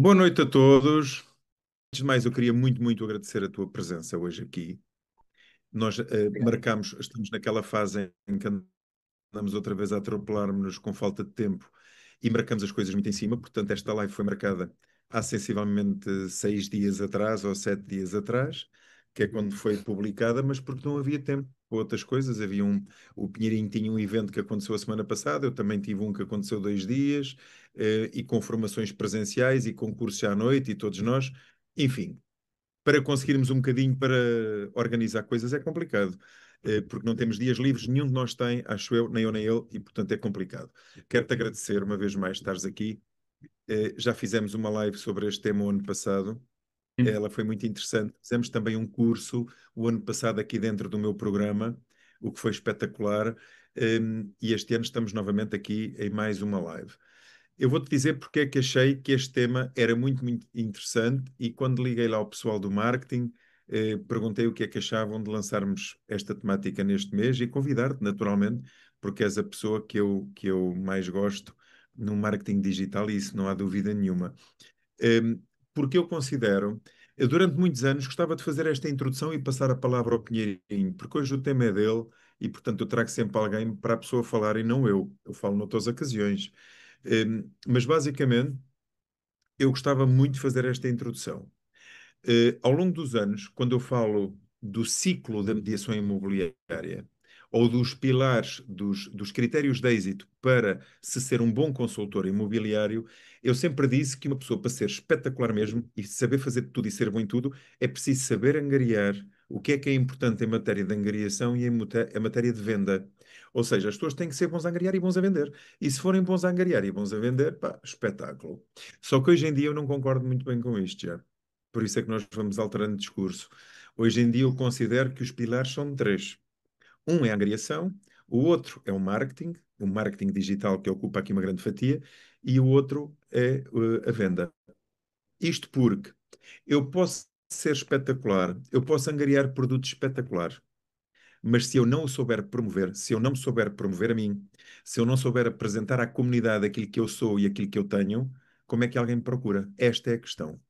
Boa noite a todos. Antes de mais, eu queria muito agradecer a tua presença hoje aqui. Nós Obrigado. marcamos, estamos naquela fase em que andamos outra vez a atropelar-nos com falta de tempo e marcamos as coisas muito em cima. Portanto, esta live foi marcada há sensivelmente 6 dias atrás ou 7 dias atrás, que é quando foi publicada, mas porque não havia tempo para outras coisas. O Pinheirinho tinha um evento que aconteceu a semana passada, eu também tive um que aconteceu 2 dias, e com formações presenciais e concursos à noite, e todos nós. Enfim, para conseguirmos um bocadinho para organizar coisas é complicado, porque não temos dias livres, nenhum de nós tem, acho eu, nem eu nem ele, e portanto é complicado. Quero-te agradecer uma vez mais estares aqui. Já fizemos uma live sobre este tema o ano passado, Sim. ela foi muito interessante. Fizemos também um curso o ano passado aqui dentro do meu programa, o que foi espetacular. E este ano estamos novamente aqui em mais uma live. Eu vou-te dizer porque é que achei que este tema era muito interessante e quando liguei lá ao pessoal do marketing, perguntei o que é que achavam de lançarmos esta temática neste mês e convidar-te, naturalmente, porque és a pessoa que eu mais gosto no marketing digital e isso não há dúvida nenhuma. Um, Porque eu considero, eu durante muitos anos gostava de fazer esta introdução e passar a palavra ao Pinheirinho, porque hoje o tema é dele e, portanto, eu trago sempre alguém para a pessoa falar e não eu. Eu falo noutras ocasiões. Mas, basicamente, eu gostava muito de fazer esta introdução. Ao longo dos anos, quando eu falo do ciclo da mediação imobiliária ou dos pilares, dos critérios de êxito para se ser um bom consultor imobiliário, eu sempre disse que uma pessoa, para ser espetacular mesmo e saber fazer tudo e ser bom em tudo, é preciso saber angariar o que é importante em matéria de angariação e em matéria de venda. Ou seja, as pessoas têm que ser bons a angariar e bons a vender. E se forem bons a angariar e bons a vender, pá, espetáculo. Só que hoje em dia eu não concordo muito bem com isto já. Por isso é que nós vamos alterando de discurso. Hoje em dia eu considero que os pilares são três. Um é a angariação, o outro é o marketing digital que ocupa aqui uma grande fatia, e o outro é a venda. Isto porque eu posso ser espetacular, eu posso angariar produtos espetaculares, mas se eu não o souber promover, se eu não me souber promover a mim, se eu não souber apresentar à comunidade aquilo que eu sou e aquilo que eu tenho, como é que alguém me procura? Esta é a questão.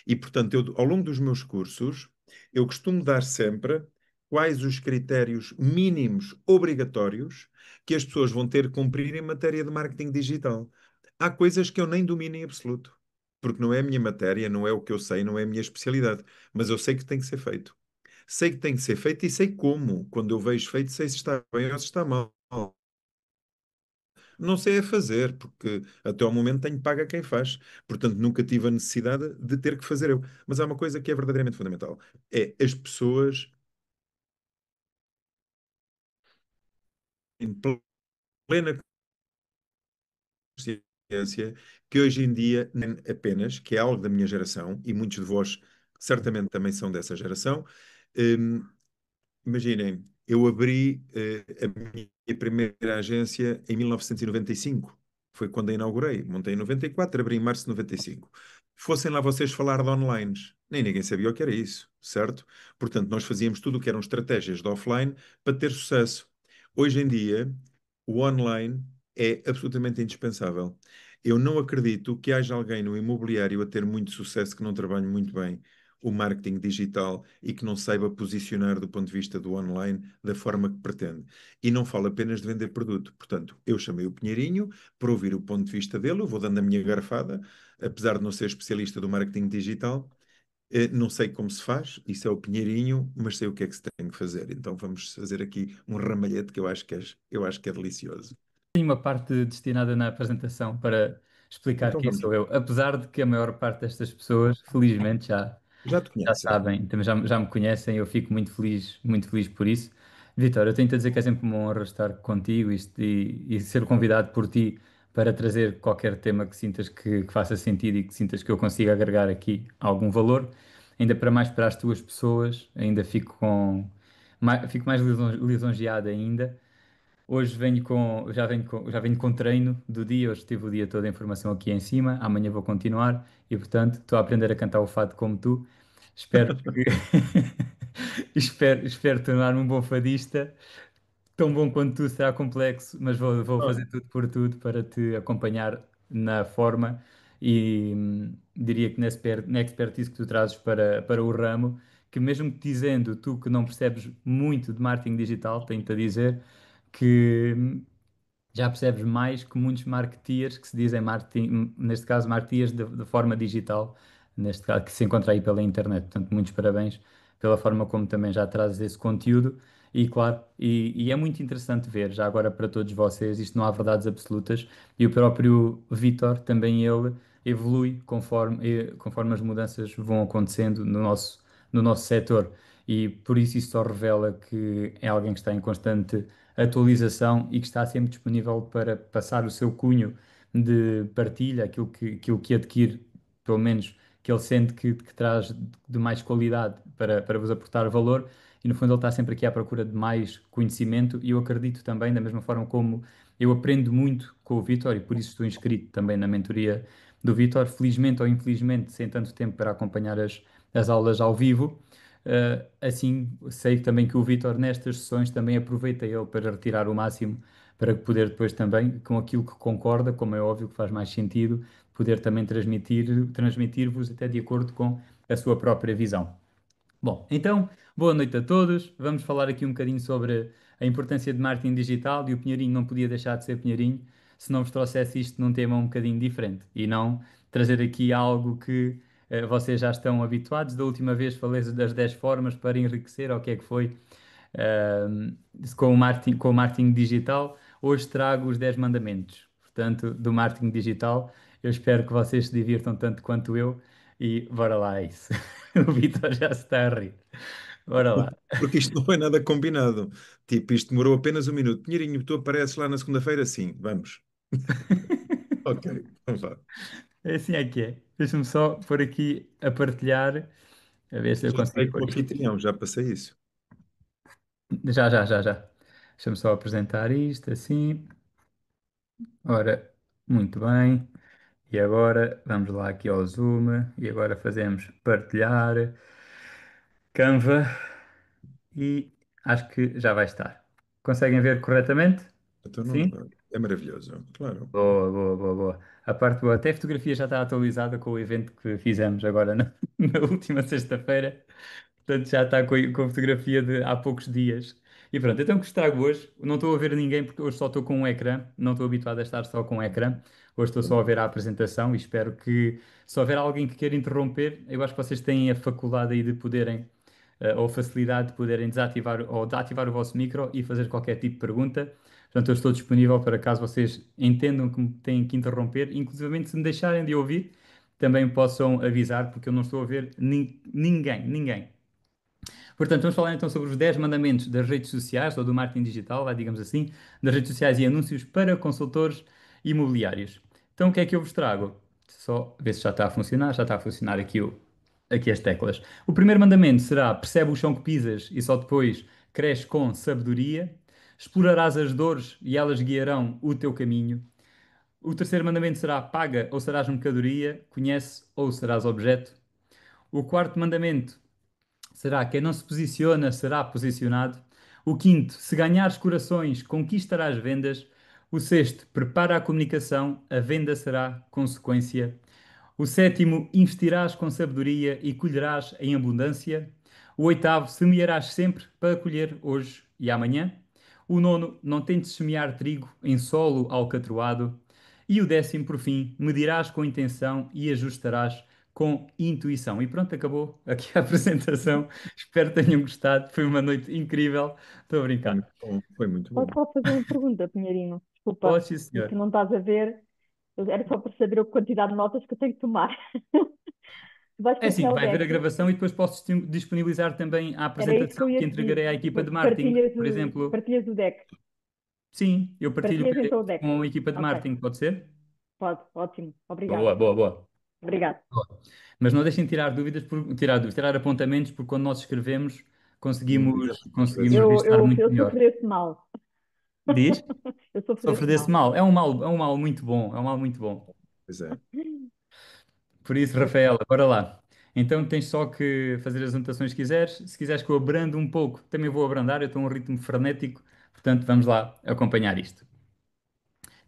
E, portanto, ao longo dos meus cursos, eu costumo dar sempre quais os critérios mínimos obrigatórios que as pessoas vão ter que cumprir em matéria de marketing digital. Há coisas que eu nem domino em absoluto, porque não é a minha matéria, não é o que eu sei, não é a minha especialidade, mas eu sei que tem que ser feito. Sei que tem que ser feito e sei como. Quando eu vejo feito, sei se está bem ou se está mal. Não sei a fazer, porque até ao momento tenho paga quem faz. Portanto, nunca tive a necessidade de ter que fazer eu. Mas há uma coisa que é verdadeiramente fundamental: é as pessoas em plena consciência que hoje em dia, nem apenas, que é algo da minha geração, e muitos de vós certamente também são dessa geração. hum, Imaginem, eu abri a minha primeira agência em 1995. Foi quando a inaugurei. Montei em 94, abri em março de 95. Fossem lá vocês falar de online, nem ninguém sabia o que era isso, certo? Portanto, nós fazíamos tudo o que eram estratégias de offline para ter sucesso. Hoje em dia, o online é absolutamente indispensável. Eu não acredito que haja alguém no imobiliário a ter muito sucesso que não trabalhe muito bem o marketing digital e que não saiba posicionar do ponto de vista do online da forma que pretende. E não falo apenas de vender produto. Portanto, eu chamei o Pinheirinho para ouvir o ponto de vista dele, eu vou dando a minha garfada, apesar de não ser especialista do marketing digital. Não sei como se faz, isso é o Pinheirinho, mas sei o que é que se tem que fazer. Então vamos fazer aqui um ramalhete que eu acho que é delicioso. Tenho uma parte destinada na apresentação para explicar Então quem vamos sou lá. eu, apesar de que a maior parte destas pessoas, felizmente, Já te já conhecem. sabem, também já me conhecem, eu fico muito feliz por isso. Vitor, eu tenho-te a dizer que é sempre uma honra estar contigo e ser convidado por ti para trazer qualquer tema que sintas que faça sentido e que sintas que eu consiga agregar aqui algum valor. Ainda para mais para as tuas pessoas, ainda fico mais lisonjeado ainda. Hoje já venho com treino do dia, hoje tive o dia todo a informação aqui em cima, amanhã vou continuar e, portanto, estou a aprender a cantar o fado como tu. Espero que... espero tornar-me um bom fadista. Tão bom quanto tu será complexo, mas vou Ah, fazer tudo por tudo para te acompanhar na forma. e diria que na expertise que tu trazes para o ramo, que mesmo que dizendo tu que não percebes muito de marketing digital, tenho-te a dizer que já percebes mais que muitos marketeers que se dizem marketing, neste caso marketeers de forma digital, neste caso que se encontra aí pela internet. Portanto, muitos parabéns pela forma como também já trazes esse conteúdo e claro, e é muito interessante ver, já agora para todos vocês, isto não há verdades absolutas e o próprio Vitor também ele evolui conforme as mudanças vão acontecendo no nosso setor e por isso isso só revela que é alguém que está em constante atualização e que está sempre disponível para passar o seu cunho de partilha, aquilo que adquire, pelo menos que ele sente que traz de mais qualidade para vos aportar valor. E no fundo ele está sempre aqui à procura de mais conhecimento e eu acredito também, da mesma forma como eu aprendo muito com o Vítor e por isso estou inscrito também na mentoria do Vítor, felizmente ou infelizmente, sem tanto tempo para acompanhar as aulas ao vivo. Assim, sei também que o Vítor, nestas sessões, também aproveita ele para retirar o máximo, para poder depois também, com aquilo que concorda, como é óbvio que faz mais sentido, poder também transmitir-vos até de acordo com a sua própria visão. Bom, então, boa noite a todos. Vamos falar aqui um bocadinho sobre a importância de marketing digital e o Pinheirinho não podia deixar de ser Pinheirinho se não vos trouxesse isto num tema um bocadinho diferente e não trazer aqui algo que vocês já estão habituados. Da última vez falei das 10 formas para enriquecer, ou o que é que foi, ahm, com o marketing digital. Hoje trago os 10 mandamentos, portanto, do marketing digital. Eu espero que vocês se divirtam tanto quanto eu e bora lá, é isso. O Vitor já se está a rir. Bora lá. Porque isto não foi nada combinado. Tipo, isto demorou apenas um minuto. Pinheirinho, tu apareces lá na segunda-feira? Sim, vamos. Ok, então vá. É assim é que é. Deixa-me só pôr aqui a partilhar, a ver se eu Já consigo sei pôr como isto. anfitrião, já passei isso. Já, já, já, já. Deixa-me só apresentar isto assim. Ora, muito bem. E agora vamos lá aqui ao Zoom. E agora fazemos partilhar Canva e acho que já vai estar. Conseguem ver corretamente? Então não, Sim? é maravilhoso, claro. Boa, boa, boa, boa. A parte boa, até a fotografia já está atualizada com o evento que fizemos agora na, na última sexta-feira. Portanto, já está com a fotografia de há poucos dias. E pronto, então o que estrago hoje? Não estou a ver ninguém porque hoje só estou com um ecrã. Não estou habituado a estar só com um ecrã. Hoje estou só a ver a apresentação e espero que, se houver alguém que queira interromper, eu acho que vocês têm a faculdade aí de poderem, ou facilidade de poderem desativar ou de ativar o vosso micro e fazer qualquer tipo de pergunta. Portanto, eu estou disponível para caso vocês entendam que me têm que interromper, inclusive se me deixarem de ouvir, também possam avisar, porque eu não estou a ver ninguém, ninguém. Portanto, vamos falar então sobre os 10 mandamentos das redes sociais, ou do marketing digital, vai, digamos assim, das redes sociais e anúncios para consultores imobiliários. Então, o que é que eu vos trago? Só ver se já está a funcionar aqui as teclas. O primeiro mandamento será: percebe o chão que pisas e só depois cresce com sabedoria. Explorarás as dores e elas guiarão o teu caminho. O terceiro mandamento será: paga ou serás mercadoria, conhece ou serás objeto. O quarto mandamento será: quem não se posiciona será posicionado. O quinto: se ganhares corações, conquistarás vendas. O sexto: prepara a comunicação, a venda será consequência. O sétimo: investirás com sabedoria e colherás em abundância. O oitavo: semearás sempre para colher hoje e amanhã. O nono: não tentes semear trigo em solo alcatroado. E o décimo, por fim: medirás com intenção e ajustarás com intuição. E pronto, acabou aqui a apresentação. Espero que tenham gostado. Foi uma noite incrível. Estou a Foi brincar. muito bom, foi muito Posso bom. só fazer uma pergunta, Pinheirinho? Desculpa, Pode, sim, e que senhor. não estás a ver. Era só para saber a quantidade de notas que eu tenho que tomar. Tu vais É assim, partilhar o vai ver a deck. gravação e depois posso disponibilizar também a Era isso que apresentação eu ia que te pedir. entregarei à equipa de marketing, Partilhas por o, exemplo. partilhas o deck. Sim, eu partilho o Partilhas então o PDF deck. com a equipa de Ok, marketing, pode ser? pode, ótimo. Boa, Obrigada. boa, boa. Obrigada. Boa. Mas não deixem tirar dúvidas, tirar apontamentos, porque quando nós escrevemos conseguimos, Às vezes conseguimos já. registrar muito Eu melhor. sofro desse mal. Diz? Eu sofro Sofre desse desse mal. mal. É um mal muito bom, é um mal muito bom. Pois é. Por isso, Ok. Rafaela, bora lá. Então tens só que fazer as anotações que quiseres. Se quiseres que eu abrande um pouco, também vou abrandar, eu estou a um ritmo frenético, portanto vamos lá acompanhar isto.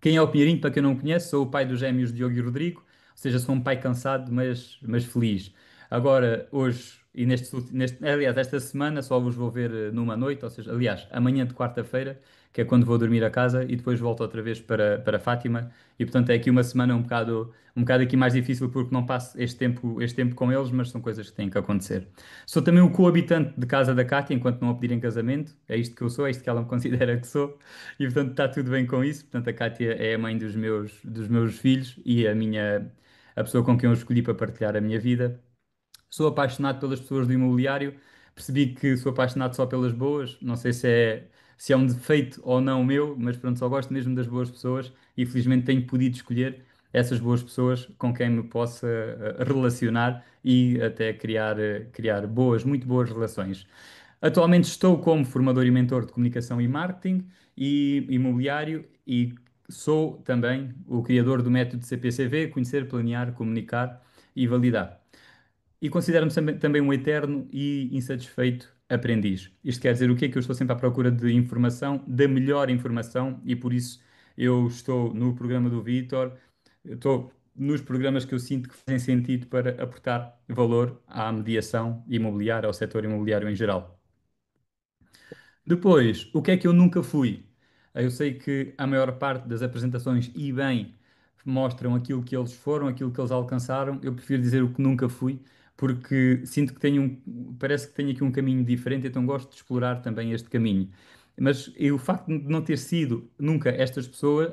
Quem é o Pinheirinho, para quem não conhece, sou o pai dos gêmeos Diogo e Rodrigo. seja, sou um pai cansado, mas feliz. Agora, hoje, aliás, esta semana só vos vou ver numa noite, ou seja, aliás, amanhã de quarta-feira, que é quando vou dormir a casa, e depois volto outra vez para Fátima. E portanto é aqui uma semana um bocado aqui mais difícil porque não passo este tempo com eles, mas são coisas que têm que acontecer. Sou também o coabitante de casa da Cátia enquanto não a pedir em casamento. É isto que eu sou, é isto que ela me considera que sou. E portanto está tudo bem com isso. Portanto, a Cátia é a mãe dos meus filhos e a pessoa com quem eu escolhi para partilhar a minha vida. Sou apaixonado pelas pessoas do imobiliário. Percebi que sou apaixonado só pelas boas. Não sei se é um defeito ou não meu, mas pronto, só gosto mesmo das boas pessoas e felizmente tenho podido escolher essas boas pessoas com quem me possa relacionar e até criar muito boas relações. Atualmente estou como formador e mentor de comunicação e marketing e imobiliário e sou também o criador do método CPCV, conhecer, planear, comunicar e validar. E considero-me também um eterno e insatisfeito aprendiz. Isto quer dizer o quê? Que eu estou sempre à procura de informação, da melhor informação, e por isso eu estou no programa do Vítor, estou nos programas que eu sinto que fazem sentido para aportar valor à mediação imobiliária, ao setor imobiliário em geral. Depois, o que é que eu nunca fui? Eu sei que a maior parte das apresentações, e bem, mostram aquilo que eles foram, aquilo que eles alcançaram. Eu prefiro dizer o que nunca fui, porque sinto que parece que tenho aqui um caminho diferente, então gosto de explorar também este caminho. Mas o facto de não ter sido nunca estas pessoas,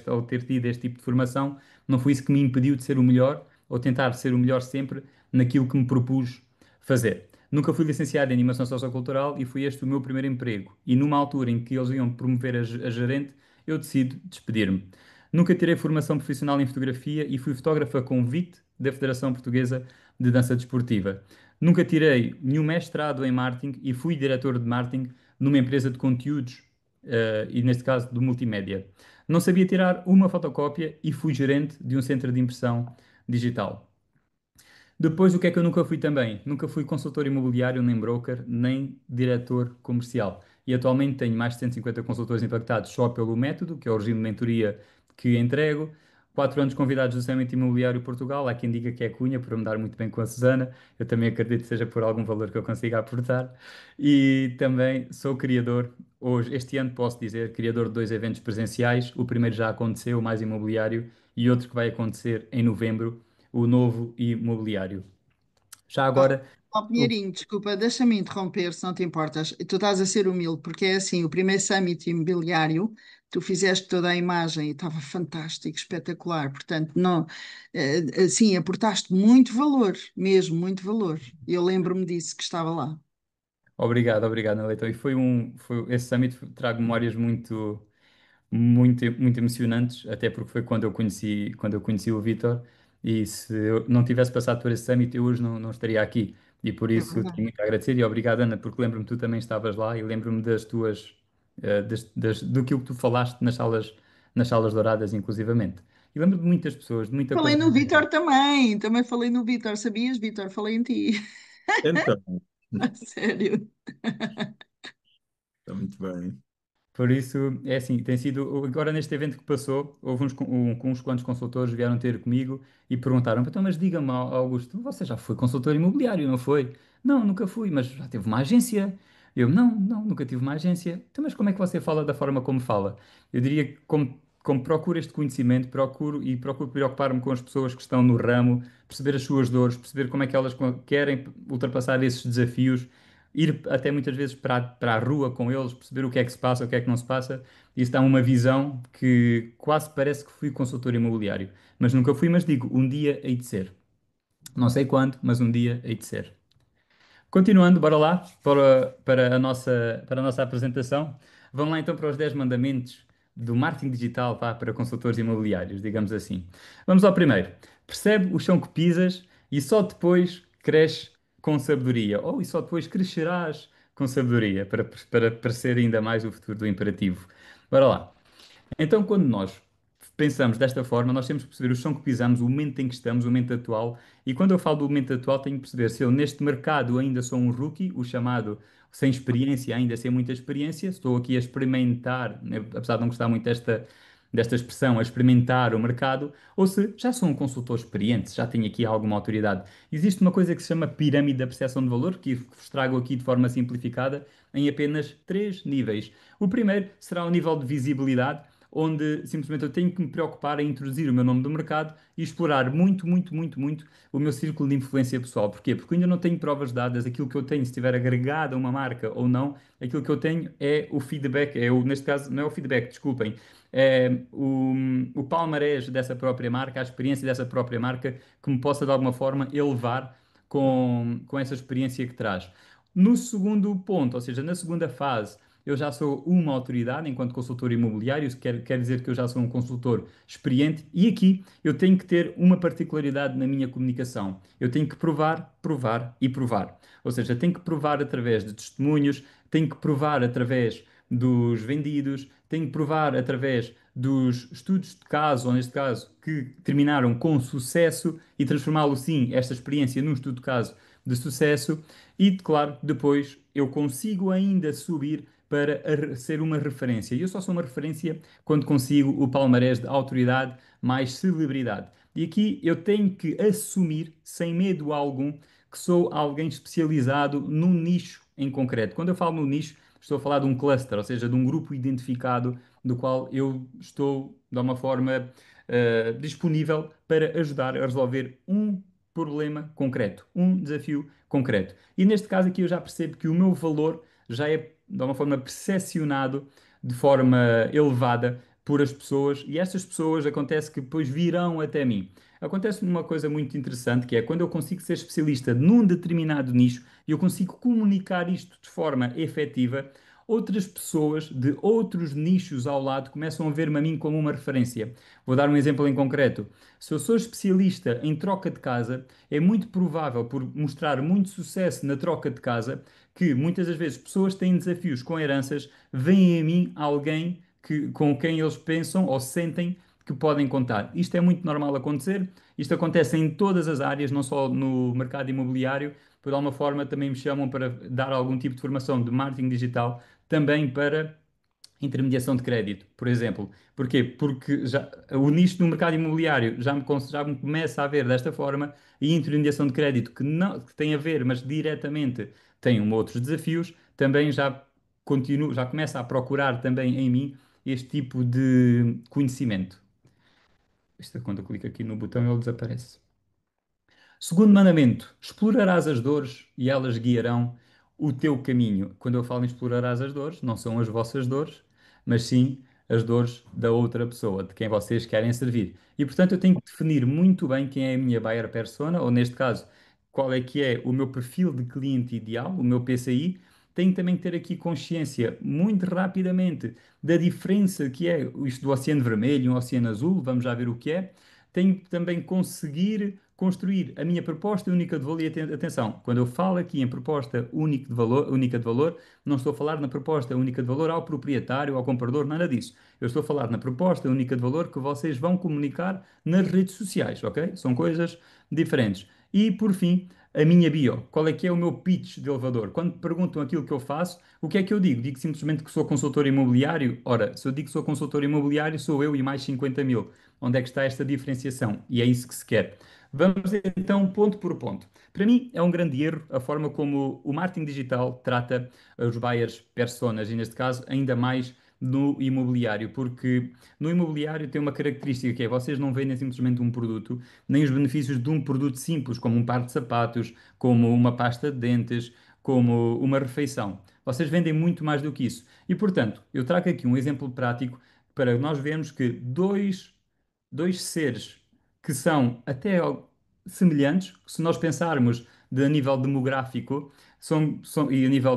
ou ter tido este tipo de formação, não foi isso que me impediu de ser o melhor, ou tentar ser o melhor sempre naquilo que me propus fazer. Nunca fui licenciado em animação sociocultural e foi este o meu primeiro emprego. E numa altura em que eles iam promover a gerente, eu decido despedir-me. Nunca tirei formação profissional em fotografia e fui fotógrafa convite da Federação Portuguesa de Dança Desportiva. Nunca tirei nenhum mestrado em marketing e fui diretor de marketing numa empresa de conteúdos, e neste caso do multimédia. Não sabia tirar uma fotocópia e fui gerente de um centro de impressão digital. Depois, o que é que eu nunca fui também? Nunca fui consultor imobiliário, nem broker, nem diretor comercial. E atualmente tenho mais de 150 consultores impactados só pelo método, que é o regime de mentoria que entrego. 4 anos convidados do Summit Imobiliário Portugal. Há quem diga que é cunha, por me dar muito bem com a Susana. Eu também acredito que seja por algum valor que eu consiga aportar. E também sou criador, hoje, este ano posso dizer, criador de 2 eventos presenciais. O primeiro já aconteceu, o Mais Imobiliário, e outro que vai acontecer em novembro, o Novo Imobiliário. Já Ó, agora, ó, Pinheirinho, desculpa, deixa-me interromper, se não te importas. Tu estás a ser humilde, porque é assim, o primeiro summit imobiliário, tu fizeste toda a imagem e estava fantástico, espetacular. Portanto, não, assim, aportaste muito valor, mesmo, muito valor. Eu lembro-me disso, que estava lá. obrigado, Neleiton. E esse summit trago memórias muito emocionantes, até porque foi quando eu conheci o Vítor. E se eu não tivesse passado por esse summit, eu hoje não estaria aqui. E por É isso verdade. tenho muito a agradecer e obrigado, Ana, porque lembro-me que tu também estavas lá e lembro-me do que tu falaste nas salas douradas, inclusivamente. E lembro-me de muitas pessoas, de muita Falei coisa. no Vítor também falei no Vítor, sabias, Vítor? Falei em ti, Então, a sério. está muito bem. Por isso, é assim, tem sido. Agora, neste evento que passou, houve uns quantos consultores vieram ter comigo e perguntaram: então, mas diga-me, Augusto, você já foi consultor imobiliário, não foi? Não, nunca fui, mas já teve uma agência? Eu, não, nunca tive uma agência. Então, mas como é que você fala da forma como fala? Eu diria que, como procuro este conhecimento, procuro preocupar-me com as pessoas que estão no ramo, perceber as suas dores, perceber como é que elas querem ultrapassar esses desafios, ir até muitas vezes para a rua com eles, perceber o que é que se passa, o que é que não se passa. Isso dá uma visão que quase parece que fui consultor imobiliário. Mas nunca fui, mas digo, um dia hei de ser. Não sei quando, mas um dia hei de ser. Continuando, bora lá para a nossa apresentação. Vamos lá então para os 10 mandamentos do marketing digital, vá, para consultores imobiliários, digamos assim. Vamos ao primeiro. Percebe o chão que pisas e só depois cresce com sabedoria. Ou e só depois crescerás com sabedoria para parecer ainda mais o futuro do imperativo. Bora lá. Então, quando nós pensamos desta forma, nós temos que perceber o chão que pisamos, o momento em que estamos, o momento atual. E quando eu falo do momento atual, tenho que perceber se eu neste mercado ainda sou um rookie, o chamado sem experiência, ainda sem muita experiência, estou aqui a experimentar, né, apesar de não gostar muito desta expressão, a experimentar o mercado, ou se já sou um consultor experiente, se já tenho aqui alguma autoridade. Existe uma coisa que se chama pirâmide da percepção de valor, que vos trago aqui de forma simplificada, em apenas três níveis. O primeiro será o nível de visibilidade, onde simplesmente eu tenho que me preocupar em introduzir o meu nome do mercado e explorar muito, muito, muito, muito o meu círculo de influência pessoal. Porquê? Porque eu ainda não tenho provas dadas, aquilo que eu tenho, se estiver agregado a uma marca ou não, aquilo que eu tenho é o feedback, neste caso, não é o feedback, desculpem, é o palmarés dessa própria marca, a experiência dessa própria marca, que me possa de alguma forma elevar com essa experiência que traz. No segundo ponto, ou seja, na segunda fase, eu já sou uma autoridade enquanto consultor imobiliário, isso quer dizer que eu já sou um consultor experiente, e aqui eu tenho que ter uma particularidade na minha comunicação. Eu tenho que provar, provar e provar. Ou seja, tenho que provar através de testemunhos, tenho que provar através dos vendidos, tenho que provar através dos estudos de caso, ou neste caso, que terminaram com sucesso e transformá-lo, sim, esta experiência num estudo de caso de sucesso. E, claro, depois eu consigo ainda subir para ser uma referência. E eu só sou uma referência quando consigo o palmarés de autoridade mais celebridade. E aqui eu tenho que assumir, sem medo algum, que sou alguém especializado num nicho em concreto. Quando eu falo no nicho, estou a falar de um cluster, ou seja, de um grupo identificado do qual eu estou, de uma forma, disponível para ajudar a resolver um problema concreto, um desafio concreto. E neste caso aqui eu já percebo que o meu valor já é de uma forma percepcionado de forma elevada por as pessoas e estas pessoas acontece que depois virão até mim. Acontece uma coisa muito interessante que é quando eu consigo ser especialista num determinado nicho e eu consigo comunicar isto de forma efetiva, outras pessoas de outros nichos ao lado começam a ver-me a mim como uma referência. Vou dar um exemplo em concreto. Se eu sou especialista em troca de casa, é muito provável, por mostrar muito sucesso na troca de casa, que muitas das vezes pessoas que têm desafios com heranças veem em mim alguém com quem eles pensam ou sentem que podem contar. Isto é muito normal acontecer, isto acontece em todas as áreas, não só no mercado imobiliário, por alguma forma também me chamam para dar algum tipo de formação de marketing digital, também para intermediação de crédito, por exemplo. Porquê? Porque já, o nicho no mercado imobiliário já me começa a ver desta forma e intermediação de crédito que não que tem a ver, mas diretamente tem outros desafios, também já começa a procurar também em mim este tipo de conhecimento. Isto é quando eu clico aqui no botão ele desaparece. Segundo mandamento: explorarás as dores e elas guiarão o teu caminho. Quando eu falo em explorarás as dores, não são as vossas dores, mas sim as dores da outra pessoa, de quem vocês querem servir. E portanto eu tenho que definir muito bem quem é a minha buyer persona, ou neste caso, qual é que é o meu perfil de cliente ideal, o meu PCI. Tenho também que ter aqui consciência muito rapidamente da diferença que é isto do oceano vermelho e um oceano azul, vamos já ver o que é. Tenho que também conseguir construir a minha proposta única de valor. E atenção, quando eu falo aqui em proposta única de valor, não estou a falar na proposta única de valor ao proprietário, ao comprador, nada disso. Eu estou a falar na proposta única de valor que vocês vão comunicar nas redes sociais, ok? São coisas diferentes. E, por fim, a minha bio. Qual é que é o meu pitch de elevador? Quando me perguntam aquilo que eu faço, o que é que eu digo? Digo simplesmente que sou consultor imobiliário? Ora, se eu digo que sou consultor imobiliário, sou eu e mais 50 mil. Onde é que está esta diferenciação? E é isso que se quer. Vamos então ponto por ponto. Para mim é um grande erro a forma como o marketing digital trata os buyers personas e neste caso ainda mais no imobiliário, porque no imobiliário tem uma característica que é vocês não vendem simplesmente um produto, nem os benefícios de um produto simples, como um par de sapatos, como uma pasta de dentes, como uma refeição. Vocês vendem muito mais do que isso. E portanto, eu trago aqui um exemplo prático para nós vermos que dois seres que são até semelhantes, se nós pensarmos de a nível demográfico e a nível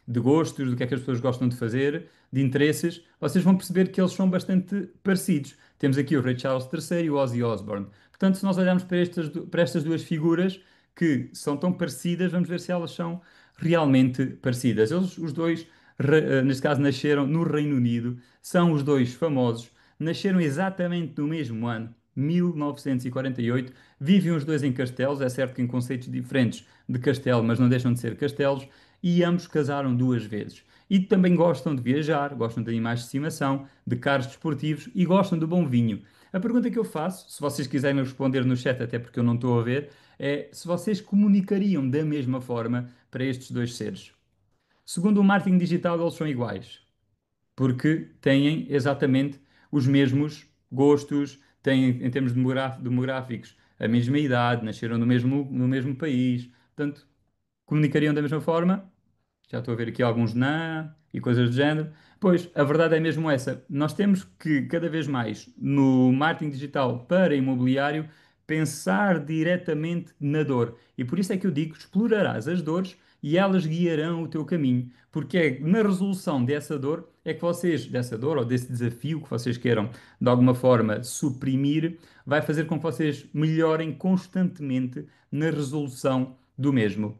de gostos, do que é que as pessoas gostam de fazer, de interesses, vocês vão perceber que eles são bastante parecidos. Temos aqui o Ray Charles III e o Ozzy Osbourne. Portanto, se nós olharmos para estas duas figuras que são tão parecidas, vamos ver se elas são realmente parecidas. Eles, os dois, neste caso, nasceram no Reino Unido, são os dois famosos, nasceram exatamente no mesmo ano, 1948, vivem os dois em castelos, é certo que em conceitos diferentes de castelo, mas não deixam de ser castelos, e ambos casaram duas vezes. e também gostam de viajar, gostam de animais de estimação, de carros desportivos e gostam de bom vinho. A pergunta que eu faço, se vocês quiserem responder no chat, até porque eu não estou a ver, é se vocês comunicariam da mesma forma para estes dois seres. Segundo o marketing digital, eles são iguais, porque têm exatamente os mesmos gostos, têm, em termos demográficos, a mesma idade, nasceram no mesmo país, portanto, comunicariam da mesma forma. Já estou a ver aqui alguns não e coisas do género. Pois, a verdade é mesmo essa. Nós temos que, cada vez mais, no marketing digital para imobiliário, pensar diretamente na dor. E por isso é que eu digo, explorarás as dores e elas guiarão o teu caminho. Porque é na resolução dessa dor, é que vocês, dessa dor ou desse desafio que vocês queiram, de alguma forma, suprimir, vai fazer com que vocês melhorem constantemente na resolução do mesmo.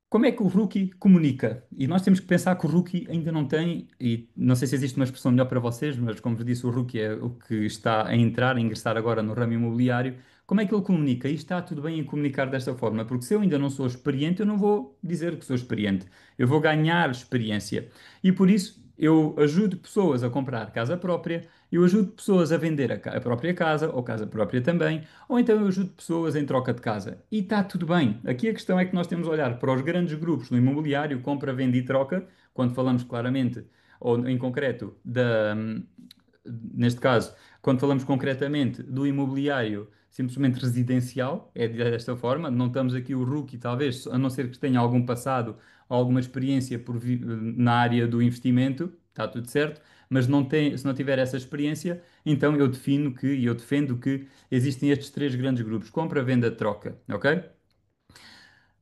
Como é que o rookie comunica? E nós temos que pensar que o rookie ainda não tem, e não sei se existe uma expressão melhor para vocês, mas como vos disse, o rookie é o que está a entrar, a ingressar agora no ramo imobiliário. Como é que ele comunica? E está tudo bem em comunicar desta forma, porque se eu ainda não sou experiente, eu não vou dizer que sou experiente. Eu vou ganhar experiência. E por isso eu ajudo pessoas a comprar casa própria, eu ajudo pessoas a vender a própria casa, ou casa própria também, ou então eu ajudo pessoas em troca de casa. E está tudo bem. Aqui a questão é que nós temos de olhar para os grandes grupos no imobiliário, compra, venda e troca, quando falamos claramente, ou em concreto, neste caso, quando falamos concretamente do imobiliário simplesmente residencial, é desta forma, não estamos aqui o rookie, talvez, a não ser que tenha algum passado ou alguma experiência na área do investimento, está tudo certo, mas não tem, se não tiver essa experiência, então eu defino que, e eu defendo que existem estes três grandes grupos: compra, venda, troca, ok?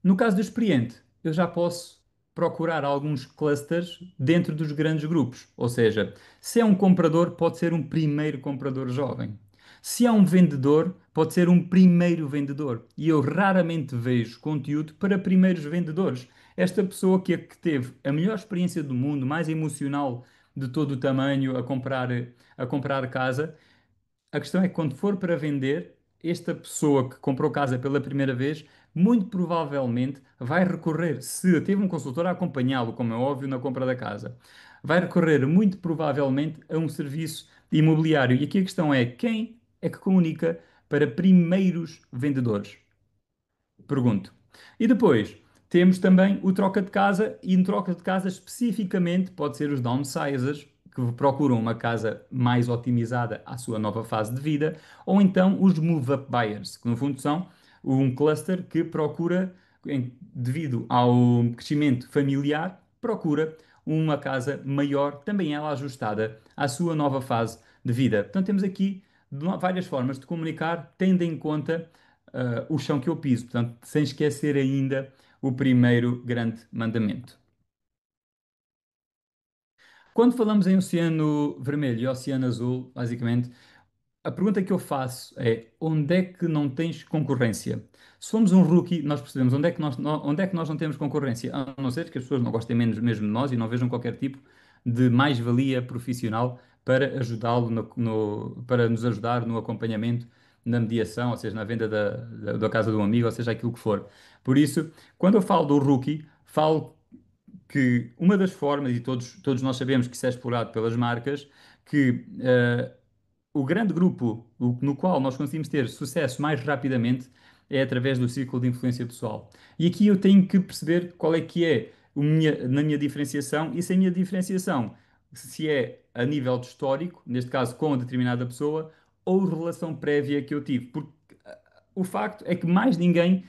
No caso do experiente, eu já posso procurar alguns clusters dentro dos grandes grupos. Ou seja, se é um comprador, pode ser um primeiro comprador jovem. Se é um vendedor, pode ser um primeiro vendedor. E eu raramente vejo conteúdo para primeiros vendedores. Esta pessoa que teve a melhor experiência do mundo, mais emocional de todo o tamanho a comprar casa, a questão é que quando for para vender, esta pessoa que comprou casa pela primeira vez, muito provavelmente vai recorrer, se teve um consultor a acompanhá-lo, como é óbvio, na compra da casa, vai recorrer muito provavelmente a um serviço imobiliário. E aqui a questão é: quem é que comunica para primeiros vendedores? Pergunto. E depois temos também o troca de casa, e no troca de casa especificamente pode ser os downsizers, que procuram uma casa mais otimizada à sua nova fase de vida, ou então os move-up buyers, que no fundo são um cluster que procura, devido ao crescimento familiar, procura uma casa maior, também ela ajustada à sua nova fase de vida. Portanto, temos aqui várias formas de comunicar, tendo em conta o chão que eu piso, portanto, sem esquecer ainda o primeiro grande mandamento. Quando falamos em Oceano Vermelho e Oceano Azul, basicamente, a pergunta que eu faço é: onde é que não tens concorrência? Se formos um rookie, nós percebemos onde é que nós não temos concorrência, a não ser que as pessoas não gostem menos mesmo de nós e não vejam qualquer tipo de mais-valia profissional para ajudá-lo para nos ajudar no acompanhamento, na mediação, ou seja, na venda da casa de um amigo, ou seja, aquilo que for. Por isso, quando eu falo do rookie, falo que uma das formas, e todos nós sabemos que isso é explorado pelas marcas, que o grande grupo no qual nós conseguimos ter sucesso mais rapidamente é através do círculo de influência pessoal. E aqui eu tenho que perceber qual é que é na minha diferenciação, e se a minha diferenciação se é a nível de histórico, neste caso com a determinada pessoa, ou relação prévia que eu tive. Porque o facto é que mais ninguém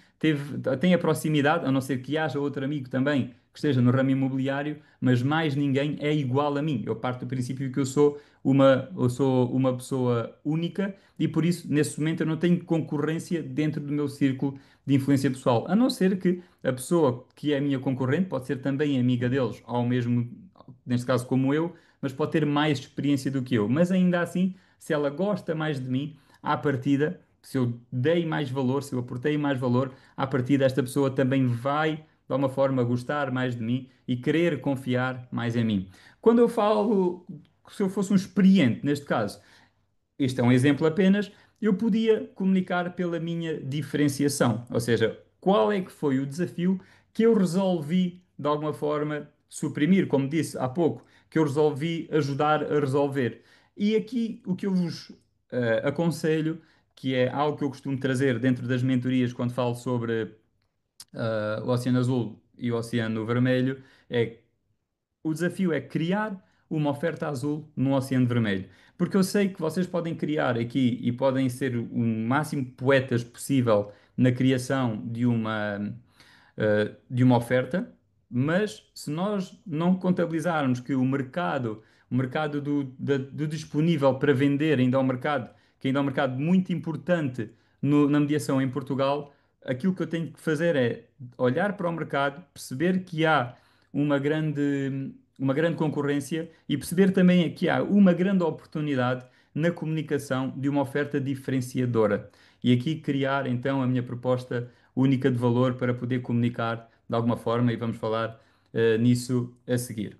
tem a proximidade, a não ser que haja outro amigo também que esteja no ramo imobiliário, mas mais ninguém é igual a mim. Eu parto do princípio que eu sou uma pessoa única e por isso, nesse momento, eu não tenho concorrência dentro do meu círculo de influência pessoal. A não ser que a pessoa que é a minha concorrente pode ser também amiga deles, ao mesmo, neste caso, como eu, mas pode ter mais experiência do que eu. Mas ainda assim, se ela gosta mais de mim, à partida, se eu dei mais valor, se eu aportei mais valor, à partida esta pessoa também vai, de alguma forma, gostar mais de mim e querer confiar mais em mim. Quando eu falo, se eu fosse um experiente, neste caso, este é um exemplo apenas, eu podia comunicar pela minha diferenciação, ou seja, qual é que foi o desafio que eu resolvi, de alguma forma, suprimir, como disse há pouco, que eu resolvi ajudar a resolver. E aqui o que eu vos aconselho, que é algo que eu costumo trazer dentro das mentorias quando falo sobre o Oceano Azul e o Oceano Vermelho, é o desafio é criar uma oferta azul no Oceano Vermelho. Porque eu sei que vocês podem criar aqui e podem ser o máximo poetas possível na criação de uma oferta, mas se nós não contabilizarmos que o mercado do disponível para vender ainda é um mercado, que ainda é um mercado muito importante na mediação em Portugal, aquilo que eu tenho que fazer é olhar para o mercado, perceber que há uma grande concorrência e perceber também que há uma grande oportunidade na comunicação de uma oferta diferenciadora. E aqui criar então a minha proposta única de valor para poder comunicar de alguma forma, e vamos falar nisso a seguir.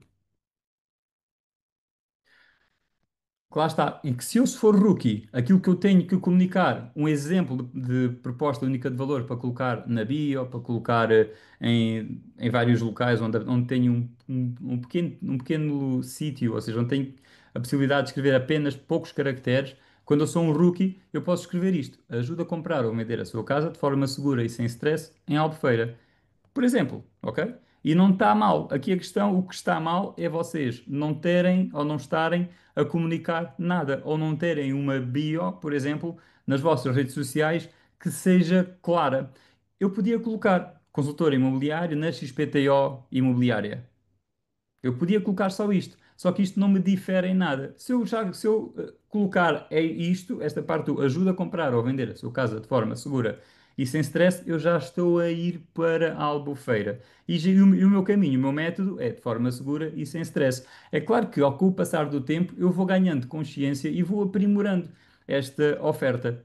Que lá está. E que se eu for rookie, aquilo que eu tenho que comunicar, um exemplo de proposta única de valor para colocar na bio, para colocar em vários locais onde tenho um pequeno sítio, ou seja, onde tenho a possibilidade de escrever apenas poucos caracteres. Quando eu sou um rookie, eu posso escrever isto. Ajuda a comprar ou vender a sua casa de forma segura e sem stress em Albufeira. Por exemplo, ok? E não está mal. Aqui a questão, o que está mal é vocês não terem ou não estarem a comunicar nada, ou não terem uma bio, por exemplo, nas vossas redes sociais que seja clara. Eu podia colocar consultor imobiliário na XPTO Imobiliária. Eu podia colocar só isto, só que isto não me difere em nada. Se eu colocar é isto, esta parte do ajuda a comprar ou vender a sua casa de forma segura e sem stress, eu já estou a ir para a Albufeira. E o meu caminho, o meu método é de forma segura e sem stress. É claro que, com o passar do tempo, eu vou ganhando consciência e vou aprimorando esta oferta,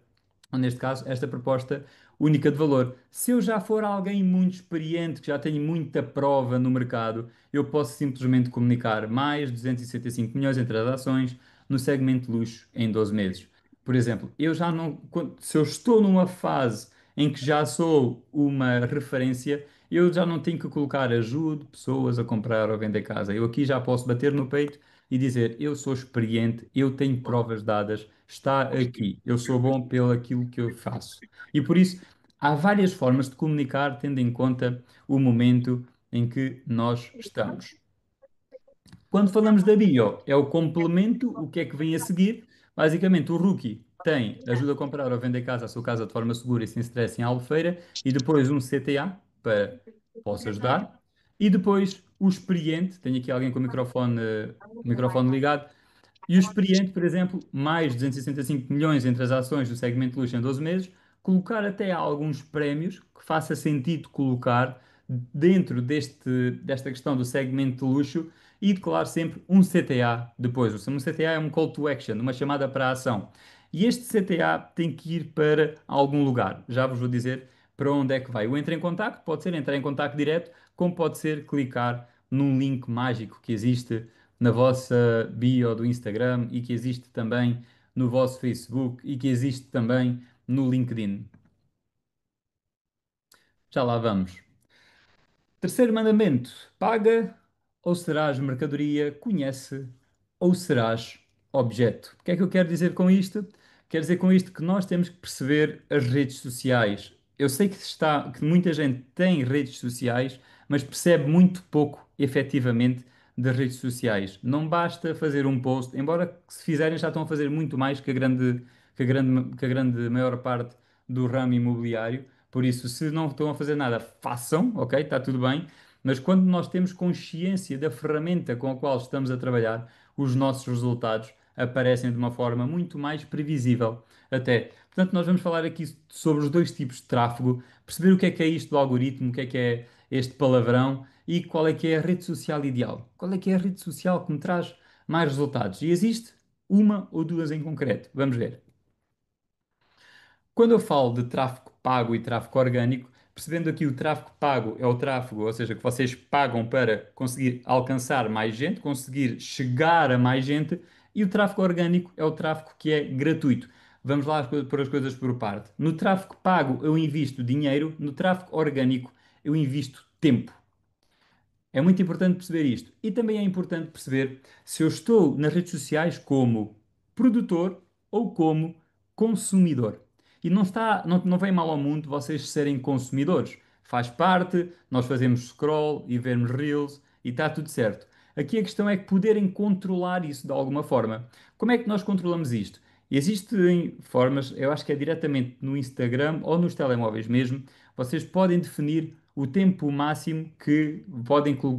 ou neste caso, esta proposta única de valor. Se eu já for alguém muito experiente, que já tenho muita prova no mercado, eu posso simplesmente comunicar mais 265 milhões em transações no segmento luxo em 12 meses. Por exemplo, eu já não, se eu estou numa fase em que já sou uma referência, eu já não tenho que colocar ajude pessoas a comprar ou vender casa. Eu aqui já posso bater no peito e dizer, eu sou experiente, eu tenho provas dadas, está aqui, eu sou bom pelo aquilo que eu faço. E por isso, há várias formas de comunicar tendo em conta o momento em que nós estamos. Quando falamos da bio, é o complemento, o que é que vem a seguir? Basicamente, o rookie tem ajuda a comprar ou vender casa, a sua casa de forma segura e sem stress em Albufeira, e depois um CTA para posso ajudar, e depois o experiente, tenho aqui alguém com o microfone ligado, e o experiente, por exemplo, mais 265 milhões em transações do segmento de luxo em 12 meses, colocar até alguns prémios que faça sentido colocar dentro desta questão do segmento de luxo e declarar sempre um CTA depois. Um CTA é um call to action, uma chamada para a ação. E este CTA tem que ir para algum lugar. Já vos vou dizer para onde é que vai. O entra em contacto pode ser entrar em contacto direto, como pode ser clicar num link mágico que existe na vossa bio do Instagram e que existe também no vosso Facebook e que existe também no LinkedIn. Já lá vamos. Terceiro mandamento: paga ou serás mercadoria, conhece ou serás objeto. O que é que eu quero dizer com isto? Quero dizer com isto que nós temos que perceber as redes sociais. Eu sei que muita gente tem redes sociais, mas percebe muito pouco efetivamente das redes sociais. Não basta fazer um post, embora se fizerem já estão a fazer muito mais que a grande maior parte do ramo imobiliário. Por isso, se não estão a fazer nada, façam, ok? Está tudo bem. Mas quando nós temos consciência da ferramenta com a qual estamos a trabalhar, os nossos resultados aparecem de uma forma muito mais previsível até. Portanto, nós vamos falar aqui sobre os dois tipos de tráfego, perceber o que é isto do algoritmo, o que é este palavrão e qual é que é a rede social ideal. Qual é que é a rede social que me traz mais resultados? E existe uma ou duas em concreto. Vamos ver. Quando eu falo de tráfego pago e tráfego orgânico, percebendo aqui o tráfego pago é o tráfego, ou seja, que vocês pagam para conseguir alcançar mais gente, conseguir chegar a mais gente, e o tráfego orgânico é o tráfego que é gratuito. Vamos lá pôr as coisas por parte. No tráfego pago eu invisto dinheiro, no tráfego orgânico eu invisto tempo. É muito importante perceber isto. E também é importante perceber se eu estou nas redes sociais como produtor ou como consumidor. E não vem mal ao mundo vocês serem consumidores. Faz parte, nós fazemos scroll e vemos reels e está tudo certo. Aqui a questão é que poderem controlar isso de alguma forma. Como é que nós controlamos isto? Existem formas, eu acho que é diretamente no Instagram ou nos telemóveis mesmo, vocês podem definir o tempo máximo que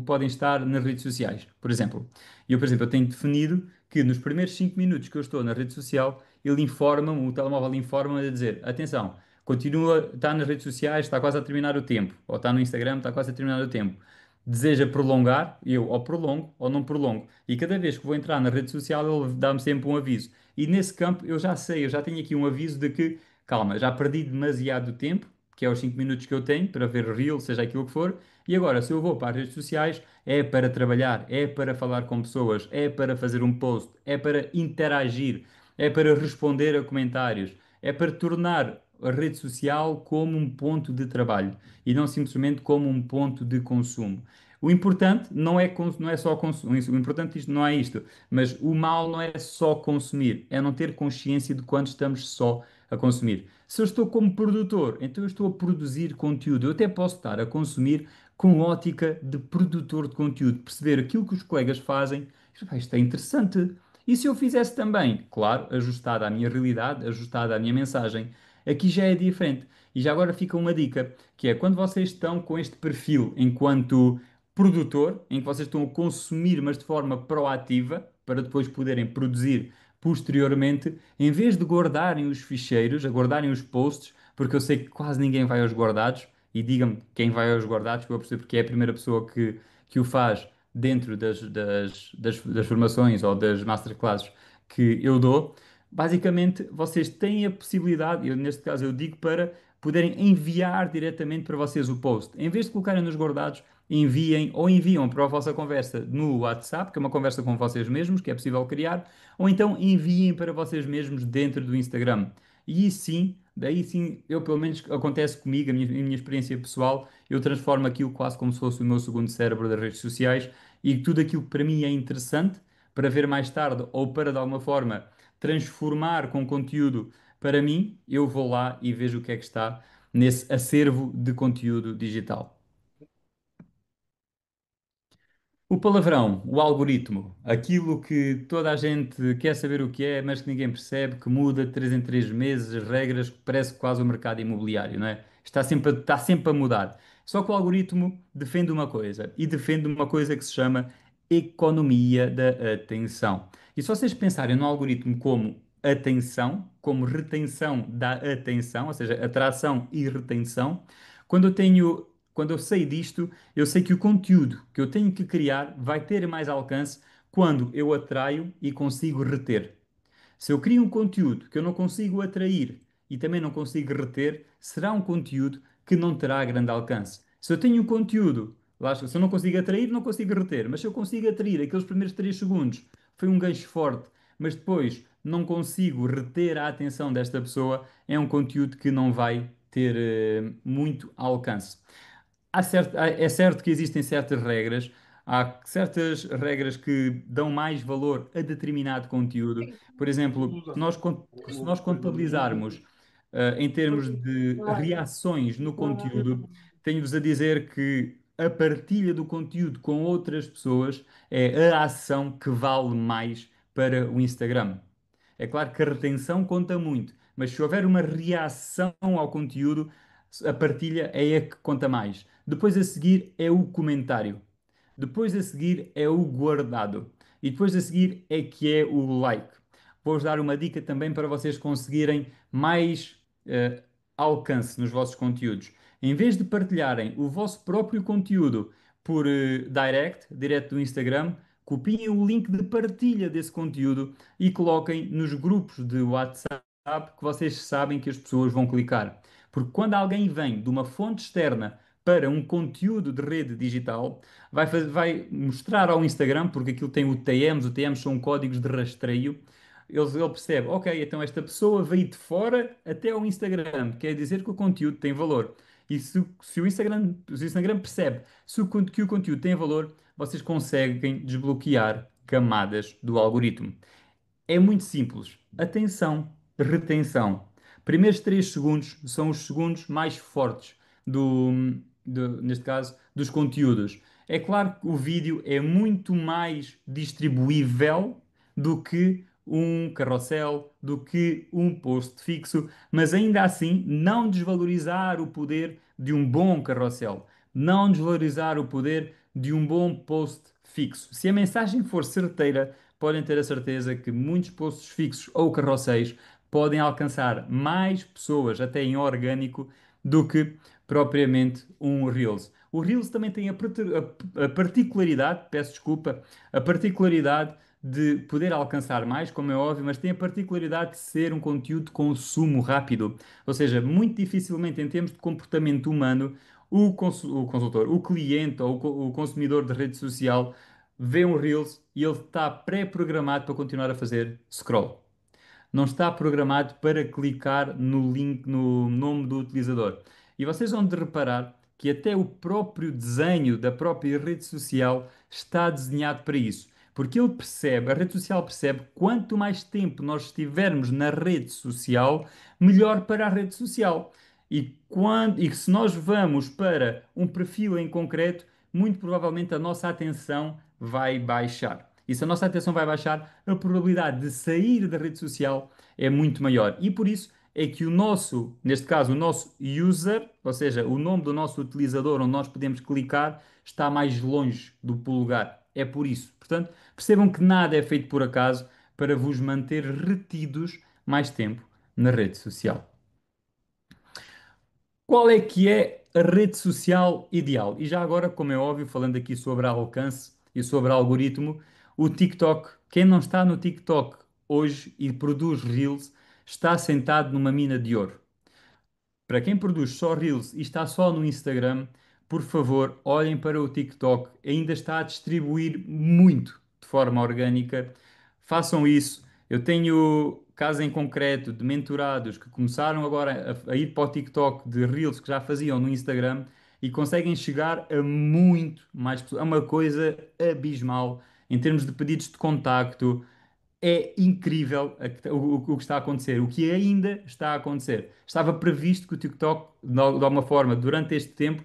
podem estar nas redes sociais. Por exemplo, eu tenho definido que nos primeiros 5 minutos que eu estou na rede social, ele informa-me, o telemóvel informa-me a dizer: atenção, continua, está nas redes sociais, está quase a terminar o tempo, ou está no Instagram, está quase a terminar o tempo. Deseja prolongar, eu ou prolongo ou não prolongo. E cada vez que vou entrar na rede social, ele dá-me sempre um aviso. E nesse campo eu já sei, eu já tenho aqui um aviso de que, calma, já perdi demasiado tempo, que é os 5 minutos que eu tenho para ver reel, seja aquilo que for. E agora, se eu vou para as redes sociais, é para trabalhar, é para falar com pessoas, é para fazer um post, é para interagir, é para responder a comentários, é para tornar a rede social como um ponto de trabalho e não simplesmente como um ponto de consumo. O importante não é só consumir, o importante isto não é isto, mas o mal não é só consumir, é não ter consciência de quando estamos só a consumir. Se eu estou como produtor, então eu estou a produzir conteúdo. Eu até posso estar a consumir com ótica de produtor de conteúdo, perceber aquilo que os colegas fazem. Isto é interessante. E se eu fizesse também, claro, ajustado à minha realidade, ajustado à minha mensagem, aqui já é diferente. E já agora fica uma dica, que é quando vocês estão com este perfil enquanto produtor, em que vocês estão a consumir, mas de forma proativa, para depois poderem produzir posteriormente, em vez de guardarem os ficheiros, a guardarem os posts, porque eu sei que quase ninguém vai aos guardados, e diga-me quem vai aos guardados, que eu percebo porque é a primeira pessoa que o faz dentro das formações ou das masterclasses que eu dou. Basicamente, vocês têm a possibilidade, eu, neste caso eu digo para poderem enviar diretamente para vocês o post. Em vez de colocarem nos guardados, enviem ou enviam para a vossa conversa no WhatsApp, que é uma conversa com vocês mesmos, que é possível criar, ou então enviem para vocês mesmos dentro do Instagram. E sim, daí sim, eu pelo menos acontece comigo, a minha experiência pessoal, eu transformo aquilo quase como se fosse o meu segundo cérebro das redes sociais e tudo aquilo que para mim é interessante para ver mais tarde ou para de alguma forma transformar com conteúdo para mim, eu vou lá e vejo o que é que está nesse acervo de conteúdo digital. O palavrão, o algoritmo, aquilo que toda a gente quer saber o que é, mas que ninguém percebe, que muda de 3 em 3 meses, as regras, que parece quase o mercado imobiliário, não é? Está sempre a mudar. Só que o algoritmo defende uma coisa, e defende uma coisa que se chama economia da atenção. E se vocês pensarem no algoritmo como atenção, como retenção da atenção, ou seja, atração e retenção, quando eu sei disto, eu sei que o conteúdo que eu tenho que criar vai ter mais alcance quando eu atraio e consigo reter. Se eu crio um conteúdo que eu não consigo atrair e também não consigo reter, será um conteúdo que não terá grande alcance. Se eu tenho um conteúdo, lá está, se eu não consigo atrair, não consigo reter, mas se eu consigo atrair aqueles primeiros 3 segundos, foi um gancho forte, mas depois não consigo reter a atenção desta pessoa, é um conteúdo que não vai ter muito alcance. É certo que existem certas regras, há certas regras que dão mais valor a determinado conteúdo. Por exemplo, se nós contabilizarmos, em termos de reações no conteúdo, tenho-vos a dizer que a partilha do conteúdo com outras pessoas é a ação que vale mais para o Instagram. É claro que a retenção conta muito, mas se houver uma reação ao conteúdo, a partilha é a que conta mais. Depois a seguir é o comentário. Depois a seguir é o guardado. E depois a seguir é que é o like. Vou-vos dar uma dica também para vocês conseguirem mais alcance nos vossos conteúdos. Em vez de partilharem o vosso próprio conteúdo por direto do Instagram, copiem o link de partilha desse conteúdo e coloquem nos grupos de WhatsApp que vocês sabem que as pessoas vão clicar. Porque quando alguém vem de uma fonte externa para um conteúdo de rede digital, vai mostrar ao Instagram, porque aquilo tem o TMs são códigos de rastreio. Ele percebe, ok, então esta pessoa veio de fora até ao Instagram, quer dizer que o conteúdo tem valor. E se o Instagram percebe que o conteúdo tem valor, vocês conseguem desbloquear camadas do algoritmo. É muito simples. Atenção, retenção. Primeiros 3 segundos são os segundos mais fortes neste caso, dos conteúdos. É claro que o vídeo é muito mais distribuível do que um carrossel, do que um post fixo, mas ainda assim não desvalorizar o poder de um bom carrossel, não desvalorizar o poder de um bom post fixo. Se a mensagem for certeira, podem ter a certeza que muitos posts fixos ou carrosséis podem alcançar mais pessoas, até em orgânico, do que propriamente um Reels. O Reels também tem a particularidade, peço desculpa, a particularidade de poder alcançar mais, como é óbvio, mas tem a particularidade de ser um conteúdo de consumo rápido. Ou seja, muito dificilmente, em termos de comportamento humano, o consultor, o cliente ou o consumidor de rede social vê um Reels e ele está pré-programado para continuar a fazer scroll. Não está programado para clicar no link, no nome do utilizador. E vocês vão de reparar que até o próprio desenho da própria rede social está desenhado para isso. Porque ele percebe, a rede social percebe, quanto mais tempo nós estivermos na rede social, melhor para a rede social. E se nós vamos para um perfil em concreto, muito provavelmente a nossa atenção vai baixar. E se a nossa atenção vai baixar, a probabilidade de sair da rede social é muito maior. E por isso é que o nosso, neste caso, o nosso user, ou seja, o nome do nosso utilizador onde nós podemos clicar, está mais longe do polegar. É por isso. Portanto, percebam que nada é feito por acaso para vos manter retidos mais tempo na rede social. Qual é que é a rede social ideal? E já agora, como é óbvio, falando aqui sobre alcance e sobre algoritmo, o TikTok, quem não está no TikTok hoje e produz Reels, está sentado numa mina de ouro. Para quem produz só Reels e está só no Instagram, por favor, olhem para o TikTok. Ainda está a distribuir muito de forma orgânica. Façam isso. Eu tenho casos em concreto de mentorados que começaram agora a ir para o TikTok de Reels que já faziam no Instagram e conseguem chegar a muito mais pessoas. É uma coisa abismal em termos de pedidos de contacto. É incrível o que está a acontecer, o que ainda está a acontecer. Estava previsto que o TikTok, de alguma forma, durante este tempo,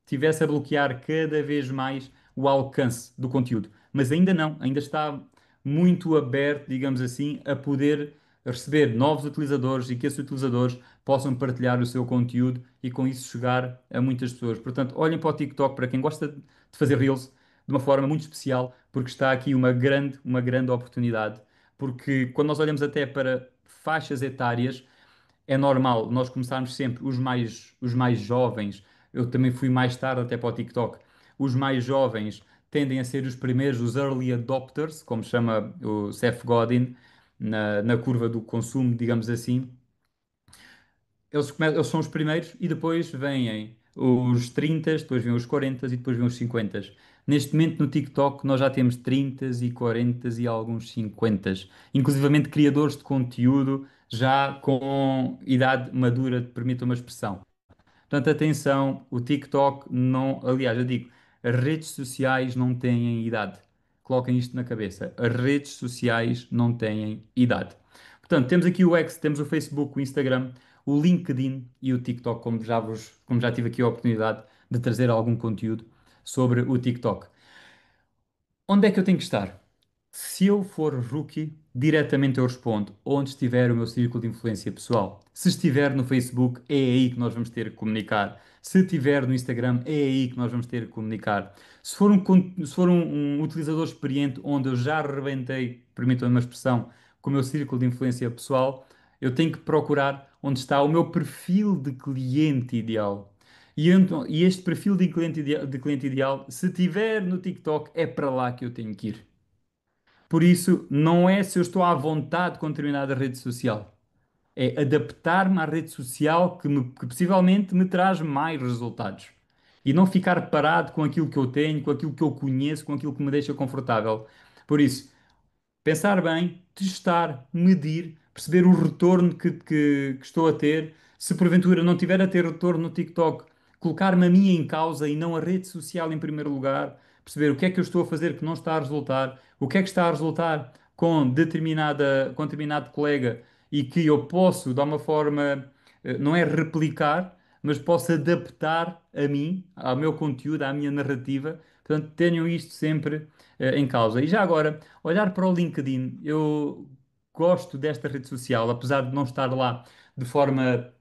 tivesse a bloquear cada vez mais o alcance do conteúdo. Mas ainda não, ainda está muito aberto, digamos assim, a poder receber novos utilizadores e que esses utilizadores possam partilhar o seu conteúdo e com isso chegar a muitas pessoas. Portanto, olhem para o TikTok para quem gosta de fazer Reels de uma forma muito especial, porque está aqui uma grande oportunidade. Porque quando nós olhamos até para faixas etárias, é normal nós começarmos sempre os mais jovens. Eu também fui mais tarde até para o TikTok. Os mais jovens tendem a ser os primeiros, os early adopters, como chama o Seth Godin, na curva do consumo, digamos assim. Eles são os primeiros e depois vêm os 30, depois vêm os 40 e depois vêm os 50. Neste momento no TikTok nós já temos 30 e 40 e alguns 50. Inclusivamente criadores de conteúdo já com idade madura, permita uma expressão. Portanto, atenção, o TikTok não. Aliás, eu digo, as redes sociais não têm idade. Coloquem isto na cabeça. As redes sociais não têm idade. Portanto, temos aqui o X, temos o Facebook, o Instagram, o LinkedIn e o TikTok, como já tive aqui a oportunidade de trazer algum conteúdo sobre o TikTok. Onde é que eu tenho que estar? Se eu for rookie, diretamente eu respondo onde estiver o meu círculo de influência pessoal. Se estiver no Facebook, é aí que nós vamos ter que comunicar. Se estiver no Instagram, é aí que nós vamos ter que comunicar. Se for um utilizador experiente onde eu já arrebentei, permitam-me uma expressão, com o meu círculo de influência pessoal, eu tenho que procurar onde está o meu perfil de cliente ideal. E este perfil de cliente ideal, se tiver no TikTok, é para lá que eu tenho que ir. Por isso, não é se eu estou à vontade com determinada rede social. É adaptar-me à rede social que possivelmente me traz mais resultados. E não ficar parado com aquilo que eu tenho, com aquilo que eu conheço, com aquilo que me deixa confortável. Por isso, pensar bem, testar, medir, perceber o retorno que estou a ter, Se porventura não tiver a ter retorno no TikTok, colocar-me a mim em causa e não a rede social em primeiro lugar, perceber o que é que eu estou a fazer que não está a resultar, o que é que está a resultar com determinado colega e que eu posso, de uma forma, não é replicar, mas posso adaptar a mim, ao meu conteúdo, à minha narrativa. Portanto, tenham isto sempre em causa. E já agora, olhar para o LinkedIn, eu gosto desta rede social, apesar de não estar lá de forma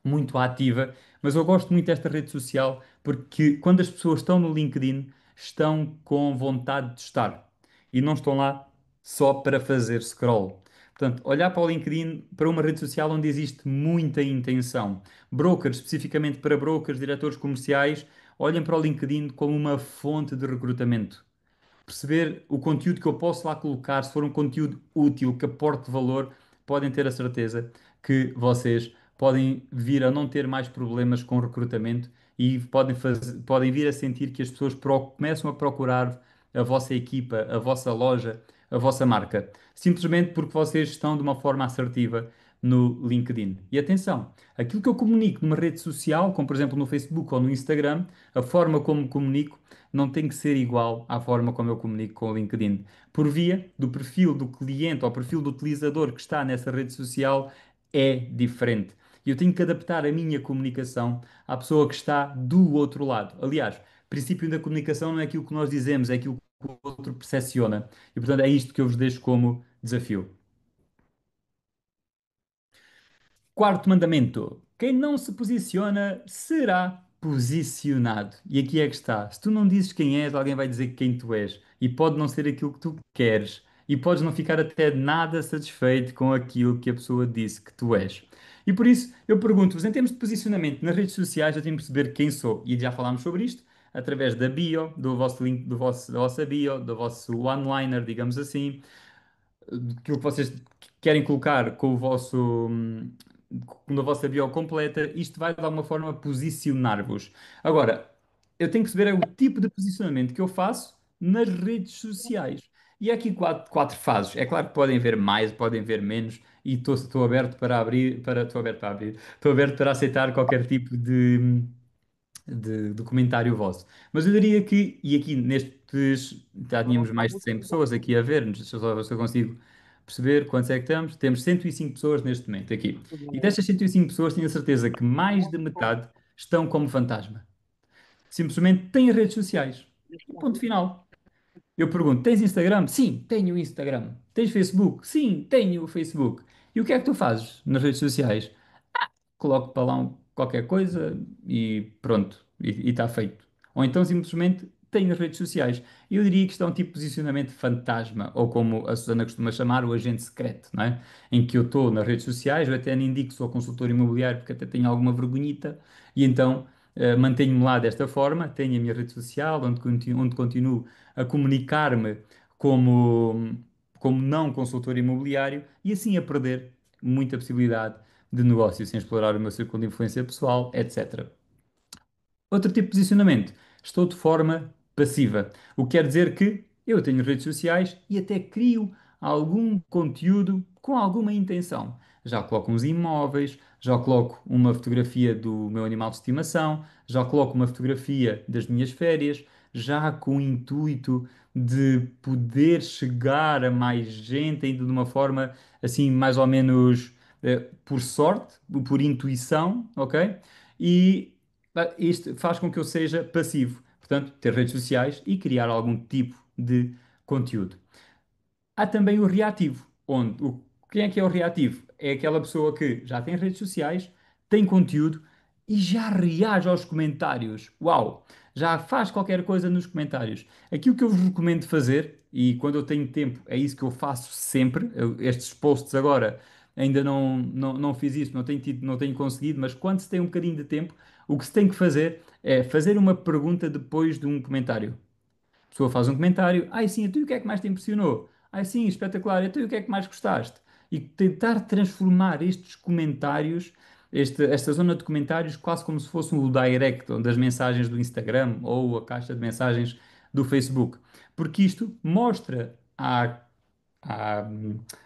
muito ativa, mas eu gosto muito desta rede social porque quando as pessoas estão no LinkedIn, estão com vontade de estar e não estão lá só para fazer scroll. Portanto, olhar para o LinkedIn, para uma rede social onde existe muita intenção. Brokers, especificamente para brokers, diretores comerciais, olhem para o LinkedIn como uma fonte de recrutamento, perceber o conteúdo que eu posso lá colocar, se for um conteúdo útil, que aporte valor, podem ter a certeza que vocês podem vir a não ter mais problemas com recrutamento e podem vir a sentir que as pessoas começam a procurar a vossa equipa, a vossa loja, a vossa marca, simplesmente porque vocês estão de uma forma assertiva no LinkedIn. E atenção, aquilo que eu comunico numa rede social, como por exemplo no Facebook ou no Instagram, a forma como comunico não tem que ser igual à forma como eu comunico com o LinkedIn. Por via do perfil do cliente ou perfil do utilizador que está nessa rede social é diferente. E eu tenho que adaptar a minha comunicação à pessoa que está do outro lado. Aliás, o princípio da comunicação não é aquilo que nós dizemos, é aquilo que o outro percepciona. E portanto é isto que eu vos deixo como desafio. Quarto mandamento: quem não se posiciona será posicionado. E aqui é que está. Se tu não dizes quem és, alguém vai dizer quem tu és. E pode não ser aquilo que tu queres. E podes não ficar até nada satisfeito com aquilo que a pessoa disse que tu és. E por isso, eu pergunto-vos, em termos de posicionamento nas redes sociais, eu tenho que perceber quem sou. E já falámos sobre isto, através da bio, do vosso link, da vossa bio, do vosso one-liner, digamos assim, aquilo que vocês querem colocar com o vosso, na vossa bio completa, isto vai de alguma forma posicionar-vos. Agora, eu tenho que perceber é o tipo de posicionamento que eu faço nas redes sociais. E há aqui quatro fases. É claro que podem haver mais, podem haver menos, e estou aberto para abrir, estou aberto para aceitar qualquer tipo de comentário vosso. Mas eu diria que, e aqui nestes, já tínhamos mais de 100 pessoas aqui a ver, deixa eu só ver se eu consigo perceber quantos é que estamos. Temos 105 pessoas neste momento aqui. E destas 105 pessoas, tenho a certeza que mais de metade estão como fantasma. Simplesmente têm redes sociais. Ponto final. Eu pergunto: tens Instagram? Sim, tenho Instagram. Tens Facebook? Sim, tenho o Facebook. E o que é que tu fazes nas redes sociais? Coloco para lá qualquer coisa e pronto, e está feito. Ou então simplesmente tem as redes sociais. Eu diria que isto é um tipo de posicionamento fantasma, ou como a Susana costuma chamar, o agente secreto, não é? Em que eu estou nas redes sociais, eu até nem indico que sou consultor imobiliário porque até tenho alguma vergonhita, e então mantenho-me lá desta forma, tenho a minha rede social, onde continuo a comunicar-me como, como não consultor imobiliário, e assim a perder muita possibilidade de negócio sem explorar o meu círculo de influência pessoal, etc. Outro tipo de posicionamento: estou de forma passiva, o que quer dizer que eu tenho redes sociais e até crio algum conteúdo com alguma intenção. Já coloco uns imóveis, já coloco uma fotografia do meu animal de estimação, já coloco uma fotografia das minhas férias, já com o intuito de poder chegar a mais gente, ainda de uma forma assim, mais ou menos por sorte, por intuição, ok? E isto faz com que eu seja passivo. Portanto, ter redes sociais e criar algum tipo de conteúdo. Há também o reativo, onde quem é que é o reativo? É aquela pessoa que já tem redes sociais, tem conteúdo e já reage aos comentários. Uau! Já faz qualquer coisa nos comentários. Aquilo que eu vos recomendo fazer, e quando eu tenho tempo, é isso que eu faço sempre. Estes posts agora ainda não fiz isso, não tenho conseguido, mas quando se tem um bocadinho de tempo, o que se tem que fazer é fazer uma pergunta depois de um comentário. A pessoa faz um comentário: ai sim, então e o que é que mais te impressionou? Ai sim, espetacular, então e o que é que mais gostaste? E tentar transformar estes comentários, esta zona de comentários, quase como se fosse o direct das mensagens do Instagram ou a caixa de mensagens do Facebook. Porque isto mostra à,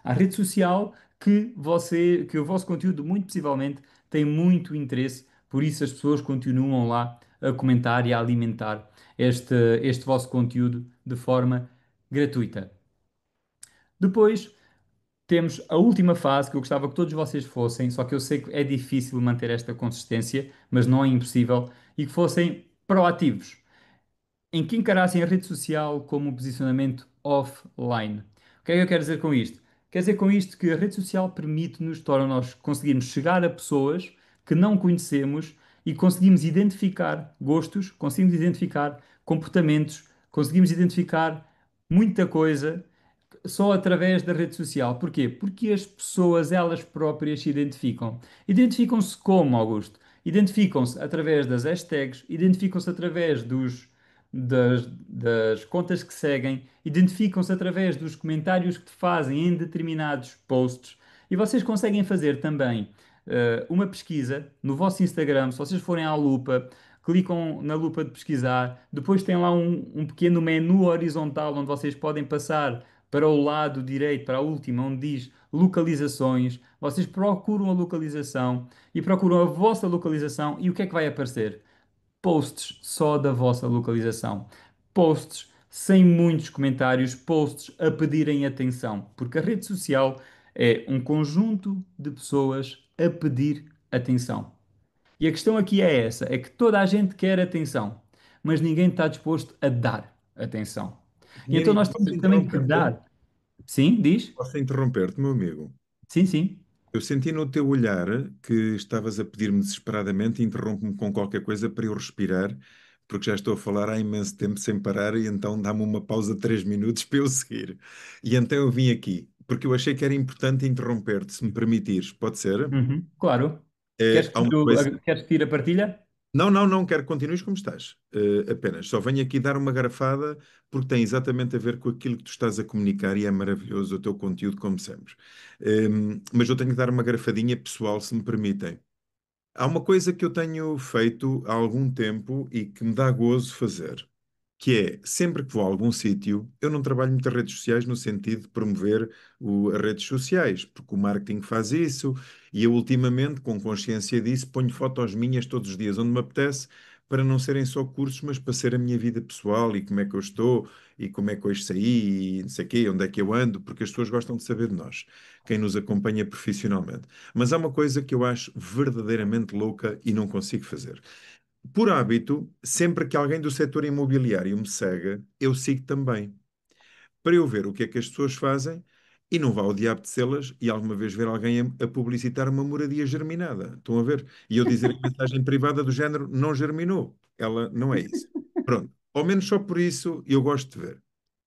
à rede social que o vosso conteúdo muito possivelmente tem muito interesse, por isso as pessoas continuam lá a comentar e a alimentar este vosso conteúdo de forma gratuita. Depois temos a última fase que eu gostava que todos vocês fossem, só que eu sei que é difícil manter esta consistência, mas não é impossível, e que fossem proativos em que encarassem a rede social como um posicionamento offline. O que é que eu quero dizer com isto? Quer dizer com isto que a rede social permite-nos, torna nós conseguirmos chegar a pessoas que não conhecemos e conseguimos identificar gostos, conseguimos identificar comportamentos, conseguimos identificar muita coisa só através da rede social. Porquê? Porque as pessoas, elas próprias se identificam. Identificam-se como, Augusto? Identificam-se através das hashtags, identificam-se através das contas que seguem, identificam-se através dos comentários que te fazem em determinados posts. E vocês conseguem fazer também uma pesquisa no vosso Instagram, se vocês forem à lupa, clicam na lupa de pesquisar, depois tem lá um pequeno menu horizontal onde vocês podem passar para o lado direito, para a última, onde diz localizações. Vocês procuram a localização e procuram a vossa localização e o que é que vai aparecer? Posts só da vossa localização. Posts sem muitos comentários, posts a pedirem atenção, porque a rede social é um conjunto de pessoas a pedir atenção. E a questão aqui é essa, é que toda a gente quer atenção, mas ninguém está disposto a dar atenção. E então Nini, nós posso temos também que interromper-te? dar. Sim, diz? Posso interromper-te, meu amigo? Sim, sim. Eu senti no teu olhar que estavas a pedir-me desesperadamente e interrompe-me com qualquer coisa para eu respirar, porque já estou a falar há imenso tempo sem parar e então dá-me uma pausa de 3 minutos para eu seguir. E então eu vim aqui, porque eu achei que era importante interromper-te, se me permitires. Pode ser? Uhum, claro. Há uma coisa. Queres que tire a partilha? Não, não, não, quero que continues como estás. Apenas, só venho aqui dar uma garrafada porque tem exatamente a ver com aquilo que tu estás a comunicar e é maravilhoso o teu conteúdo, como sempre. Mas eu tenho que dar uma garrafadinha pessoal, se me permitem. Há uma coisa que eu tenho feito há algum tempo e que me dá gozo fazer, que é, sempre que vou a algum sítio, eu não trabalho muitas redes sociais no sentido de promover as redes sociais, porque o marketing faz isso, e eu ultimamente, com consciência disso, ponho fotos minhas todos os dias onde me apetece, para não serem só cursos, mas para ser a minha vida pessoal e como é que eu estou, e como é que hoje saí, e não sei o quê, onde é que eu ando, porque as pessoas gostam de saber de nós, quem nos acompanha profissionalmente. Mas há uma coisa que eu acho verdadeiramente louca e não consigo fazer. Por hábito, sempre que alguém do setor imobiliário me segue, eu sigo também, para eu ver o que é que as pessoas fazem e não vá ao diabo de celas e alguma vez ver alguém a publicitar uma moradia germinada. Estão a ver? E eu dizer em mensagem privada do género, não germinou. Ela não é isso. Pronto. Ao menos só por isso eu gosto de ver.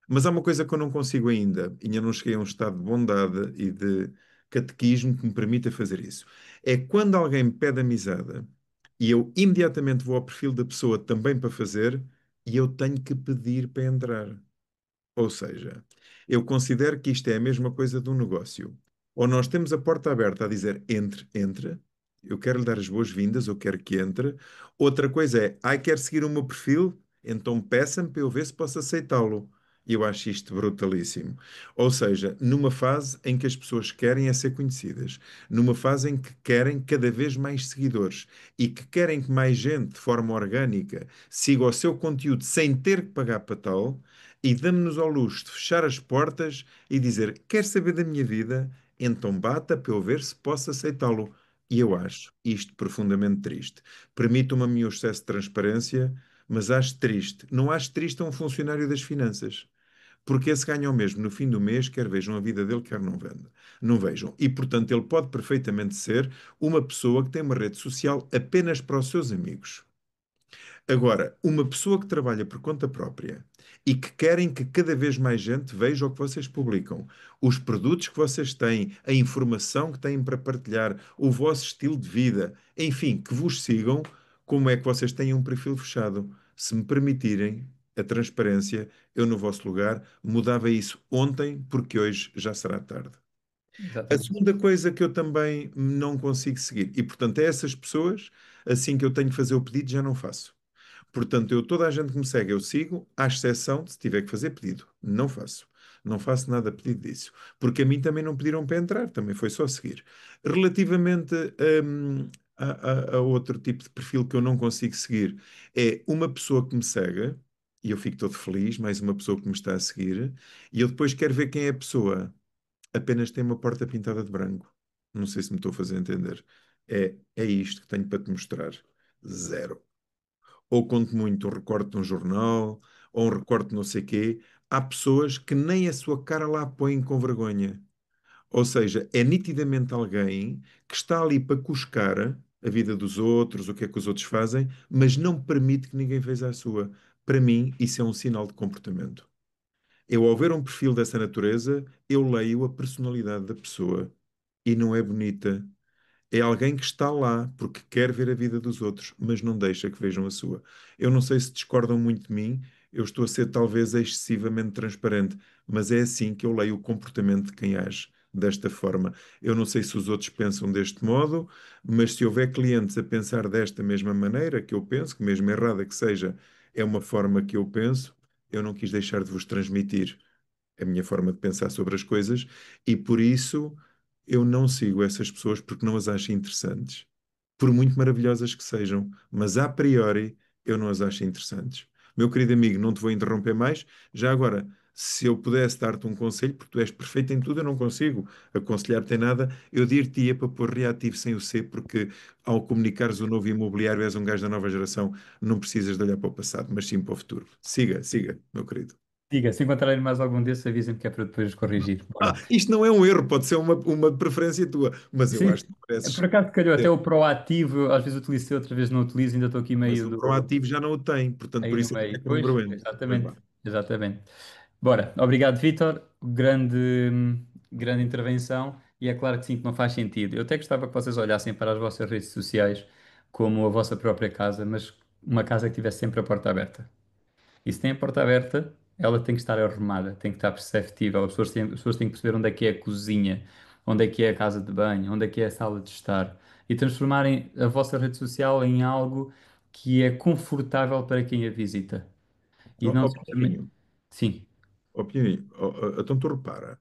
Mas há uma coisa que eu não consigo ainda, e ainda não cheguei a um estado de bondade e de catequismo que me permita fazer isso. É quando alguém me pede amizade e eu imediatamente vou ao perfil da pessoa também para fazer e eu tenho que pedir para entrar. Ou seja, eu considero que isto é a mesma coisa de um negócio. Ou nós temos a porta aberta a dizer entre, entre, eu quero lhe dar as boas-vindas, eu quero que entre. Outra coisa é, ai, quer seguir o meu perfil? Então peça-me para eu ver se posso aceitá-lo. E eu acho isto brutalíssimo. Ou seja, numa fase em que as pessoas querem é ser conhecidas, numa fase em que querem cada vez mais seguidores e que querem que mais gente, de forma orgânica, siga o seu conteúdo sem ter que pagar para tal, e damos-nos ao luxo de fechar as portas e dizer: quer saber da minha vida? Então bata para eu ver se posso aceitá-lo. E eu acho isto profundamente triste. Permito-me a mim o excesso de transparência, mas acho triste. Não acho triste a um funcionário das finanças. Porque esse ganha o mesmo no fim do mês, quer vejam a vida dele, quer não venda. Não vejam. E, portanto, ele pode perfeitamente ser uma pessoa que tem uma rede social apenas para os seus amigos. Agora, uma pessoa que trabalha por conta própria e que querem que cada vez mais gente veja o que vocês publicam, os produtos que vocês têm, a informação que têm para partilhar, o vosso estilo de vida, enfim, que vos sigam, como é que vocês têm um perfil fechado? Se me permitirem a transparência, eu no vosso lugar mudava isso ontem, porque hoje já será tarde. A Exatamente. segunda coisa que eu também não consigo seguir, e portanto, é essas pessoas, assim que eu tenho que fazer o pedido, já não faço. Portanto, toda a gente que me segue, eu sigo, à exceção de se tiver que fazer pedido. Não faço. Não faço nada a pedido disso. Porque a mim também não pediram para entrar, também foi só seguir. Relativamente a outro tipo de perfil que eu não consigo seguir, é uma pessoa que me segue, e eu fico todo feliz, mais uma pessoa que me está a seguir, e eu depois quero ver quem é a pessoa. Apenas tem uma porta pintada de branco. Não sei se me estou a fazer entender. É isto que tenho para te mostrar. Zero. Ou conto muito um recorte de um jornal, ou um recorte de não sei quê. Há pessoas que nem a sua cara lá põem com vergonha. Ou seja, é nitidamente alguém que está ali para cuscar a vida dos outros, o que é que os outros fazem, mas não permite que ninguém veja a sua. Para mim, isso é um sinal de comportamento. Eu, ao ver um perfil dessa natureza, eu leio a personalidade da pessoa e não é bonita. É alguém que está lá porque quer ver a vida dos outros, mas não deixa que vejam a sua. Eu não sei se discordam muito de mim, eu estou a ser talvez excessivamente transparente, mas é assim que eu leio o comportamento de quem age desta forma. Eu não sei se os outros pensam deste modo, mas se houver clientes a pensar desta mesma maneira que eu penso, que mesmo errada que seja, é uma forma que eu penso, eu não quis deixar de vos transmitir a minha forma de pensar sobre as coisas e por isso eu não sigo essas pessoas porque não as acho interessantes. Por muito maravilhosas que sejam, mas a priori eu não as acho interessantes. Meu querido amigo, não te vou interromper mais. Já agora, se eu pudesse dar-te um conselho, porque tu és perfeito em tudo, eu não consigo aconselhar-te em nada, eu dir-te-ia para pôr reativo sem o C, porque ao comunicares o novo imobiliário, és um gajo da nova geração, não precisas de olhar para o passado, mas sim para o futuro. Siga, siga, meu querido. Diga, se encontrarem mais algum desses, avisem-me que é para depois corrigir. Bora. Isto não é um erro, pode ser uma preferência tua, mas eu Sim, acho que mereces por acaso calhou até ter. o proativo, às vezes utilizo, outra vez não utilizo, ainda estou aqui Mas meio o do, proativo já não o tem, portanto, aí por no isso é que meio. é Pois, congruente. Mas exatamente, vá. exatamente. Bora, obrigado, Vítor. Grande intervenção. E é claro que sim, que não faz sentido. Eu até gostava que vocês olhassem para as vossas redes sociais como a vossa própria casa, mas uma casa que tivesse sempre a porta aberta. E se tem a porta aberta, ela tem que estar arrumada, tem que estar perceptível. As pessoas têm que perceber onde é que é a cozinha, onde é que é a casa de banho, onde é que é a sala de estar. E transformarem a vossa rede social em algo que é confortável para quem a visita. E não simplesmente. Pinheirinho, Sim, Pinheirinho, então tu repara,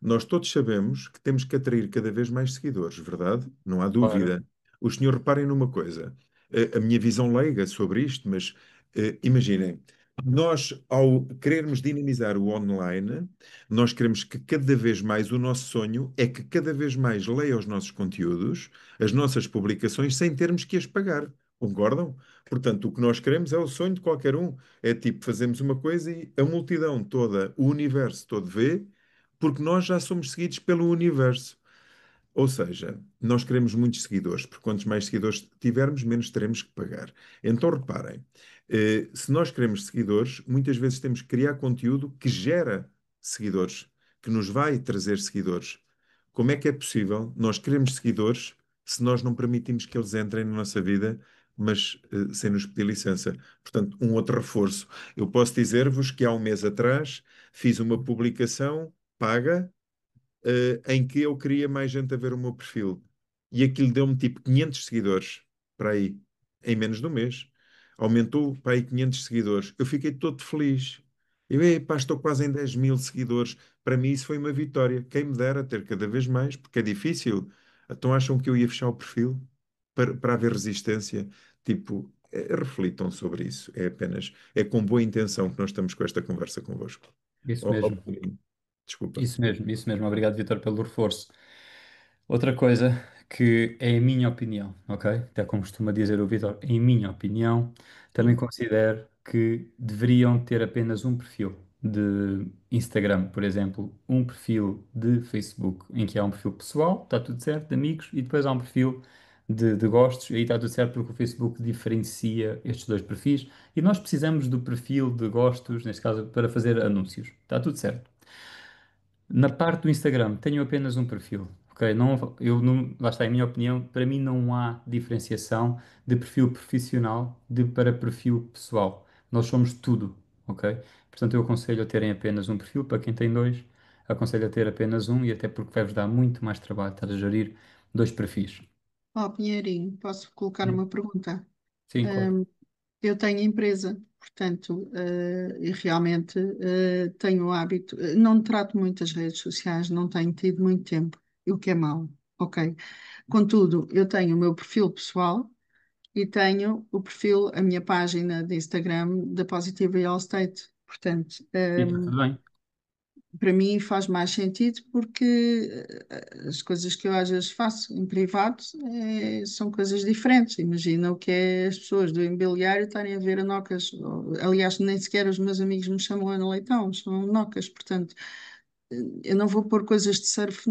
nós todos sabemos que temos que atrair cada vez mais seguidores, verdade? Não há claro. dúvida. Os senhores reparem numa coisa, a minha visão leiga sobre isto, mas imaginem, nós, ao querermos dinamizar o online, nós queremos que cada vez mais o nosso sonho é que cada vez mais leia os nossos conteúdos, as nossas publicações, sem termos que as pagar. Concordam? Portanto, o que nós queremos é o sonho de qualquer um. É tipo, fazemos uma coisa e a multidão toda, o universo todo vê, porque nós já somos seguidos pelo universo. Ou seja, nós queremos muitos seguidores, porque quantos mais seguidores tivermos, menos teremos que pagar. Então, reparem, se nós queremos seguidores, muitas vezes temos que criar conteúdo que gera seguidores, que nos vai trazer seguidores. Como é que é possível nós queremos seguidores se nós não permitimos que eles entrem na nossa vida, mas sem nos pedir licença? Portanto, um outro reforço. Eu posso dizer-vos que há um mês atrás fiz uma publicação paga em que eu queria mais gente a ver o meu perfil. E aquilo deu-me tipo 500 seguidores para aí, em menos de um mês. Aumentou para aí 500 seguidores. Eu fiquei todo feliz. Eu, epá, estou quase em 10 mil seguidores. Para mim isso foi uma vitória. Quem me dera ter cada vez mais, porque é difícil. Então acham que eu ia fechar o perfil para haver resistência? Tipo, reflitam sobre isso. É apenas, é com boa intenção que nós estamos com esta conversa convosco. Isso Oh, mesmo. Pedrinho, desculpa. Isso mesmo, isso mesmo. Obrigado, Vitor, pelo reforço. Outra coisa que é a minha opinião, ok? Até como costuma dizer o Vitor, em minha opinião, também Sim. considero que deveriam ter apenas um perfil de Instagram, por exemplo, um perfil de Facebook, em que há um perfil pessoal, está tudo certo, de amigos, e depois há um perfil de gostos, e aí está tudo certo porque o Facebook diferencia estes dois perfis, e nós precisamos do perfil de gostos, neste caso, para fazer anúncios. Está tudo certo. Na parte do Instagram, tenho apenas um perfil, ok? Não, eu não, lá está, em minha opinião, para mim não há diferenciação de perfil profissional para perfil pessoal. Nós somos tudo, ok? Portanto, eu aconselho a terem apenas um perfil, para quem tem dois, aconselho a ter apenas um, e até porque vai-vos dar muito mais trabalho estar a gerir dois perfis. Ó, Pinheirinho, posso colocar Sim, uma pergunta? sim, claro. Eu tenho empresa, portanto, e realmente tenho o hábito, não trato muitas redes sociais, não tenho tido muito tempo, o que é mau, ok? Contudo, eu tenho o meu perfil pessoal e tenho o perfil, a minha página de Instagram da Positive Real Estate. Portanto, E está tudo bem. para mim faz mais sentido porque as coisas que eu às vezes faço em privado são coisas diferentes. Imagina o que é as pessoas do imobiliário estarem a ver a Nocas. Aliás, nem sequer os meus amigos me chamam Ana Leitão, chamam Nocas. Portanto, eu não vou pôr coisas de surf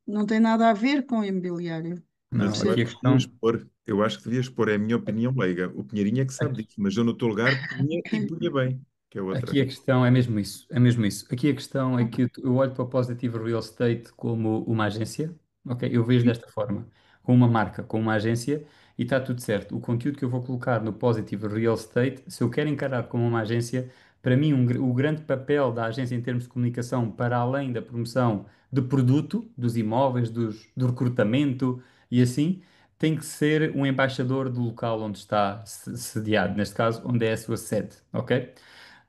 não tem nada a ver com o imobiliário. Mas Não, eu Percebe? aqui acho a que devias questão, pôr, eu acho que devias pôr, é a minha opinião leiga. O Pinheirinho é que sabe disso, mas eu no teu lugar punha e Ok. punha bem, que é outra. aqui a questão é mesmo isso, é mesmo isso. Aqui a questão é que eu olho para o Positive Real Estate como uma agência, ok? Eu vejo desta forma, com uma marca, com uma agência, e está tudo certo. O conteúdo que eu vou colocar no Positive Real Estate, se eu quero encarar como uma agência, para mim o grande papel da agência em termos de comunicação, para além da promoção de produto, dos imóveis, do recrutamento e assim, tem que ser um embaixador do local onde está sediado, neste caso, onde é a sua sede, ok?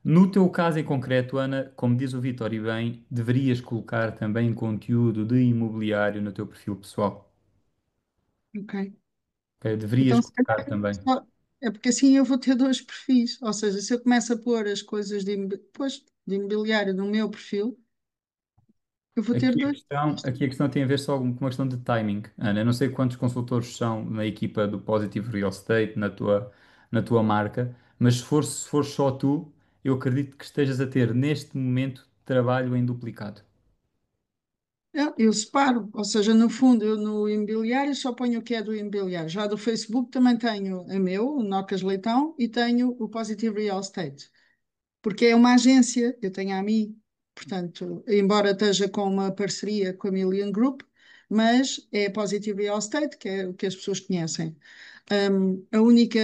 No teu caso em concreto, Ana, como diz o Vitor e bem, deverias colocar também conteúdo de imobiliário no teu perfil pessoal. Ok. Ok? Deverias Então, se colocar calhar, também. é porque assim eu vou ter dois perfis. Ou seja, se eu começo a pôr as coisas pois, de imobiliário no meu perfil, eu vou ter dois perfis. Aqui a questão tem a ver só com uma questão de timing. Ana, eu não sei quantos consultores são na equipa do Positive Real Estate, na tua marca, mas se for só tu, eu acredito que estejas a ter neste momento trabalho em duplicado. Eu separo, ou seja, no fundo, eu no imobiliário só ponho o que é do imobiliário. Já do Facebook também tenho o meu, o Nocas Leitão, e tenho o Positive Real Estate. Porque é uma agência, eu tenho a mim, portanto, embora esteja com uma parceria com a Million Group, mas é a Positive Real Estate, que é o que as pessoas conhecem. A única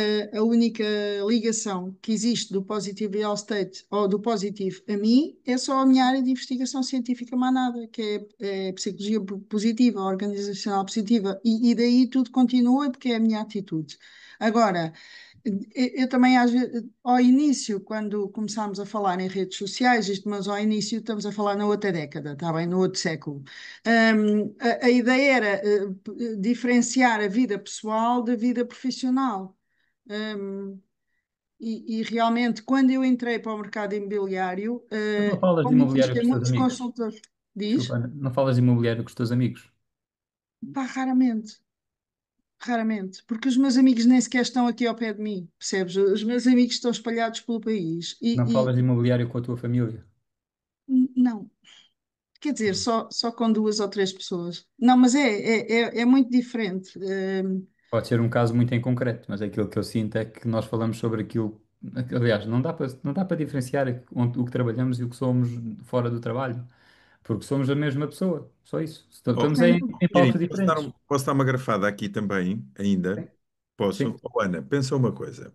ligação que existe do Positive Real Estate ou do Positive a mim é só a minha área de investigação científica, mais nada, que é psicologia positiva, organizacional positiva, e daí tudo continua porque é a minha atitude. Agora, eu também, às vezes, ao início, quando começámos a falar em redes sociais, mas ao início estamos a falar na outra década, está bem, no outro século. A ideia era diferenciar a vida pessoal da vida profissional. Um, e realmente, quando eu entrei para o mercado imobiliário, Mas não falas de como imobiliário com existem os teus muitos amigos. consultores, Desculpa, diz, Ana, não falas de imobiliário com os teus amigos. pá, raramente. Raramente, porque os meus amigos nem sequer estão aqui ao pé de mim, percebes? Os meus amigos estão espalhados pelo país Não falas de imobiliário com a tua família. não, quer dizer, só com duas ou três pessoas. Não, mas é muito diferente. Pode ser um caso muito em concreto, mas aquilo que eu sinto é que nós falamos sobre aquilo. Aliás, não dá para diferenciar o que trabalhamos e o que somos fora do trabalho, porque somos a mesma pessoa, só isso. Oh, Estamos Ok, em Pinheirinho, palcos diferentes. posso dar uma garrafada aqui também, ainda? Sim. Posso? Sim. Oh, Ana, pensa uma coisa.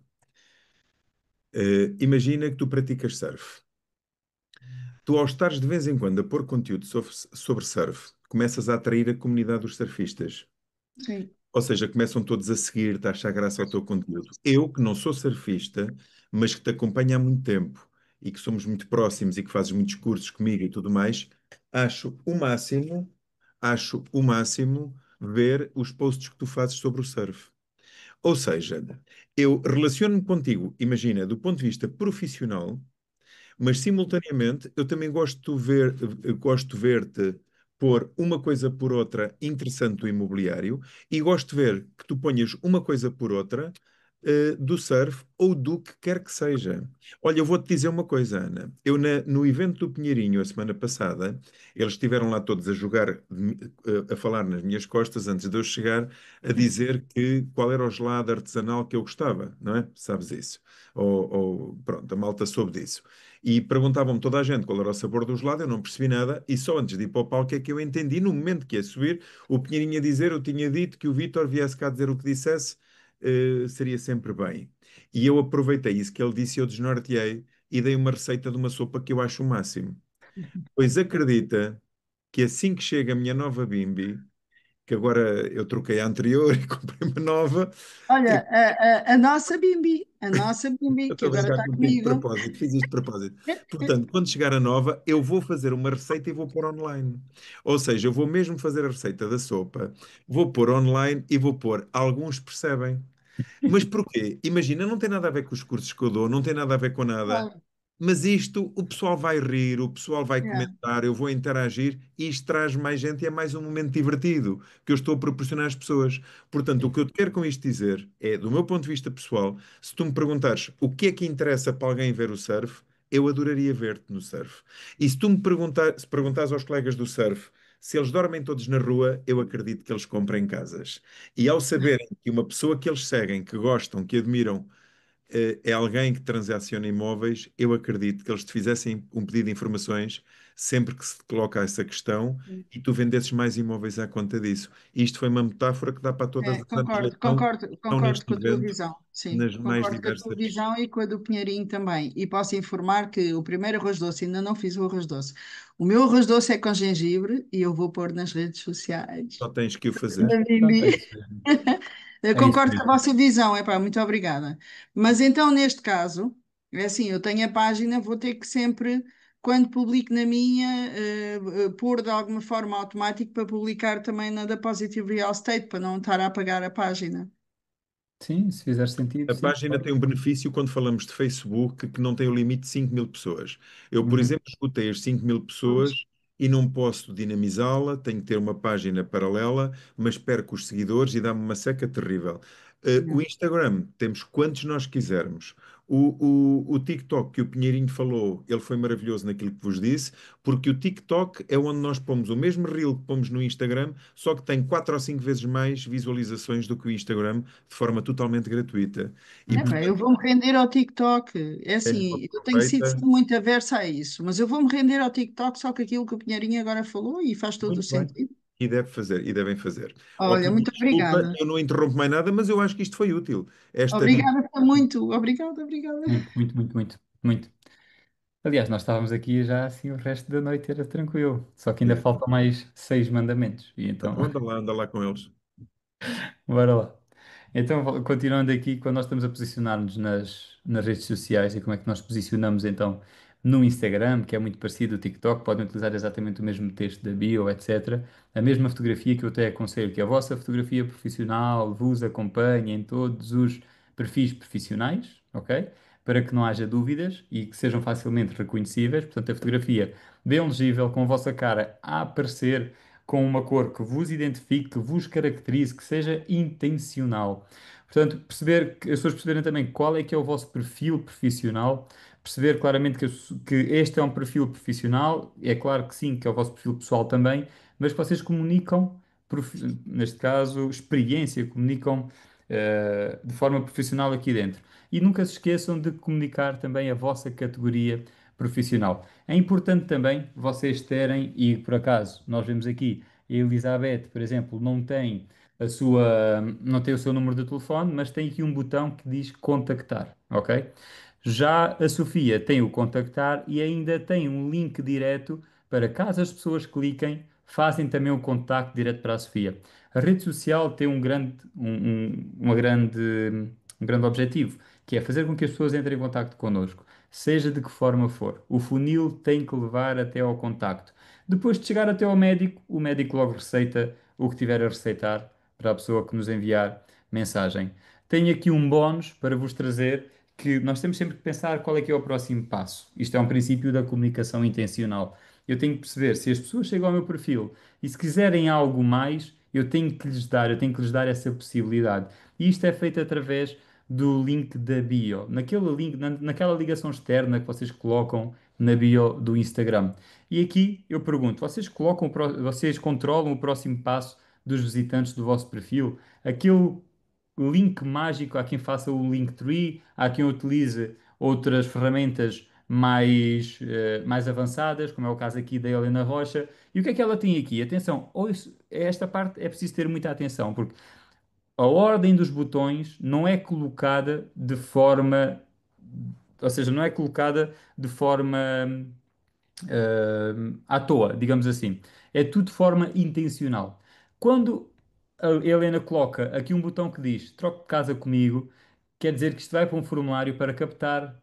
Imagina que tu praticas surf. Tu, ao estares de vez em quando a pôr conteúdo sobre surf, começas a atrair a comunidade dos surfistas. sim. Ou seja, começam todos a seguir-te, a achar graça ao teu conteúdo. Eu, que não sou surfista, mas que te acompanho há muito tempo e que somos muito próximos e que fazes muitos cursos comigo e tudo mais, acho o máximo, acho o máximo ver os posts que tu fazes sobre o surf. Ou seja, eu relaciono-me contigo, imagina, do ponto de vista profissional, mas simultaneamente eu também gosto de ver-te pôr uma coisa por outra interessante do imobiliário e gosto de ver que tu ponhas uma coisa por outra do surf ou do que quer que seja. Olha, eu vou-te dizer uma coisa, Ana. No evento do Pinheirinho, a semana passada, eles estiveram lá todos a jogar, a falar nas minhas costas antes de eu chegar, a dizer que qual era o gelado artesanal que eu gostava, não é? Sabes isso? Pronto, a malta soube disso. E perguntavam-me toda a gente qual era o sabor do gelado, eu não percebi nada, e só antes de ir para o palco é que eu entendi, no momento que ia subir, o Pinheirinho ia dizer, eu tinha dito que o Vítor viesse cá dizer o que dissesse, seria sempre bem. E eu aproveitei isso que ele disse, eu desnorteei e dei uma receita de uma sopa que eu acho o máximo. Pois acredita que assim que chega a minha nova Bimbi, que agora eu troquei a anterior e comprei uma nova. Olha, a nossa Bimbi, Eu que estou a agora brincar está contigo de comigo. propósito, fiz isto de propósito. Portanto, quando chegar a nova, eu vou fazer uma receita e vou pôr online. Ou seja, eu vou mesmo fazer a receita da sopa, vou pôr online e vou pôr. Alguns percebem. Mas porquê? Imagina, não tem nada a ver com os cursos que eu dou, não tem nada a ver com nada. Claro, Mas isto, o pessoal vai rir, o pessoal vai yeah, comentar, eu vou interagir e isto traz mais gente e é mais um momento divertido que eu estou a proporcionar às pessoas. Portanto, o que eu te quero com isto dizer é, do meu ponto de vista pessoal, se tu me perguntares o que é que interessa para alguém ver o surf, eu adoraria ver-te no surf. E se tu me se perguntares aos colegas do surf se eles dormem todos na rua, eu acredito que eles comprem casas. E ao saberem que uma pessoa que eles seguem, que gostam, que admiram, é alguém que transaciona imóveis, eu acredito que eles te fizessem um pedido de informações sempre que se te coloca essa questão e tu vendesses mais imóveis à conta disso. Isto foi uma metáfora que dá para todas as áreas de concordo, leilão que estão concordo neste com a tua evento, visão. Sim, nas mais concordo com a tua diversas. visão e com a do Pinheirinho também. E posso informar que o primeiro arroz doce, ainda não fiz o arroz doce. O meu arroz doce é com gengibre e eu vou pôr nas redes sociais. Só tens que o fazer. Da Pronto, é Bimbi. isso mesmo. Eu É isso concordo com a mesmo. vossa visão, epá, muito obrigada. Mas então, neste caso, é assim, eu tenho a página, vou ter que sempre, quando publico na minha, pôr de alguma forma automático para publicar também na da Positive Real Estate, para não estar a apagar a página. Sim, se fizer sentido, A sim, página claro. tem um benefício quando falamos de Facebook que não tem o limite de 5.000 pessoas. Eu, por Uhum. exemplo, escutei as 5.000 Pois. pessoas e não posso dinamizá-la, tenho que ter uma página paralela, mas perco os seguidores e dá-me uma seca terrível. O Não. Instagram, temos quantos nós quisermos. O TikTok que o Pinheirinho falou, ele foi maravilhoso naquilo que vos disse, porque o TikTok é onde nós pomos o mesmo reel que pomos no Instagram, só que tem 4 ou 5 vezes mais visualizações do que o Instagram, de forma totalmente gratuita. E, Uhum. Epá, eu portanto, vou-me render ao TikTok. É assim, eu tenho sido aproveita. muito aversa a isso, mas eu vou-me render ao TikTok só com aquilo que o Pinheirinho agora falou e faz todo o Muito bem. sentido. E deve fazer, e devem fazer. Ó, Olha, Pinho, muito desculpa, obrigada. eu não interrompo mais nada, mas eu acho que isto foi útil. Esta Obrigada por muito. Obrigada, obrigada. Muito, muito, muito, muito, muito. Aliás, nós estávamos aqui já assim o resto da noite era tranquilo. Só que ainda é. faltam mais 6 mandamentos. E então, Então anda lá com eles. bora lá. Então, continuando aqui, quando nós estamos a posicionar-nos nas redes sociais e como é que nós posicionamos então no Instagram, que é muito parecido ao TikTok, podem utilizar exatamente o mesmo texto da bio, etc. A mesma fotografia que eu até aconselho que a vossa fotografia profissional vos acompanhe em todos os perfis profissionais, ok? Para que não haja dúvidas e que sejam facilmente reconhecíveis. Portanto, a fotografia bem legível, com a vossa cara a aparecer com uma cor que vos identifique, que vos caracterize, que seja intencional. Portanto, perceber que as pessoas perceberem também qual é que é o vosso perfil profissional, perceber claramente que este é um perfil profissional, é claro que sim, que é o vosso perfil pessoal também, mas que vocês comunicam, neste caso, experiência, comunicam de forma profissional aqui dentro. E nunca se esqueçam de comunicar também a vossa categoria profissional. É importante também vocês terem, e por acaso nós vemos aqui, a Elizabeth, por exemplo, não tem o seu número de telefone, mas tem aqui um botão que diz contactar, ok? Já a Sofia tem o contactar e ainda tem um link direto para caso as pessoas cliquem, fazem também o contacto direto para a Sofia. A rede social tem um grande objetivo, que é fazer com que as pessoas entrem em contacto connosco, seja de que forma for. O funil tem que levar até ao contacto. Depois de chegar até ao médico, o médico logo receita o que tiver a receitar para a pessoa que nos enviar mensagem. Tenho aqui um bónus para vos trazer que nós temos sempre que pensar qual é que é o próximo passo. Isto é um princípio da comunicação intencional. Eu tenho que perceber se as pessoas chegam ao meu perfil e se quiserem algo mais, eu tenho que lhes dar essa possibilidade. E isto é feito através do link da bio, naquele link, naquela ligação externa que vocês colocam na bio do Instagram. E aqui eu pergunto, vocês controlam o próximo passo dos visitantes do vosso perfil? Aquele link mágico, há quem faça o Linktree, há quem utilize outras ferramentas mais avançadas, como é o caso aqui da Helena Rocha. E o que é que ela tem aqui? Atenção, esta parte é preciso ter muita atenção, porque a ordem dos botões não é colocada de forma, ou seja, não é colocada de forma à toa, digamos assim. É tudo de forma intencional. Quando a Helena coloca aqui um botão que diz troque de casa comigo, quer dizer que isto vai para um formulário para captar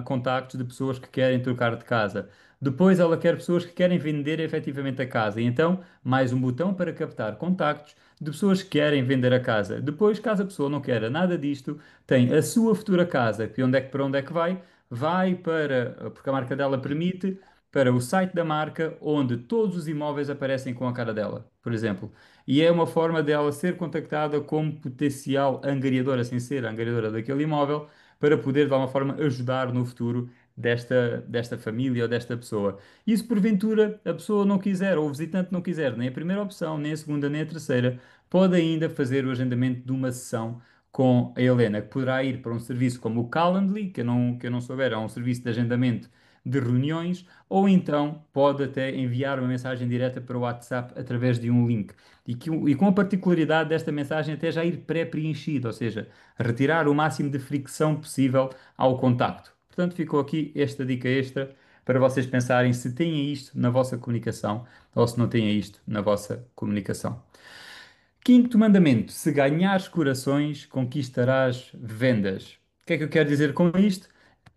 contactos de pessoas que querem trocar de casa. Depois ela quer pessoas que querem vender efetivamente a casa. E então, mais um botão para captar contactos de pessoas que querem vender a casa. Depois, caso a pessoa não queira nada disto, tem a sua futura casa, que para onde é que vai? Vai para, porque a marca dela permite, para o site da marca, onde todos os imóveis aparecem com a cara dela, por exemplo. E é uma forma dela ser contactada como potencial angariadora, sem ser a angariadora daquele imóvel, para poder, de alguma forma, ajudar no futuro desta família ou desta pessoa. E se porventura a pessoa não quiser, ou o visitante não quiser, nem a primeira opção, nem a segunda, nem a terceira, pode ainda fazer o agendamento de uma sessão com a Helena, que poderá ir para um serviço como o Calendly, que eu não souber, é um serviço de agendamento de reuniões, ou então pode até enviar uma mensagem direta para o WhatsApp através de um link. E com a particularidade desta mensagem até já ir pré-preenchida, ou seja, retirar o máximo de fricção possível ao contacto. Portanto, ficou aqui esta dica extra para vocês pensarem se têm isto na vossa comunicação ou se não têm isto na vossa comunicação. Quinto mandamento: se ganhares corações, conquistarás vendas. O que é que eu quero dizer com isto?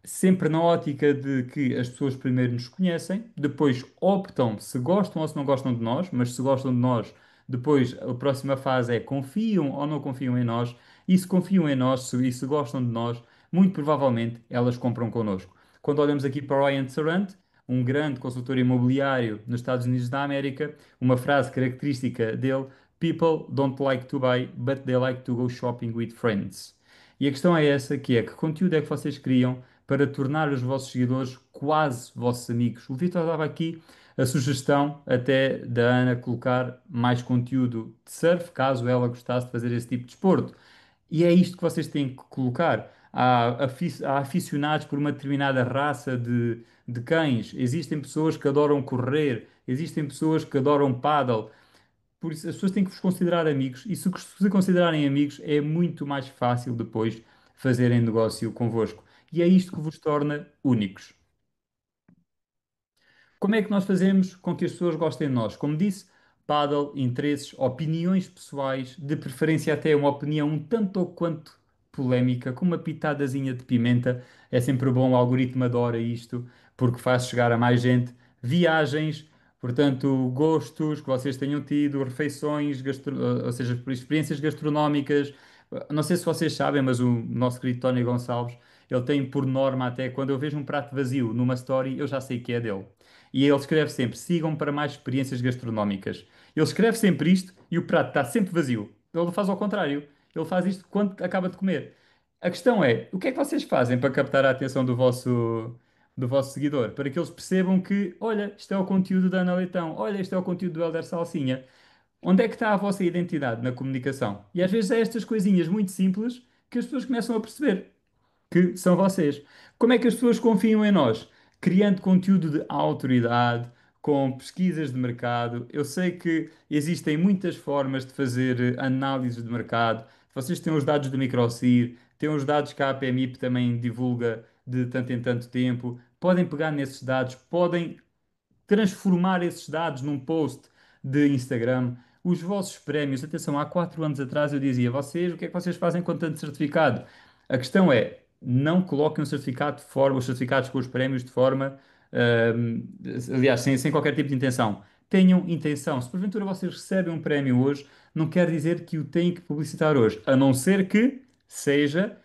Sempre na ótica de que as pessoas primeiro nos conhecem, depois optam se gostam ou se não gostam de nós, mas se gostam de nós, depois a próxima fase é confiam ou não confiam em nós, e se confiam em nós e se gostam de nós, muito provavelmente elas compram connosco. Quando olhamos aqui para o Ryan Serrant, um grande consultor imobiliário nos Estados Unidos da América, uma frase característica dele: People don't like to buy, but they like to go shopping with friends. E a questão é essa, que é que conteúdo é que vocês criam para tornar os vossos seguidores quase vossos amigos? O Vitor dava aqui a sugestão até da Ana colocar mais conteúdo de surf, caso ela gostasse de fazer esse tipo de desporto. E é isto que vocês têm que colocar. Há aficionados por uma determinada raça de cães, existem pessoas que adoram correr, existem pessoas que adoram paddle. Por isso, as pessoas têm que vos considerar amigos, e se considerarem amigos, é muito mais fácil depois fazerem negócio convosco. E é isto que vos torna únicos. Como é que nós fazemos com que as pessoas gostem de nós? Como disse, paddle, interesses, opiniões pessoais, de preferência até uma opinião um tanto ou quanto polémica, com uma pitadazinha de pimenta. É sempre bom, o algoritmo adora isto, porque faz chegar a mais gente. Viagens, portanto, gostos que vocês tenham tido, refeições, ou seja, experiências gastronómicas. Não sei se vocês sabem, mas o nosso querido Tony Gonçalves, ele tem por norma até, quando eu vejo um prato vazio numa story, eu já sei que é dele. E ele escreve sempre: sigam para mais experiências gastronómicas. Ele escreve sempre isto e o prato está sempre vazio. Ele faz ao contrário. Ele faz isto quando acaba de comer. A questão é: o que é que vocês fazem para captar a atenção do vosso seguidor? Para que eles percebam que, olha, isto é o conteúdo da Ana Leitão, olha, isto é o conteúdo do Helder Salsinha. Onde é que está a vossa identidade na comunicação? E às vezes é estas coisinhas muito simples que as pessoas começam a perceber que são vocês. Como é que as pessoas confiam em nós? Criando conteúdo de autoridade, com pesquisas de mercado. Eu sei que existem muitas formas de fazer análises de mercado. Vocês têm os dados do Microsir, têm os dados que a APMIP também divulga de tanto em tanto tempo. Podem pegar nesses dados, podem transformar esses dados num post de Instagram. Os vossos prémios, atenção, há 4 anos atrás eu dizia: vocês, o que é que vocês fazem com tanto certificado? A questão é, não coloquem os certificados com os prémios de forma, ahm, aliás, sem qualquer tipo de intenção. Tenham intenção. Se porventura vocês recebem um prémio hoje, não quer dizer que o têm que publicitar hoje, a não ser que seja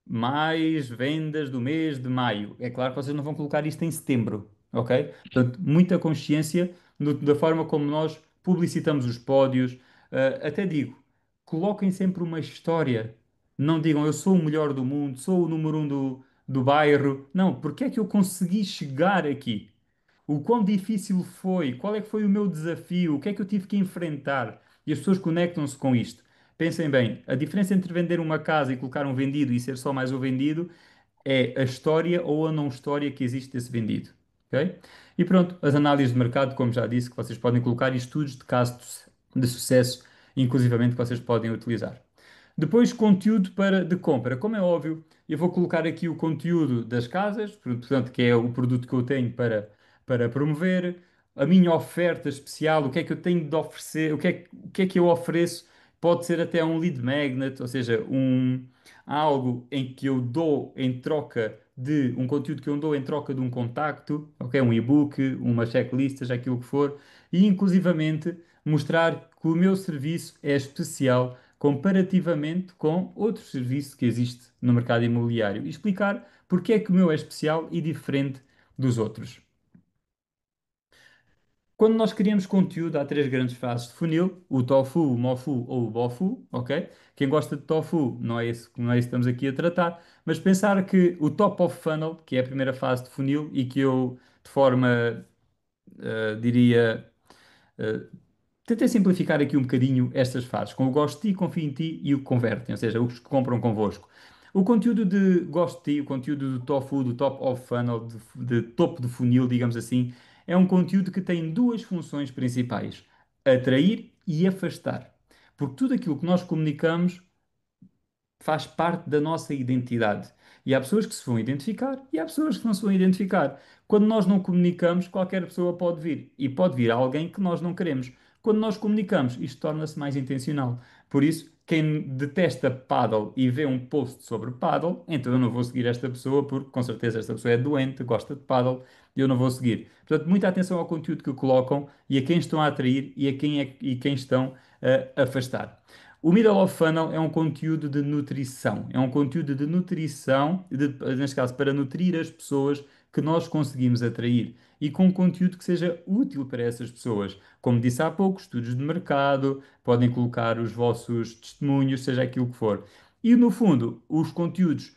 mais vendas do mês de maio. É claro que vocês não vão colocar isto em setembro, ok? Portanto, muita consciência da forma como nós publicitamos os pódios. Até digo, coloquem sempre uma história. Não digam eu sou o melhor do mundo, sou o número um do bairro. Não, porque é que eu consegui chegar aqui? O quão difícil foi? Qual é que foi o meu desafio? O que é que eu tive que enfrentar? E as pessoas conectam-se com isto. Pensem bem, a diferença entre vender uma casa e colocar um vendido e ser só mais um vendido é a história ou a não história que existe desse vendido. Ok? E pronto, as análises de mercado, como já disse, que vocês podem colocar e estudos de casos de sucesso, inclusivamente, que vocês podem utilizar. Depois, conteúdo de compra. Como é óbvio, eu vou colocar aqui o conteúdo das casas, portanto, que é o produto que eu tenho para promover, a minha oferta especial, o que é que eu tenho de oferecer, o que é que eu ofereço pode ser até um lead magnet, ou seja, algo em que eu dou em troca de um conteúdo que eu dou em troca de um contacto, ok? Um e-book, uma checklist, seja aquilo que for, e inclusivamente mostrar que o meu serviço é especial comparativamente com outro serviço que existe no mercado imobiliário e explicar porque é que o meu é especial e diferente dos outros. Quando nós criamos conteúdo, há três grandes fases de funil: o tofu, o mofu ou o bofu, ok? Quem gosta de tofu não é isso que estamos aqui a tratar, mas pensar que o top of funnel, que é a primeira fase de funil e que eu, de forma, diria, eh, tentei simplificar aqui um bocadinho estas fases, com o gosto de ti, confio em ti e o que convertem, ou seja, os que compram convosco. O conteúdo de gosto de ti, o conteúdo do tofu, do top of funnel, de topo de funil, digamos assim, é um conteúdo que tem duas funções principais: atrair e afastar. Porque tudo aquilo que nós comunicamos faz parte da nossa identidade. E há pessoas que se vão identificar e há pessoas que não se vão identificar. Quando nós não comunicamos, qualquer pessoa pode vir e pode vir alguém que nós não queremos. Quando nós comunicamos, isto torna-se mais intencional. Por isso, quem detesta paddle e vê um post sobre paddle, então eu não vou seguir esta pessoa porque com certeza esta pessoa é doente, gosta de paddle e eu não vou seguir. Portanto, muita atenção ao conteúdo que colocam e a quem estão a atrair e quem estão a afastar. O Middle of Funnel é um conteúdo de nutrição. É um conteúdo de nutrição, neste caso, para nutrir as pessoas que nós conseguimos atrair e com conteúdo que seja útil para essas pessoas. Como disse há pouco, estudos de mercado, podem colocar os vossos testemunhos, seja aquilo que for. E no fundo, os conteúdos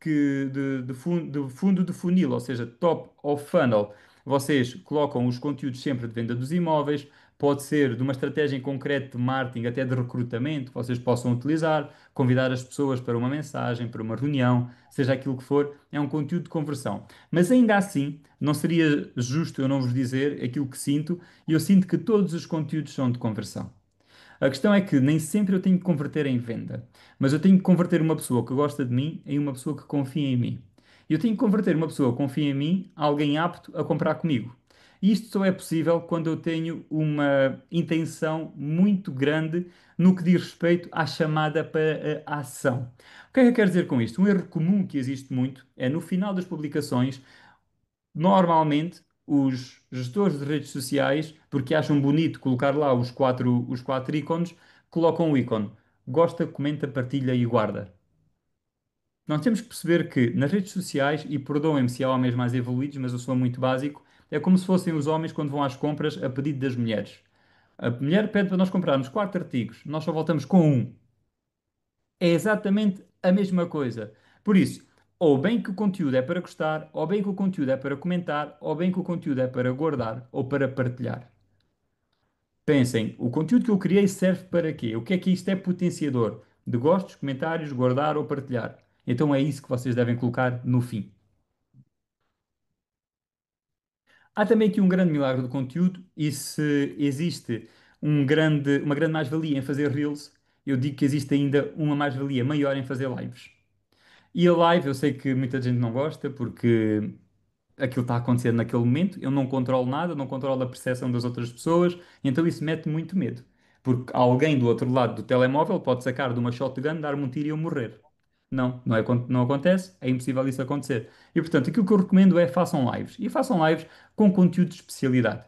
de fundo de funil, ou seja, top of funnel, vocês colocam os conteúdos sempre de venda dos imóveis. Pode ser de uma estratégia em concreto de marketing, até de recrutamento, que vocês possam utilizar, convidar as pessoas para uma mensagem, para uma reunião, seja aquilo que for, é um conteúdo de conversão. Mas ainda assim, não seria justo eu não vos dizer aquilo que sinto, e eu sinto que todos os conteúdos são de conversão. A questão é que nem sempre eu tenho que converter em venda, mas eu tenho que converter uma pessoa que gosta de mim em uma pessoa que confia em mim. Eu tenho que converter uma pessoa que confia em mim a alguém apto a comprar comigo. E isto só é possível quando eu tenho uma intenção muito grande no que diz respeito à chamada para a ação. O que é que eu quero dizer com isto? Um erro comum que existe muito é no final das publicações. Normalmente, os gestores de redes sociais, porque acham bonito colocar lá os quatro ícones, colocam o ícone gosta, comenta, partilha e guarda. Nós temos que perceber que nas redes sociais, e perdoem-me se há homens mais evoluídos, mas eu sou muito básico, é como se fossem os homens quando vão às compras a pedido das mulheres. A mulher pede para nós comprarmos quatro artigos, nós só voltamos com um. É exatamente a mesma coisa. Por isso, ou bem que o conteúdo é para gostar, ou bem que o conteúdo é para comentar, ou bem que o conteúdo é para guardar ou para partilhar. Pensem, o conteúdo que eu criei serve para quê? O que é que isto é potenciador? De gostos, comentários, guardar ou partilhar. Então é isso que vocês devem colocar no fim. Há também aqui um grande milagre do conteúdo, e se existe uma grande mais-valia em fazer Reels, eu digo que existe ainda uma mais-valia maior em fazer lives. E a live, eu sei que muita gente não gosta porque aquilo está a acontecer naquele momento, eu não controlo nada, não controlo a percepção das outras pessoas, então isso mete muito medo. Porque alguém do outro lado do telemóvel pode sacar de uma shotgun, dar-me um tiro e eu morrer. Não, não acontece, é impossível isso acontecer. E portanto, aquilo que eu recomendo é façam lives. E façam lives com conteúdo de especialidade.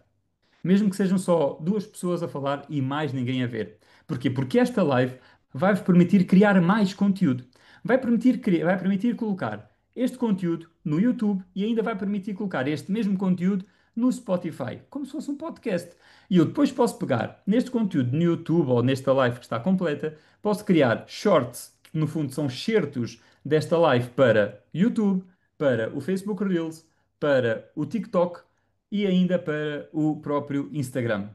Mesmo que sejam só duas pessoas a falar e mais ninguém a ver. Porquê? Porque esta live vai-vos permitir criar mais conteúdo. Vai permitir colocar este conteúdo no YouTube e ainda vai permitir colocar este mesmo conteúdo no Spotify, como se fosse um podcast. E eu depois posso pegar neste conteúdo no YouTube ou nesta live que está completa, posso criar shorts, que no fundo são excertos desta live para YouTube, para o Facebook Reels, para o TikTok e ainda para o próprio Instagram.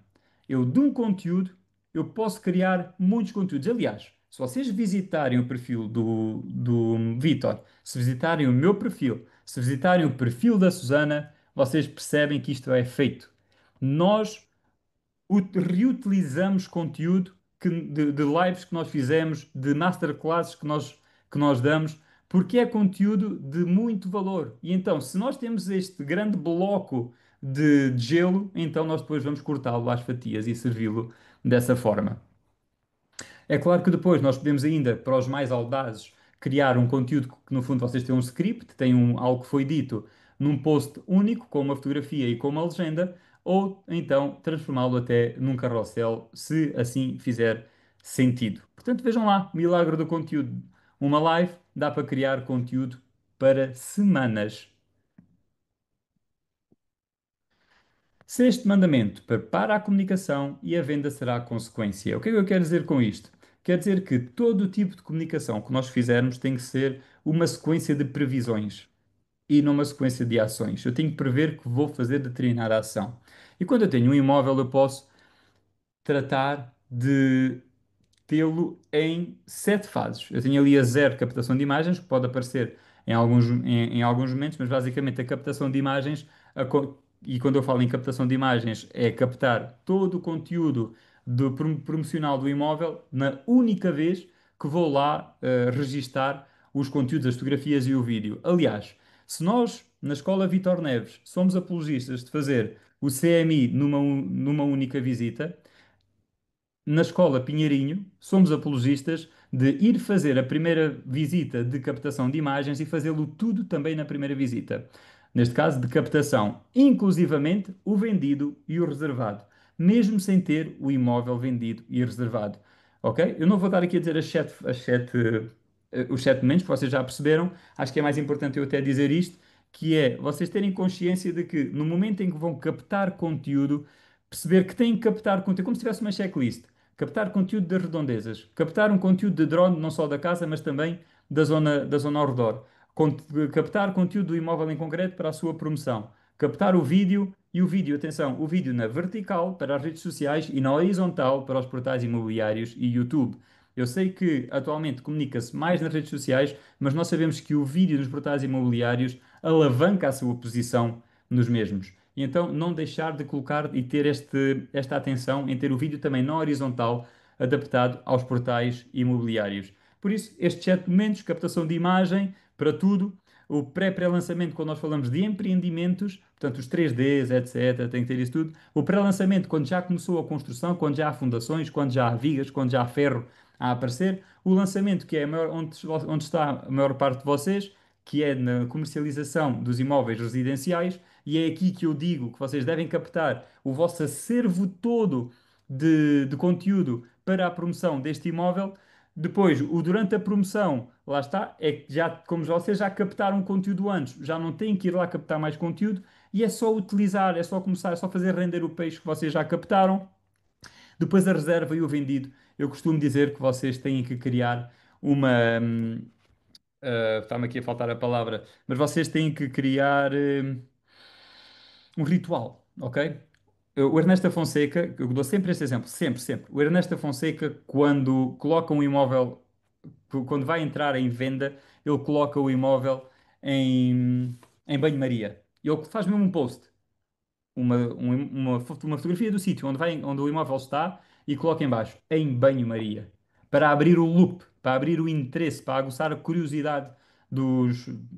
Eu, de um conteúdo, eu posso criar muitos conteúdos. Aliás, se vocês visitarem o perfil do Vitor, se visitarem o meu perfil, se visitarem o perfil da Susana, vocês percebem que isto é feito. Nós reutilizamos conteúdo de lives que nós fizemos, de masterclasses que nós damos, porque é conteúdo de muito valor. E então, se nós temos este grande bloco de gelo, então nós depois vamos cortá-lo às fatias e servi-lo dessa forma. É claro que depois nós podemos ainda, para os mais audazes, criar um conteúdo que no fundo vocês têm um script, têm algo que foi dito num post único, com uma fotografia e com uma legenda, ou então transformá-lo até num carrossel, se assim fizer sentido. Portanto, vejam lá, milagre do conteúdo. Uma live dá para criar conteúdo para semanas. Sexto mandamento: prepara a comunicação e a venda será a consequência. O que é que eu quero dizer com isto? Quer dizer que todo o tipo de comunicação que nós fizermos tem que ser uma sequência de previsões e não uma sequência de ações. Eu tenho que prever que vou fazer determinada ação. E quando eu tenho um imóvel, eu posso tratar de tê-lo em sete fases. Eu tenho ali a zero captação de imagens, que pode aparecer em alguns momentos, mas basicamente a captação de imagens, e quando eu falo em captação de imagens, é captar todo o conteúdo promocional do imóvel na única vez que vou lá registar os conteúdos, as fotografias e o vídeo. Aliás, se nós, na Escola Vitor Neves, somos apologistas de fazer o CMI numa única visita, na Escola Pinheirinho, somos apologistas de ir fazer a primeira visita de captação de imagens e fazê-lo tudo também na primeira visita. Neste caso, de captação, inclusivamente o vendido e o reservado, mesmo sem ter o imóvel vendido e reservado. Ok? Eu não vou estar aqui a dizer os sete momentos, porque vocês já perceberam. Acho que é mais importante eu até dizer isto, que é vocês terem consciência de que no momento em que vão captar conteúdo, perceber que têm que captar conteúdo, como se tivesse uma checklist. Captar conteúdo das redondezas, captar um conteúdo de drone, não só da casa, mas também da zona ao redor, captar conteúdo do imóvel em concreto para a sua promoção, captar o vídeo e o vídeo, atenção, o vídeo na vertical para as redes sociais e na horizontal para os portais imobiliários e YouTube. Eu sei que atualmente comunica-se mais nas redes sociais, mas nós sabemos que o vídeo nos portais imobiliários alavanca a sua posição nos mesmos. E então não deixar de colocar e ter esta atenção em ter o vídeo também na horizontal, adaptado aos portais imobiliários. Por isso, estes 7 momentos, captação de imagem para tudo, o pré-lançamento, quando nós falamos de empreendimentos, portanto, os 3Ds, etc., tem que ter isso tudo. O pré-lançamento, quando já começou a construção, quando já há fundações, quando já há vigas, quando já há ferro a aparecer. O lançamento, que é onde está a maior parte de vocês, que é na comercialização dos imóveis residenciais, e é aqui que eu digo que vocês devem captar o vosso acervo todo de conteúdo para a promoção deste imóvel. Depois, o durante a promoção, lá está, é que já, como vocês já captaram conteúdo antes, já não têm que ir lá captar mais conteúdo e é só utilizar, é só começar, é só fazer render o peixe que vocês já captaram. Depois a reserva e o vendido. Eu costumo dizer que vocês têm que criar uma. Está-me aqui a faltar a palavra, mas vocês têm que criar um ritual, ok? O Ernesto da Fonseca, eu dou sempre este exemplo, sempre, sempre. O Ernesto da Fonseca, quando coloca um imóvel, quando vai entrar em venda, ele coloca o imóvel em banho-maria. Ele faz mesmo um post, uma fotografia do sítio onde o imóvel está e coloca em baixo, em banho-maria, para abrir o loop, para abrir o interesse, para aguçar a curiosidade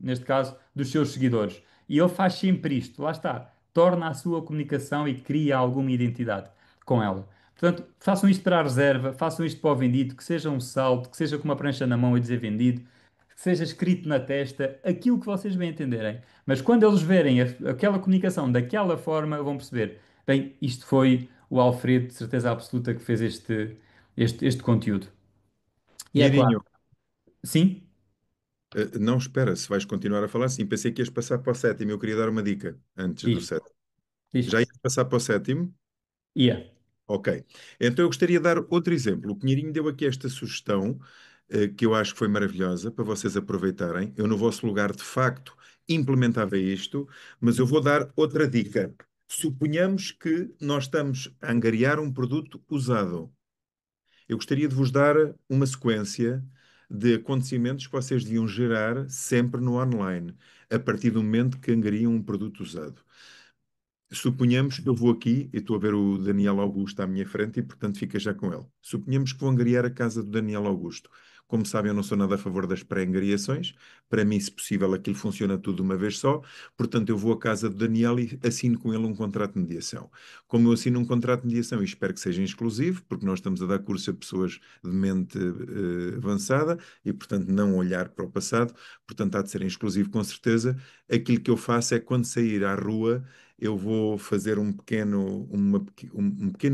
neste caso, dos seus seguidores. E ele faz sempre isto, lá está, torna a sua comunicação e cria alguma identidade com ela. Portanto, façam isto para a reserva, façam isto para o vendido, que seja um salto, que seja com uma prancha na mão e dizer vendido, que seja escrito na testa, aquilo que vocês bem entenderem. Mas quando eles verem aquela comunicação daquela forma, vão perceber: bem, isto foi o Alfredo, de certeza absoluta, que fez este conteúdo. E é claro, Pinheirinho, sim, não espera, se vais continuar a falar assim. Pensei que ias passar para o sétimo. Eu queria dar uma dica antes do diz, sétimo. diz, Já ias passar para o sétimo? ia. Ok. Então eu gostaria de dar outro exemplo. O Pinheirinho deu aqui esta sugestão, que eu acho que foi maravilhosa, para vocês aproveitarem. Eu, no vosso lugar, de facto, implementava isto, mas eu vou dar outra dica. Suponhamos que nós estamos a angariar um produto usado. Eu gostaria de vos dar uma sequência de acontecimentos que vocês deviam gerar sempre no online, a partir do momento que angariam um produto usado. Suponhamos que eu vou aqui, e estou a ver o Daniel Augusto à minha frente e, portanto, fica já com ele. Suponhamos que vou angariar a casa do Daniel Augusto. Como sabem, eu não sou nada a favor das pré-angariações. Para mim, se possível, aquilo funciona tudo de uma vez só. Portanto, eu vou à casa do Daniel e assino com ele um contrato de mediação. Como eu assino um contrato de mediação e espero que seja exclusivo, porque nós estamos a dar curso a pessoas de mente avançada e, portanto, não olhar para o passado, portanto, há de ser exclusivo com certeza. Aquilo que eu faço é quando sair à rua, eu vou fazer um pequeno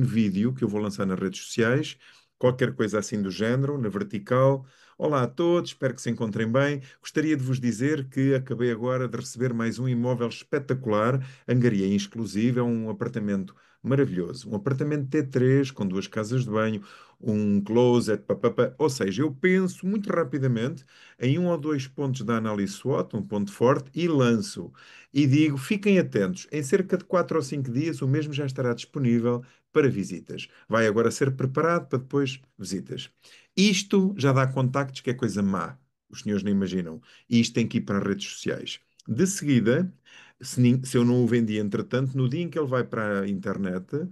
vídeo que eu vou lançar nas redes sociais, qualquer coisa assim do género, na vertical. Olá a todos, espero que se encontrem bem. Gostaria de vos dizer que acabei agora de receber mais um imóvel espetacular, angariei exclusivo, é um apartamento maravilhoso. Um apartamento T3 com duas casas de banho, um closet, papapá. Ou seja, eu penso muito rapidamente em um ou dois pontos da análise SWOT, um ponto forte, e lanço. E digo, fiquem atentos, em cerca de 4 ou 5 dias o mesmo já estará disponível para visitas. Vai agora ser preparado para depois visitas. Isto já dá contactos, que é coisa má. Os senhores não imaginam. E isto tem que ir para as redes sociais. De seguida, se eu não o vendi entretanto, no dia em que ele vai para a internet,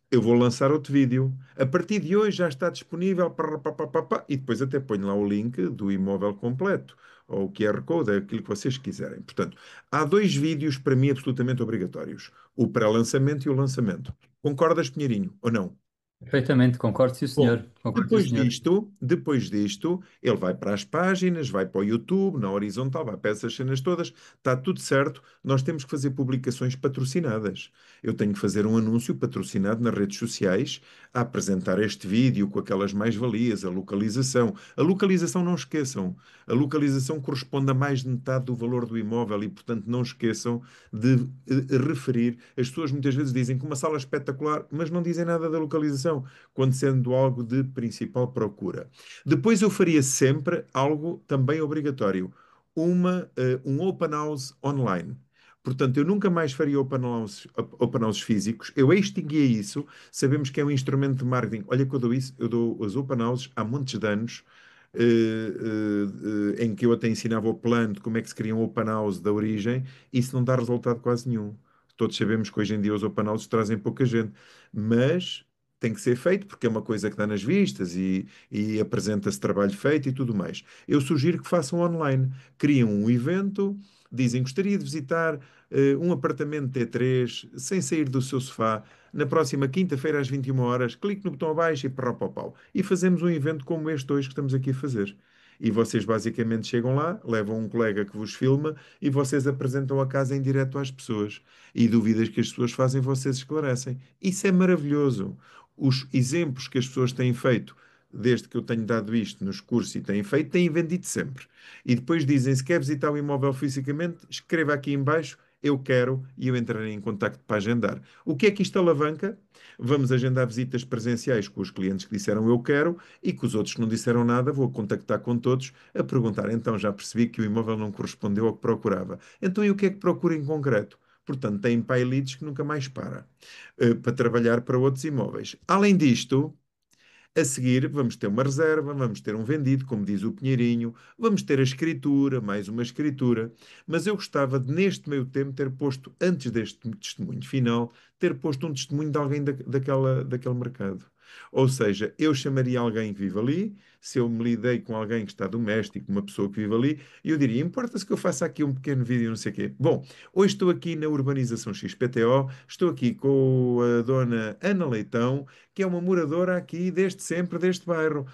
eu vou lançar outro vídeo. A partir de hoje já está disponível para pá, pá, pá, pá, e depois até ponho lá o link do imóvel completo ou o QR Code, é aquilo que vocês quiserem. Portanto, há dois vídeos para mim absolutamente obrigatórios: o pré-lançamento e o lançamento. Concordas, Pinheirinho, ou não? Perfeitamente, concordo, sim, Bom, senhor. Concordo, sim, senhor. depois disto, ele vai para as páginas, vai para o YouTube, na horizontal, vai para essas cenas todas, está tudo certo. Nós temos que fazer publicações patrocinadas. Eu tenho que fazer um anúncio patrocinado nas redes sociais a apresentar este vídeo com aquelas mais-valias, a localização. A localização, não esqueçam, a localização corresponde a mais de metade do valor do imóvel e, portanto, não esqueçam de referir. As pessoas muitas vezes dizem que uma sala é espetacular, mas não dizem nada da localização quando sendo algo de principal procura. Depois eu faria sempre algo também obrigatório, um open house online. Portanto, eu nunca mais faria open houses físicos. Eu extinguia isso. Sabemos que é um instrumento de marketing. Olha que eu dou isso, eu dou os open houses há montes de anos, em que eu até ensinava o plano de como é que se cria um open house da origem. Isso não dá resultado quase nenhum. Todos sabemos que hoje em dia os open houses trazem pouca gente, mas tem que ser feito porque é uma coisa que dá nas vistas e apresenta-se trabalho feito e tudo mais. Eu sugiro que façam online. Criam um evento, dizem gostaria de visitar um apartamento T3 sem sair do seu sofá. Na próxima quinta-feira às 21 horas, clique no botão abaixo e pau. E fazemos um evento como este hoje que estamos aqui a fazer. E vocês basicamente chegam lá, levam um colega que vos filma e vocês apresentam a casa em direto às pessoas. E dúvidas que as pessoas fazem, vocês esclarecem. Isso é maravilhoso. Os exemplos que as pessoas têm feito, desde que eu tenho dado isto nos cursos e têm feito, têm vendido sempre. E depois dizem, se quer visitar o imóvel fisicamente, escreva aqui em baixo, eu quero, e eu entrarei em contacto para agendar. O que é que isto alavanca? Vamos agendar visitas presenciais com os clientes que disseram eu quero e com os outros que não disseram nada, vou contactar com todos a perguntar, então já percebi que o imóvel não correspondeu ao que procurava. Então e o que é que procura em concreto? Portanto, tem pay leads que nunca mais para, para trabalhar para outros imóveis. Além disto, a seguir, vamos ter uma reserva, vamos ter um vendido, como diz o Pinheirinho, vamos ter a escritura, mais uma escritura. Mas eu gostava de, neste meio tempo, ter posto, antes deste testemunho final, ter posto um testemunho de alguém daquele mercado. Ou seja, eu chamaria alguém que vive ali, se eu me lidei com alguém que está doméstico, uma pessoa que vive ali, e eu diria: importa-se que eu faça aqui um pequeno vídeo, não sei o quê. Bom, hoje estou aqui na urbanização XPTO, estou aqui com a dona Ana Leitão, que é uma moradora aqui desde sempre, deste bairro.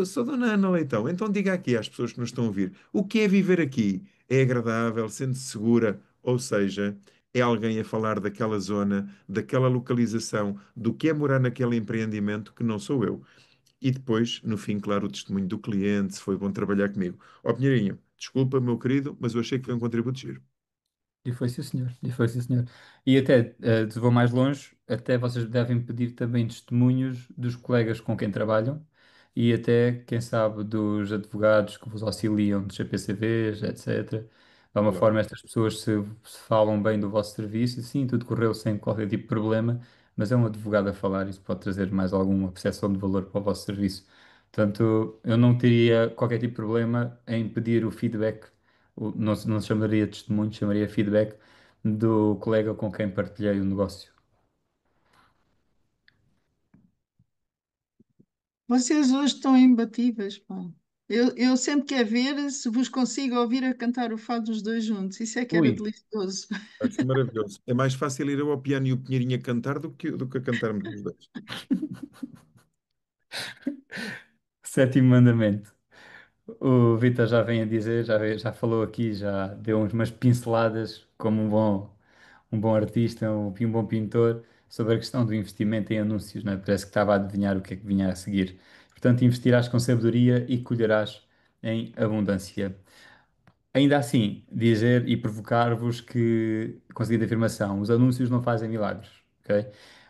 Sou Dona Ana Leitão, então diga aqui às pessoas que nos estão a ouvir, o que é viver aqui? É agradável, sente-se segura, ou seja, é alguém a falar daquela zona, daquela localização, do que é morar naquele empreendimento que não sou eu. E depois, no fim, claro, o testemunho do cliente, se foi bom trabalhar comigo. Ó, Pinheirinho, desculpa, meu querido, mas eu achei que foi um contributo giro. E foi sim, senhor. E foi sim, senhor. E até, se vou mais longe, até vocês devem pedir também testemunhos dos colegas com quem trabalham e até, quem sabe, dos advogados que vos auxiliam, dos CPCVs, etc. De alguma Claro. forma, estas pessoas se falam bem do vosso serviço, e sim, tudo correu sem qualquer tipo de problema, mas é um advogado a falar, isso pode trazer mais alguma percepção de valor para o vosso serviço. Portanto, eu não teria qualquer tipo de problema em pedir o feedback, não se chamaria testemunho, chamaria feedback do colega com quem partilhei o negócio. Vocês hoje estão imbatíveis, pá. Eu sempre quero ver se vos consigo ouvir a cantar o fado dos dois juntos. Isso é que era Ui, delicioso. Vai ser maravilhoso. É mais fácil ir eu ao piano e o Pinheirinho a cantar do que a cantarmos os dois. sétimo mandamento. O Vitor já vem a dizer, já falou aqui, já deu umas pinceladas como um bom artista, um bom pintor, sobre a questão do investimento em anúncios, não é? Parece que estava a adivinhar o que é que vinha a seguir. Portanto, investirás com sabedoria e colherás em abundância. Ainda assim, dizer e provocar-vos que, com a seguinte afirmação, os anúncios não fazem milagres, ok?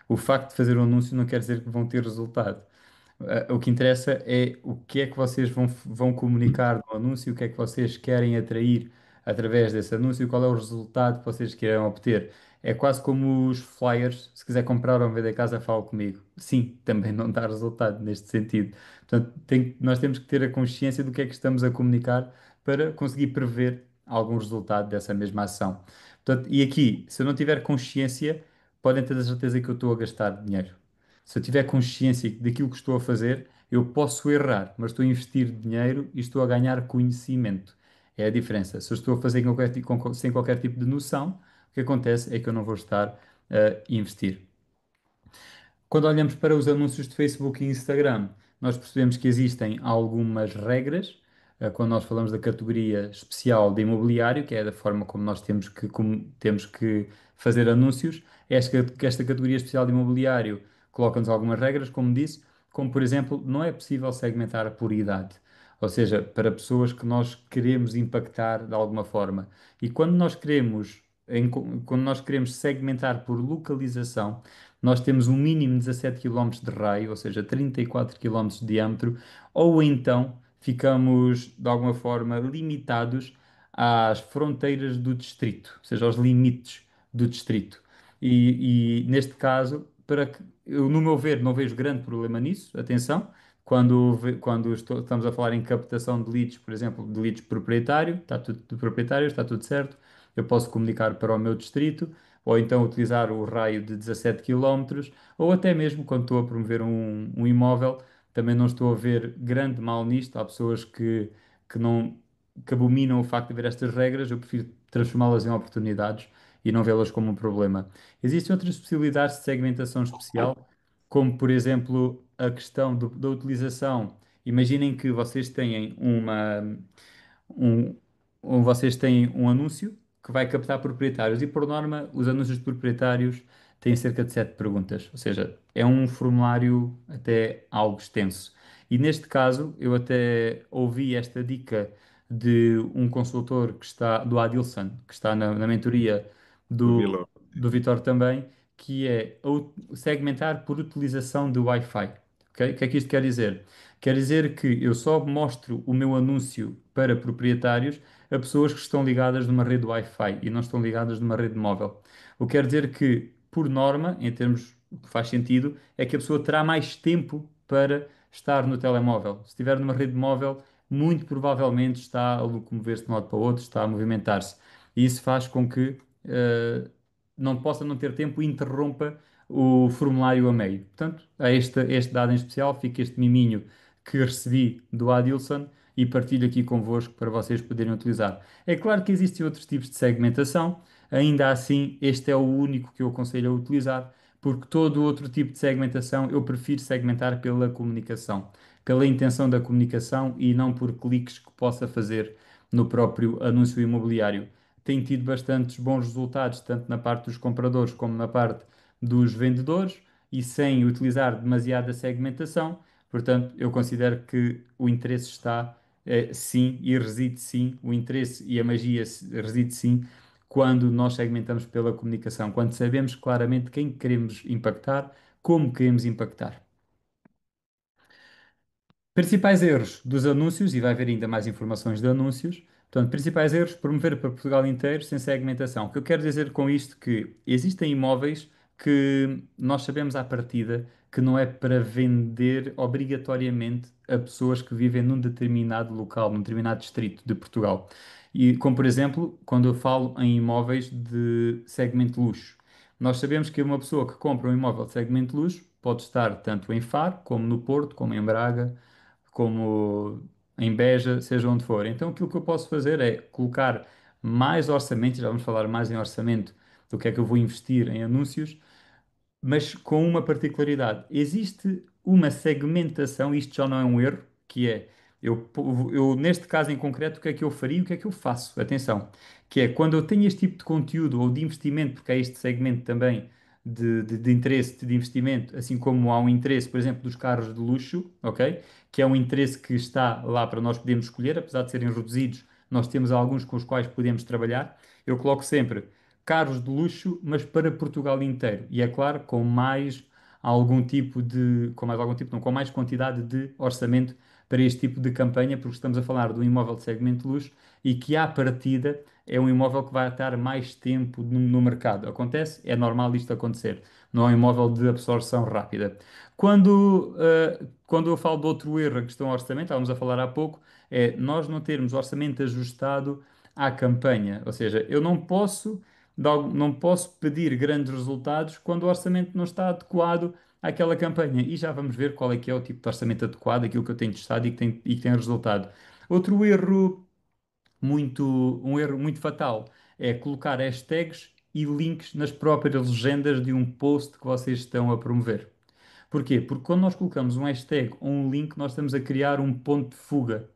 O facto de fazer um anúncio não quer dizer que vão ter resultado. O que interessa é o que é que vocês vão comunicar no anúncio, o que é que vocês querem atrair através desse anúncio, qual é o resultado que vocês querem obter. É quase como os flyers, se quiser comprar ou vender casa, fala comigo. Sim, também não dá resultado neste sentido. Portanto, nós temos que ter a consciência do que é que estamos a comunicar para conseguir prever algum resultado dessa mesma ação. Portanto, e aqui, se eu não tiver consciência, podem ter a certeza que eu estou a gastar dinheiro. Se eu tiver consciência daquilo que estou a fazer, eu posso errar, mas estou a investir dinheiro e estou a ganhar conhecimento. É a diferença. Se eu estou a fazer sem qualquer tipo de noção, o que acontece é que eu não vou estar a investir. Quando olhamos para os anúncios de Facebook e Instagram, nós percebemos que existem algumas regras. Quando nós falamos da categoria especial de imobiliário, que é da forma como nós temos que fazer anúncios, esta categoria especial de imobiliário coloca-nos algumas regras, como disse, como por exemplo, não é possível segmentar por idade. Ou seja, para pessoas que nós queremos impactar de alguma forma. E quando nós queremos segmentar por localização, nós temos um mínimo de 17 quilómetros de raio, ou seja, 34 quilómetros de diâmetro, ou então ficamos de alguma forma limitados às fronteiras do distrito, ou seja, aos limites do distrito. E neste caso, eu, no meu ver, não vejo grande problema nisso, atenção. Quando estamos a falar em captação de leads, por exemplo, de leads proprietário, está tudo, de proprietários, está tudo certo. Eu posso comunicar para o meu distrito, ou então utilizar o raio de 17 quilómetros, ou até mesmo quando estou a promover um imóvel, também não estou a ver grande mal nisto. Há pessoas que não que abominam o facto de haver estas regras, eu prefiro transformá-las em oportunidades e não vê-las como um problema. Existem outras possibilidades de segmentação especial, como por exemplo a questão da utilização. Imaginem que um, vocês têm um anúncio que vai captar proprietários e, por norma, os anúncios de proprietários têm cerca de 7 perguntas, ou seja, é um formulário até algo extenso. E neste caso, eu até ouvi esta dica de um consultor do Adilson, que está na mentoria Do do, Vila. do Vitor também, que é segmentar por utilização de Wi-Fi. Ok? O que é que isto quer dizer? Quer dizer que eu só mostro o meu anúncio para proprietários a pessoas que estão ligadas numa rede Wi-Fi e não estão ligadas numa rede móvel. O que quer dizer que, por norma, em termos o que faz sentido, é que a pessoa terá mais tempo para estar no telemóvel. Se estiver numa rede móvel, muito provavelmente está a locomover-se de um lado para o outro, está a movimentar-se. E isso faz com que não possa não ter tempo e interrompa o formulário a meio. Portanto, a este dado em especial, fica este miminho que recebi do Adilson e partilho aqui convosco para vocês poderem utilizar. É claro que existem outros tipos de segmentação, ainda assim, este é o único que eu aconselho a utilizar, porque todo outro tipo de segmentação eu prefiro segmentar pela comunicação, pela intenção da comunicação e não por cliques que possa fazer no próprio anúncio imobiliário. Tem tido bastantes bons resultados, tanto na parte dos compradores como na parte dos vendedores, e sem utilizar demasiada segmentação. Portanto, eu considero que o interesse está sim e reside sim, o interesse e a magia reside sim quando nós segmentamos pela comunicação, quando sabemos claramente quem queremos impactar, como queremos impactar. Principais erros dos anúncios, e vai haver ainda mais informações de anúncios. Portanto, principais erros, promover para Portugal inteiro sem segmentação. O que eu quero dizer com isto é que existem imóveis que nós sabemos à partida que não é para vender obrigatoriamente a pessoas que vivem num determinado local, num determinado distrito de Portugal. E como, por exemplo, quando eu falo em imóveis de segmento luxo. Nós sabemos que uma pessoa que compra um imóvel de segmento luxo pode estar tanto em Faro, como no Porto, como em Braga, como em Beja, seja onde for. Então aquilo que eu posso fazer é colocar mais orçamento, já vamos falar mais em orçamento, do que é que eu vou investir em anúncios, mas com uma particularidade. Existe uma segmentação, isto já não é um erro, que é, neste caso em concreto, o que é que eu faria e o que é que eu faço? Atenção, que é quando eu tenho este tipo de conteúdo ou de investimento, porque há este segmento também de interesse de investimento, assim como há um interesse, por exemplo, dos carros de luxo, ok? Que é um interesse que está lá para nós podermos escolher, apesar de serem reduzidos, nós temos alguns com os quais podemos trabalhar. Eu coloco sempre carros de luxo, mas para Portugal inteiro. E é claro, com mais algum tipo, não, com mais quantidade de orçamento para este tipo de campanha, porque estamos a falar de um imóvel de segmento de luxo e que à partida é um imóvel que vai estar mais tempo no mercado. Acontece? É normal isto acontecer. Não é um imóvel de absorção rápida. Quando eu falo de outro erro, a questão orçamento, estávamos a falar há pouco, é nós não termos orçamento ajustado à campanha. Ou seja, eu não posso pedir grandes resultados quando o orçamento não está adequado àquela campanha. E já vamos ver qual é que é o tipo de orçamento adequado, aquilo que eu tenho testado e que tem resultado. Outro um erro muito fatal é colocar hashtags e links nas próprias legendas de um post que vocês estão a promover. Porquê? Porque quando nós colocamos um hashtag ou um link, nós estamos a criar um ponto de fuga.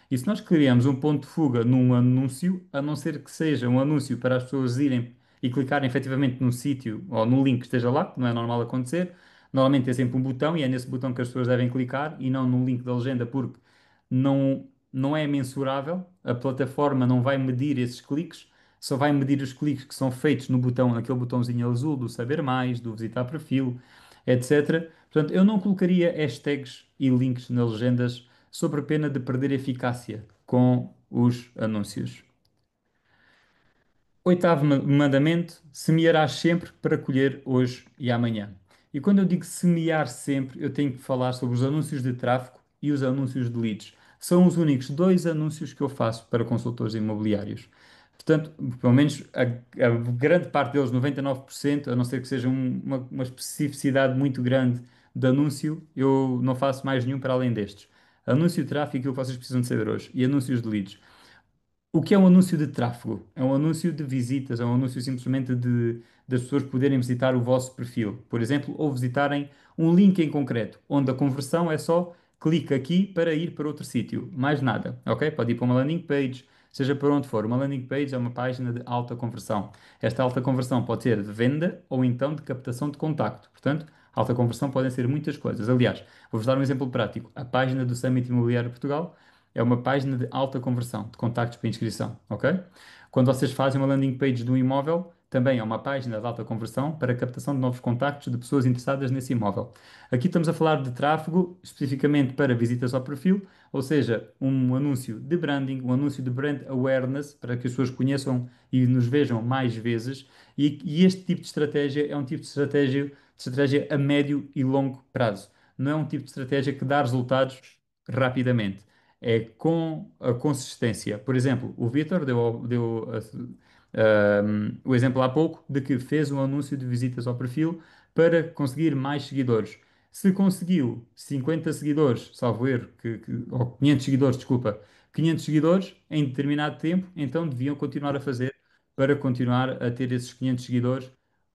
E se nós criamos um ponto de fuga num anúncio, a não ser que seja um anúncio para as pessoas irem e clicarem efetivamente num sítio ou no link que esteja lá, que não é normal acontecer, normalmente é sempre um botão e é nesse botão que as pessoas devem clicar e não no link da legenda, porque não é mensurável, a plataforma não vai medir esses cliques, só vai medir os cliques que são feitos no botão, naquele botãozinho azul do saber mais, do visitar perfil, etc. Portanto, eu não colocaria hashtags e links nas legendas sob pena de perder eficácia com os anúncios. Oitavo mandamento: semearás sempre para colher hoje e amanhã. E quando eu digo semear sempre, eu tenho que falar sobre os anúncios de tráfego e os anúncios de leads. São os únicos dois anúncios que eu faço para consultores imobiliários. Portanto, pelo menos a grande parte deles, 99%, a não ser que seja uma especificidade muito grande de anúncio, eu não faço mais nenhum para além destes. Anúncio de tráfego, aquilo que vocês precisam de saber hoje, e anúncios de leads. O que é um anúncio de tráfego? É um anúncio de visitas, é um anúncio simplesmente das pessoas poderem visitar o vosso perfil, por exemplo, ou visitarem um link em concreto, onde a conversão é só clica aqui para ir para outro sítio, mais nada, ok? Pode ir para uma landing page, seja para onde for. Uma landing page é uma página de alta conversão. Esta alta conversão pode ser de venda ou então de captação de contacto. Portanto, alta conversão podem ser muitas coisas. Aliás, vou-vos dar um exemplo prático. A página do Summit Imobiliário Portugal é uma página de alta conversão, de contactos para inscrição, ok? Quando vocês fazem uma landing page de um imóvel, também é uma página de alta conversão para captação de novos contactos de pessoas interessadas nesse imóvel. Aqui estamos a falar de tráfego especificamente para visitas ao perfil, ou seja, um anúncio de branding, um anúncio de brand awareness, para que as pessoas conheçam e nos vejam mais vezes. E este tipo de estratégia é um tipo de estratégia a médio e longo prazo. Não é um tipo de estratégia que dá resultados rapidamente. É com a consistência. Por exemplo, o Vitor deu o exemplo há pouco de que fez um anúncio de visitas ao perfil para conseguir mais seguidores. Se conseguiu 50 seguidores, salvo erro, ou 500 seguidores, desculpa, 500 seguidores em determinado tempo, então deviam continuar a fazer para continuar a ter esses 500 seguidores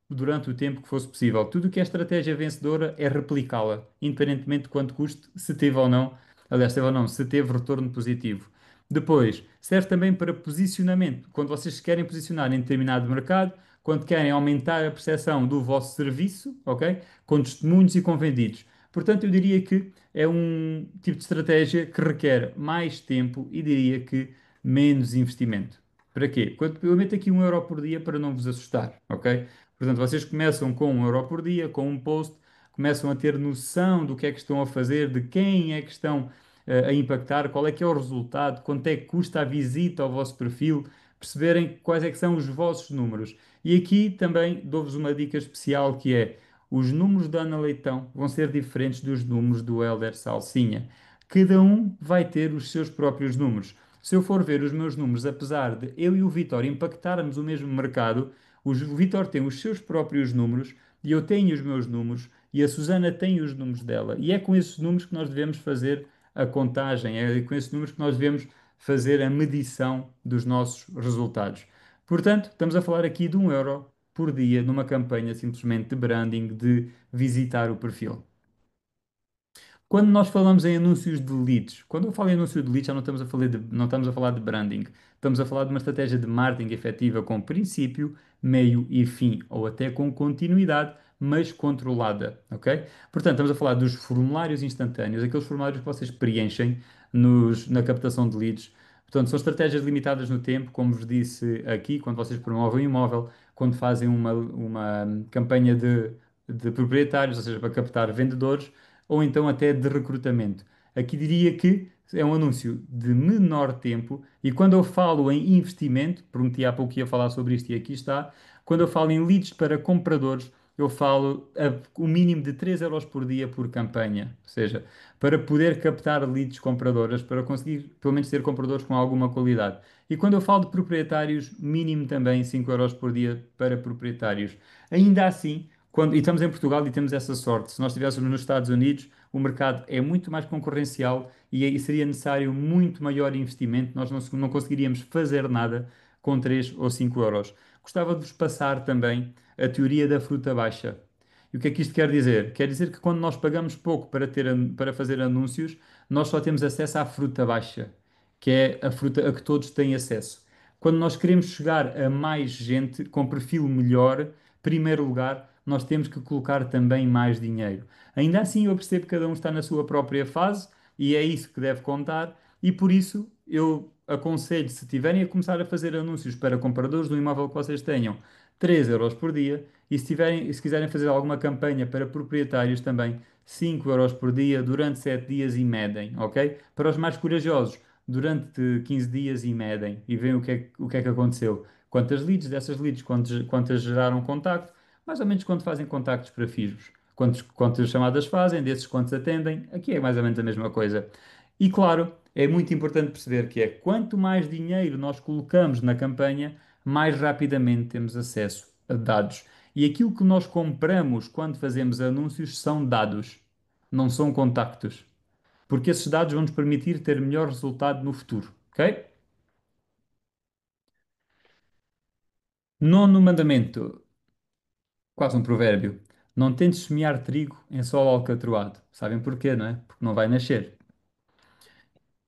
durante o tempo que fosse possível. Tudo o que é estratégia vencedora é replicá-la, independentemente de quanto custe, se teve ou não, aliás, teve ou não, se teve retorno positivo. Depois, serve também para posicionamento. Quando vocês se querem posicionar em determinado mercado, quando querem aumentar a percepção do vosso serviço, ok? Com testemunhos e com vendidos. Portanto, eu diria que é um tipo de estratégia que requer mais tempo e diria que menos investimento. Para quê? Eu meto aqui 1 euro por dia para não vos assustar, ok? Portanto, vocês começam com 1 euro por dia, com um post, começam a ter noção do que é que estão a fazer, de quem é que estão a impactar, qual é que é o resultado, quanto é que custa a visita ao vosso perfil, perceberem quais é que são os vossos números. E aqui também dou-vos uma dica especial que é os números da Ana Leitão vão ser diferentes dos números do Hélder Salsinha. Cada um vai ter os seus próprios números. Se eu for ver os meus números, apesar de eu e o Vitor impactarmos o mesmo mercado, o Vitor tem os seus próprios números e eu tenho os meus números e a Susana tem os números dela. E é com esses números que nós devemos fazer a contagem, é com esses números que nós devemos fazer a medição dos nossos resultados. Portanto, estamos a falar aqui de 1 euro por dia numa campanha simplesmente de branding, de visitar o perfil. Quando nós falamos em anúncios de leads, quando eu falo em anúncio de leads, já não estamos a falar de branding. Estamos a falar de uma estratégia de marketing efetiva com princípio, meio e fim, ou até com continuidade, mas controlada, ok? Portanto, estamos a falar dos formulários instantâneos, aqueles formulários que vocês preenchem na captação de leads. Portanto, são estratégias limitadas no tempo, como vos disse aqui, quando vocês promovem um imóvel, quando fazem uma campanha de proprietários, ou seja, para captar vendedores ou então até de recrutamento. Aqui diria que é um anúncio de menor tempo e quando eu falo em investimento, prometi há pouco que ia falar sobre isto e aqui está, quando eu falo em leads para compradores, eu falo o mínimo de 3 euros por dia por campanha, ou seja, para poder captar leads compradoras, para conseguir pelo menos ter compradores com alguma qualidade. E quando eu falo de proprietários, mínimo também 5 euros por dia para proprietários. Ainda assim, e estamos em Portugal e temos essa sorte. Se nós estivéssemos nos Estados Unidos, o mercado é muito mais concorrencial e aí seria necessário muito maior investimento. Nós não conseguiríamos fazer nada com 3 ou 5 euros. Gostava de vos passar também a teoria da fruta baixa. E o que é que isto quer dizer? Quer dizer que quando nós pagamos pouco para fazer anúncios, nós só temos acesso à fruta baixa, que é a fruta a que todos têm acesso. Quando nós queremos chegar a mais gente com perfil melhor, primeiro lugar, nós temos que colocar também mais dinheiro. Ainda assim, eu percebo que cada um está na sua própria fase e é isso que deve contar, e por isso eu aconselho, se tiverem a começar a fazer anúncios para compradores do imóvel que vocês tenham, 3 euros por dia, e se quiserem fazer alguma campanha para proprietários também, 5 euros por dia durante 7 dias e medem, ok? Para os mais corajosos, durante 15 dias e medem e veem o que é que aconteceu. Quantas leads, dessas leads, quantas geraram contacto, mais ou menos quanto fazem contactos para FISBOS. Quantas chamadas fazem, desses quantos atendem, aqui é mais ou menos a mesma coisa. E claro, é muito importante perceber que é quanto mais dinheiro nós colocamos na campanha, mais rapidamente temos acesso a dados. E aquilo que nós compramos quando fazemos anúncios são dados, não são contactos. Porque esses dados vão nos permitir ter melhor resultado no futuro, ok? Nono mandamento, quase um provérbio. Não tentes semear trigo em solo alcatroado. Sabem porquê, não é? Porque não vai nascer.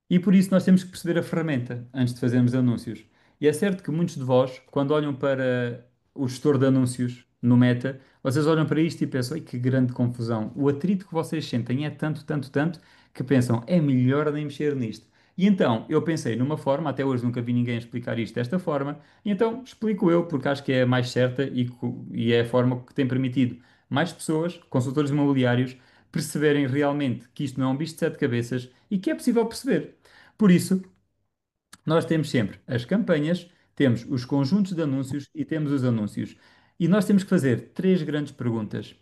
E por isso nós temos que perceber a ferramenta antes de fazermos anúncios. E é certo que muitos de vós, quando olham para o gestor de anúncios no Meta, vocês olham para isto e pensam, ai que grande confusão. O atrito que vocês sentem é tanto, tanto, tanto, que pensam, é melhor nem mexer nisto. E então eu pensei numa forma, até hoje nunca vi ninguém explicar isto desta forma, e então explico eu, porque acho que é a mais certa e é a forma que tem permitido mais pessoas, consultores imobiliários, perceberem realmente que isto não é um bicho de sete cabeças e que é possível perceber. Por isso, nós temos sempre as campanhas, temos os conjuntos de anúncios e temos os anúncios. E nós temos que fazer três grandes perguntas.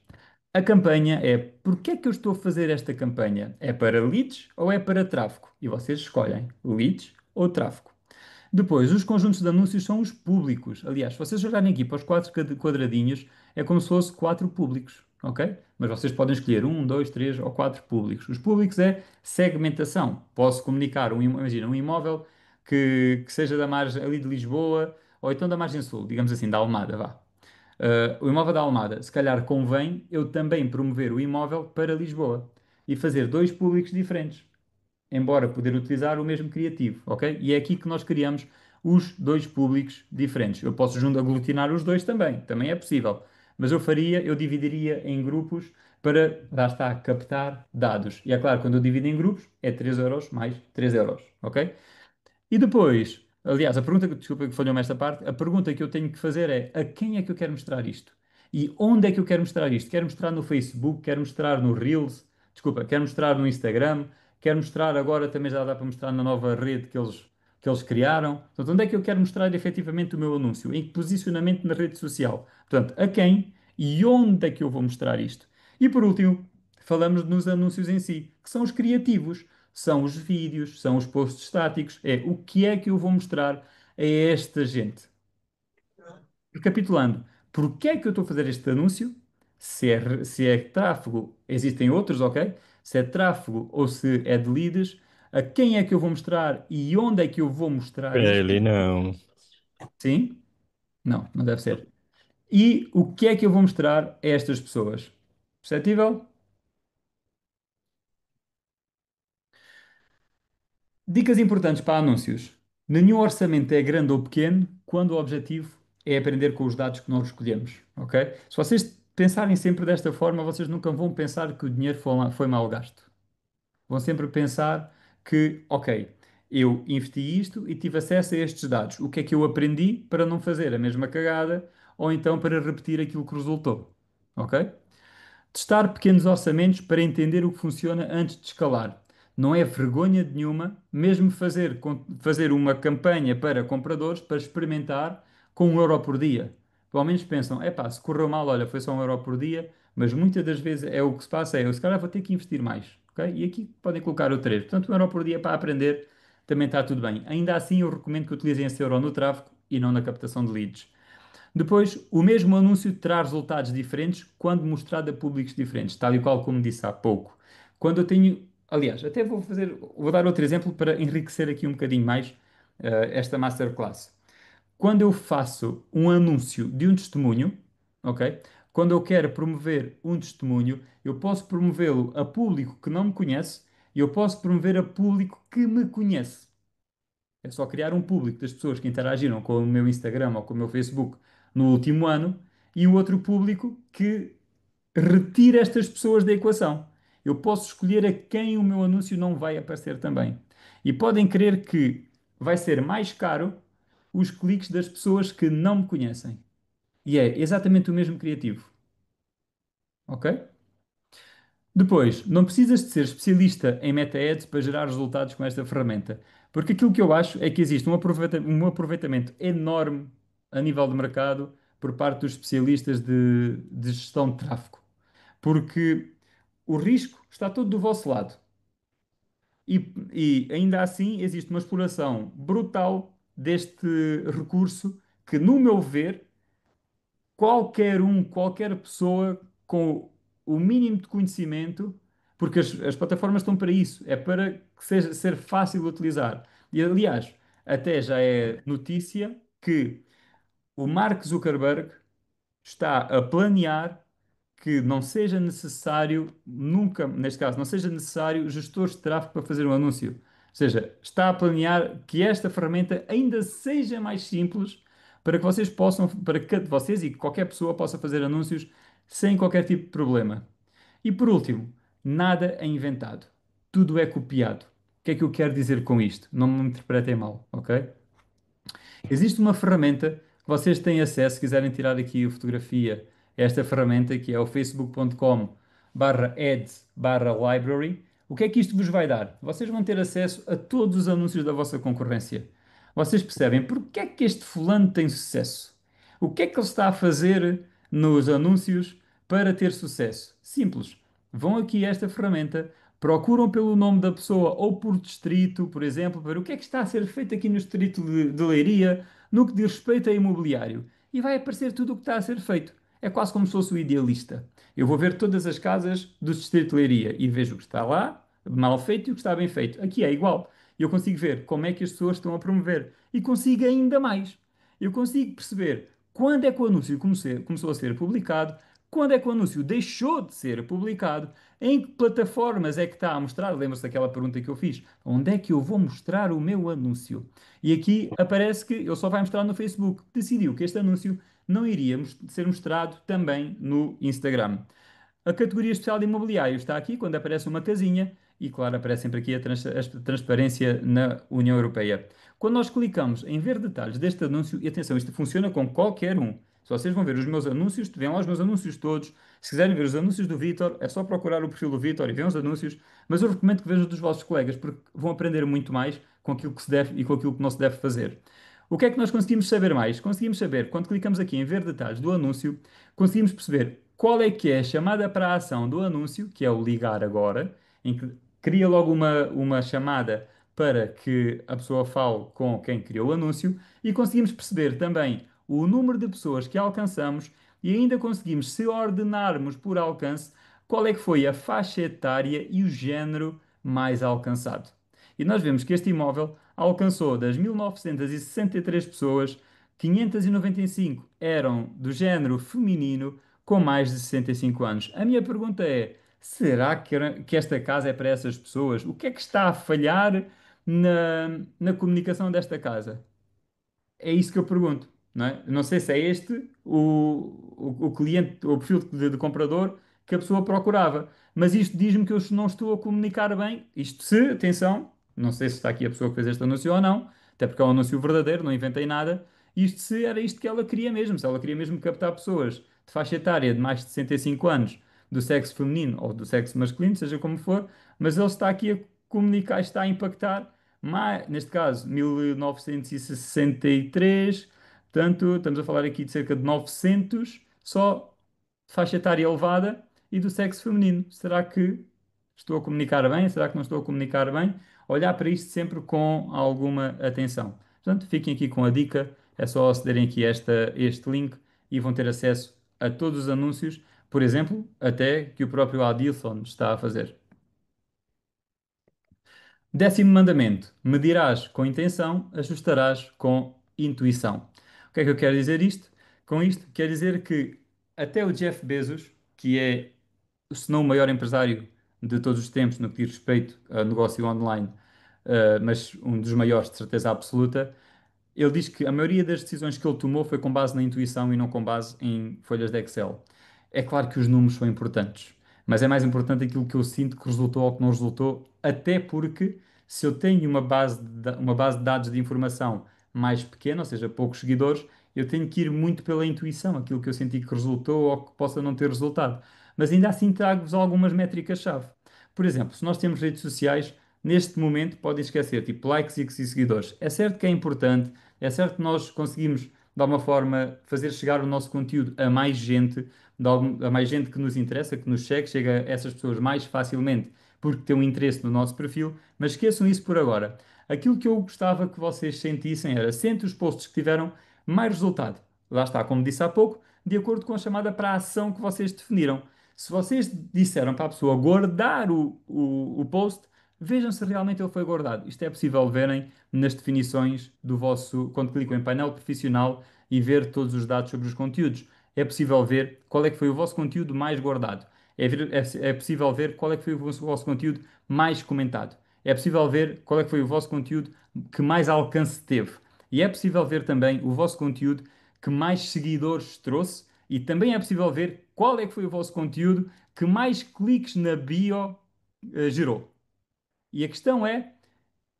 A campanha é: porquê é que eu estou a fazer esta campanha? É para leads ou é para tráfego? E vocês escolhem leads ou tráfego. Depois, os conjuntos de anúncios são os públicos. Aliás, se vocês olharem aqui para os quatro quadradinhos, é como se fosse quatro públicos, ok? Mas vocês podem escolher um, dois, três ou quatro públicos. Os públicos é segmentação. Posso comunicar, imagina, um imóvel que seja da margem ali de Lisboa ou então da margem sul, digamos assim, da Almada, vá. O imóvel da Almada, se calhar convém eu também promover o imóvel para Lisboa e fazer dois públicos diferentes embora poder utilizar o mesmo criativo, ok? E é aqui que nós criamos os dois públicos diferentes. Eu posso junto aglutinar os dois também é possível. Mas eu dividiria em grupos para, lá está, captar dados. E é claro, quando eu divido em grupos, é 3 euros mais 3 euros, ok? E depois, aliás, desculpa que falhou-me esta parte, a pergunta que eu tenho que fazer é a quem é que eu quero mostrar isto? E onde é que eu quero mostrar isto? Quero mostrar no Facebook, quero mostrar no Reels, desculpa, quero mostrar no Instagram, quero mostrar agora, também já dá para mostrar na nova rede que eles criaram. Portanto, onde é que eu quero mostrar efetivamente o meu anúncio? Em que posicionamento na rede social? Portanto, a quem e onde é que eu vou mostrar isto? E por último, falamos nos anúncios em si, que são os criativos. São os vídeos, são os posts estáticos, é o que é que eu vou mostrar a esta gente. Recapitulando, porque é que eu estou a fazer este anúncio? Se é tráfego, existem outros, ok? se é tráfego ou se é de leads, a quem é que eu vou mostrar e onde é que eu vou mostrar isto. Ele não. Sim? Não, não deve ser. E o que é que eu vou mostrar a estas pessoas? Perceptível? Dicas importantes para anúncios. Nenhum orçamento é grande ou pequeno quando o objetivo é aprender com os dados que nós escolhemos, ok? Se vocês pensarem sempre desta forma, vocês nunca vão pensar que o dinheiro foi mal gasto. Vão sempre pensar que, ok, eu investi isto e tive acesso a estes dados. O que é que eu aprendi para não fazer a mesma cagada ou então para repetir aquilo que resultou, ok? Testar pequenos orçamentos para entender o que funciona antes de escalar. Não é vergonha nenhuma, mesmo fazer uma campanha para compradores para experimentar com 1 euro por dia. Pelo menos pensam, epá, se correu mal, olha, foi só 1 euro por dia, mas muitas das vezes é o que se passa, eu se calhar vou ter que investir mais, ok? E aqui podem colocar o 3. Portanto, 1 euro por dia para aprender também está tudo bem. Ainda assim, eu recomendo que utilizem esse euro no tráfego e não na captação de leads. Depois, o mesmo anúncio terá resultados diferentes quando mostrado a públicos diferentes, tal e qual como disse há pouco. Quando eu tenho, aliás, até vou dar outro exemplo para enriquecer aqui um bocadinho mais esta masterclass. Quando eu faço um anúncio de um testemunho, ok? Quando eu quero promover um testemunho, eu posso promovê-lo a público que não me conhece e eu posso promover a público que me conhece. É só criar um público das pessoas que interagiram com o meu Instagram ou com o meu Facebook no último ano e um outro público que retira estas pessoas da equação. Eu posso escolher a quem o meu anúncio não vai aparecer também. E podem crer que vai ser mais caro os cliques das pessoas que não me conhecem. E é exatamente o mesmo criativo. Ok? Depois, não precisas de ser especialista em Meta Ads para gerar resultados com esta ferramenta, porque aquilo que eu acho é que existe um aproveitamento enorme a nível de mercado por parte dos especialistas de gestão de tráfego, porque o risco está todo do vosso lado e ainda assim existe uma exploração brutal deste recurso que, no meu ver, qualquer pessoa com o mínimo de conhecimento, porque as plataformas estão para isso, é para que seja ser fácil de utilizar. E aliás, até já é notícia que o Mark Zuckerberg está a planear que não seja necessário, nunca, neste caso, não seja necessário gestores de tráfego para fazer um anúncio. Ou seja, está a planear que esta ferramenta ainda seja mais simples para que vocês possam, para que vocês e qualquer pessoa possa fazer anúncios sem qualquer tipo de problema. E por último, nada é inventado. Tudo é copiado. O que é que eu quero dizer com isto? Não me interpretem mal, ok? Existe uma ferramenta que vocês têm acesso, se quiserem tirar aqui a fotografia, esta ferramenta que é o facebook.com/ads/library. O que é que isto vos vai dar? Vocês vão ter acesso a todos os anúncios da vossa concorrência. Vocês percebem porque é que este fulano tem sucesso? O que é que ele está a fazer nos anúncios para ter sucesso? Simples. Vão aqui a esta ferramenta, procuram pelo nome da pessoa ou por distrito, por exemplo, para o que é que está a ser feito aqui no distrito de Leiria, no que diz respeito a imobiliário. E vai aparecer tudo o que está a ser feito. É quase como se fosse o idealista. Eu vou ver todas as casas do distrito de Leiria e vejo o que está lá, mal feito, e o que está bem feito. Aqui é igual. Eu consigo ver como é que as pessoas estão a promover. E consigo ainda mais. Eu consigo perceber quando é que o anúncio começou a ser publicado, quando é que o anúncio deixou de ser publicado, em que plataformas é que está a mostrar? Lembra-se daquela pergunta que eu fiz? Onde é que eu vou mostrar o meu anúncio? E aqui aparece que ele só vai mostrar no Facebook. Decidiu que este anúncio não iria ser mostrado também no Instagram. A categoria especial de imobiliário está aqui quando aparece uma casinha e, claro, aparece sempre aqui a transparência na União Europeia. Quando nós clicamos em ver detalhes deste anúncio, e atenção, isto funciona com qualquer um. Se vocês vão ver os meus anúncios, vêem lá os meus anúncios todos. Se quiserem ver os anúncios do Vítor, é só procurar o perfil do Vítor e ver os anúncios. Mas eu recomendo que vejam os dos vossos colegas, porque vão aprender muito mais com aquilo que se deve e com aquilo que não se deve fazer. O que é que nós conseguimos saber mais? Conseguimos saber, quando clicamos aqui em ver detalhes do anúncio, conseguimos perceber qual é que é a chamada para a ação do anúncio, que é o ligar agora, em que cria logo uma chamada para que a pessoa fale com quem criou o anúncio, e conseguimos perceber também o número de pessoas que alcançamos e ainda conseguimos, se ordenarmos por alcance, qual é que foi a faixa etária e o género mais alcançado. E nós vemos que este imóvel alcançou das 1963 pessoas, 595 eram do género feminino com mais de 65 anos. A minha pergunta é: será que esta casa é para essas pessoas? O que é que está a falhar na comunicação desta casa? É isso que eu pergunto, não é? Não sei se é este o cliente, o perfil de comprador que a pessoa procurava, mas isto diz-me que eu não estou a comunicar bem. Isto se, atenção, não sei se está aqui a pessoa que fez este anúncio ou não, até porque é um anúncio verdadeiro, não inventei nada. Isto se era isto que ela queria mesmo, se ela queria mesmo captar pessoas de faixa etária de mais de 65 anos, do sexo feminino ou do sexo masculino, seja como for, mas ele está aqui a comunicar, está a impactar neste caso, 1963, portanto, estamos a falar aqui de cerca de 900, só faixa etária elevada e do sexo feminino. Será que estou a comunicar bem? Será que não estou a comunicar bem? Olhar para isto sempre com alguma atenção. Portanto, fiquem aqui com a dica, é só acederem aqui a este link e vão ter acesso a todos os anúncios, por exemplo, até que o próprio Adilson está a fazer. 10º mandamento: medirás com intenção, ajustarás com intuição. O que é que eu quero dizer isto? Com isto, quer dizer que até o Jeff Bezos, que é, se não o maior empresário de todos os tempos no que diz respeito a negócio online, mas um dos maiores de certeza absoluta, ele diz que a maioria das decisões que ele tomou foi com base na intuição e não com base em folhas de Excel. É claro que os números são importantes, mas é mais importante aquilo que eu sinto que resultou ou que não resultou, até porque se eu tenho uma base de dados de informação mais pequena, ou seja, poucos seguidores, eu tenho que ir muito pela intuição, aquilo que eu senti que resultou ou que possa não ter resultado. Mas ainda assim trago-vos algumas métricas-chave. Por exemplo, se nós temos redes sociais, neste momento podem esquecer, tipo likes e seguidores. É certo que é importante, é certo que nós conseguimos, de alguma forma, fazer chegar o nosso conteúdo a mais gente, a mais gente que nos interessa, que nos segue, chega a essas pessoas mais facilmente porque têm um interesse no nosso perfil, mas esqueçam isso por agora. Aquilo que eu gostava que vocês sentissem era sempre os posts que tiveram mais resultado. Lá está, como disse há pouco, de acordo com a chamada para a ação que vocês definiram. Se vocês disseram para a pessoa guardar o post, vejam se realmente ele foi guardado. Isto é possível verem nas definições do vosso, quando clicam em painel profissional e ver todos os dados sobre os conteúdos. É possível ver qual é que foi o vosso conteúdo mais guardado. É possível ver qual é que foi o vosso conteúdo mais comentado. É possível ver qual é que foi o vosso conteúdo que mais alcance teve. E é possível ver também o vosso conteúdo que mais seguidores trouxe. E também é possível ver qual é que foi o vosso conteúdo que mais cliques na bio gerou. E a questão é,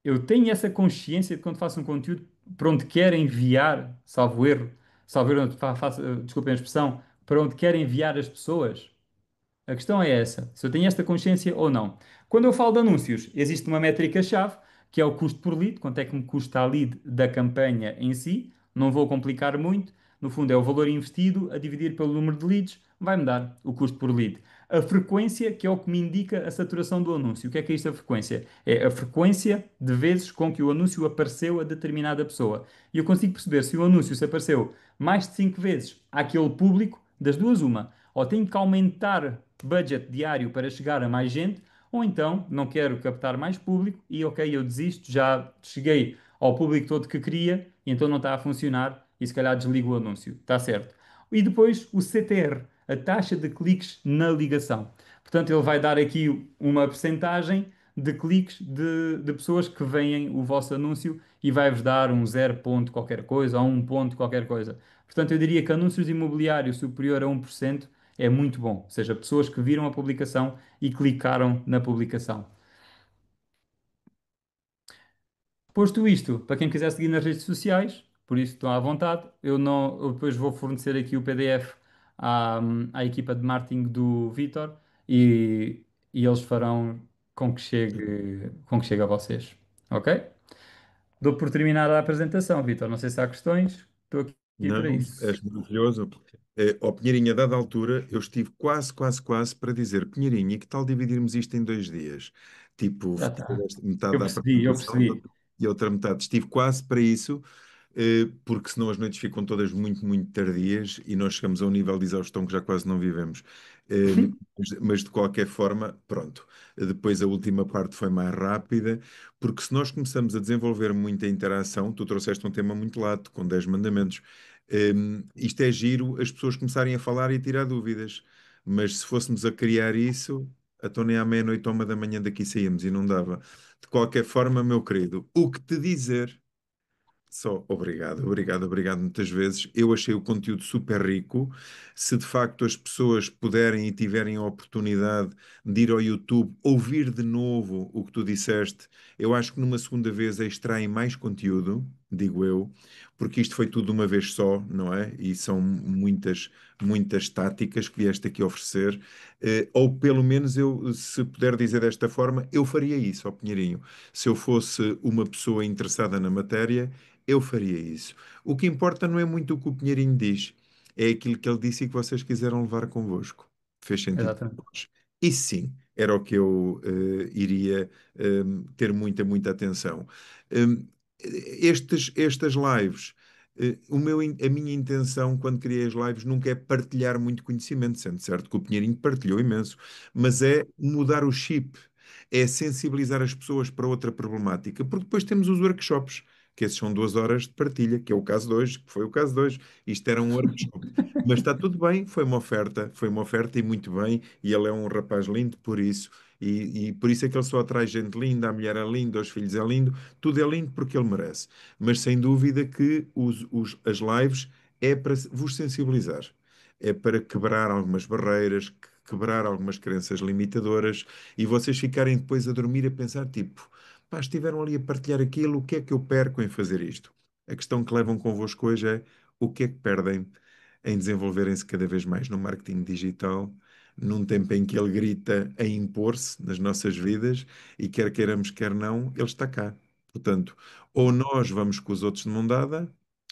eu tenho essa consciência de quando faço um conteúdo para onde quero enviar, salvo erro, desculpem a expressão, para onde quero enviar as pessoas. A questão é essa, se eu tenho esta consciência ou não. Quando eu falo de anúncios, existe uma métrica-chave, que é o custo por lead, quanto é que me custa a lead da campanha em si. Não vou complicar muito. No fundo, é o valor investido a dividir pelo número de leads, vai-me dar o custo por lead. A frequência, que é o que me indica a saturação do anúncio. O que é isto a frequência? É a frequência de vezes com que o anúncio apareceu a determinada pessoa. E eu consigo perceber se o anúncio se apareceu mais de 5 vezes àquele público, das duas uma. Ou tenho que aumentar budget diário para chegar a mais gente, ou então não quero captar mais público e ok, eu desisto, já cheguei ao público todo que queria e então não está a funcionar e se calhar desligo o anúncio. Está certo. E depois o CTR, a taxa de cliques na ligação. Portanto, ele vai dar aqui uma percentagem de cliques de pessoas que veem o vosso anúncio e vai-vos dar um 0 ponto qualquer coisa ou um ponto qualquer coisa. Portanto, eu diria que anúncios imobiliários superior a 1% é muito bom. Ou seja, pessoas que viram a publicação e clicaram na publicação. Posto isto, para quem quiser seguir nas redes sociais, por isso estão à vontade. Eu depois vou fornecer aqui o PDF à equipa de marketing do Vitor e, e eles farão com que chegue a vocês. Ok? Dou por terminada a apresentação, Vitor. Não sei se há questões. Estou aqui para Não, isso. és maravilhoso. Ó Pinheirinho, a dada altura, eu estive quase, quase, quase para dizer, Pinheirinho, e que tal dividirmos isto em 2 dias? Tipo, Já fazer está. metade Eu da percebi, eu apresentação percebi. e a outra metade. Estive quase para isso, porque senão as noites ficam todas muito, muito tardias e nós chegamos a um nível de exaustão que já quase não vivemos. Mas de qualquer forma, pronto. Depois a última parte foi mais rápida, porque se nós começamos a desenvolver muita interação, tu trouxeste um tema muito lato, com 10 mandamentos. Isto é giro as pessoas começarem a falar e a tirar dúvidas. Mas se fôssemos a criar isso, então nem à meia-noite ou 1 da manhã daqui saímos e não dava. De qualquer forma, meu querido, o que te dizer? Só obrigado, obrigado, obrigado muitas vezes. Eu achei o conteúdo super rico. Se de facto as pessoas puderem e tiverem a oportunidade de ir ao YouTube, ouvir de novo o que tu disseste, eu acho que numa segunda vez extraem mais conteúdo, digo eu, porque isto foi tudo de uma vez só, não é? E são muitas, muitas táticas que vieste aqui oferecer. Ou pelo menos eu, se puder dizer desta forma, eu faria isso, ó Pinheirinho. Se eu fosse uma pessoa interessada na matéria, eu faria isso. O que importa não é muito o que o Pinheirinho diz, é aquilo que ele disse e que vocês quiseram levar convosco. Fez sentido para Exatamente. vós. Isso sim, era o que eu iria ter muita, muita atenção. Um, estas lives, a minha intenção quando criei as lives nunca é partilhar muito conhecimento, sendo certo que o Pinheirinho partilhou imenso, mas é mudar o chip, é sensibilizar as pessoas para outra problemática, porque depois temos os workshops que esses são 2 horas de partilha, que é o caso de hoje, que foi o caso de hoje. Isto era um workshop. Mas está tudo bem, foi uma oferta e muito bem, e ele é um rapaz lindo por isso, e por isso é que ele só atrai gente linda, a mulher é linda, os filhos é lindo, tudo é lindo porque ele merece. Mas sem dúvida que as lives é para vos sensibilizar, é para quebrar algumas barreiras, quebrar algumas crenças limitadoras, e vocês ficarem depois a dormir a pensar, tipo, pá, estiveram ali a partilhar aquilo, o que é que eu perco em fazer isto? A questão que levam convosco hoje é o que é que perdem em desenvolverem-se cada vez mais no marketing digital, num tempo em que ele grita a impor-se nas nossas vidas e quer queiramos, quer não, ele está cá. Portanto, ou nós vamos com os outros de mão dada,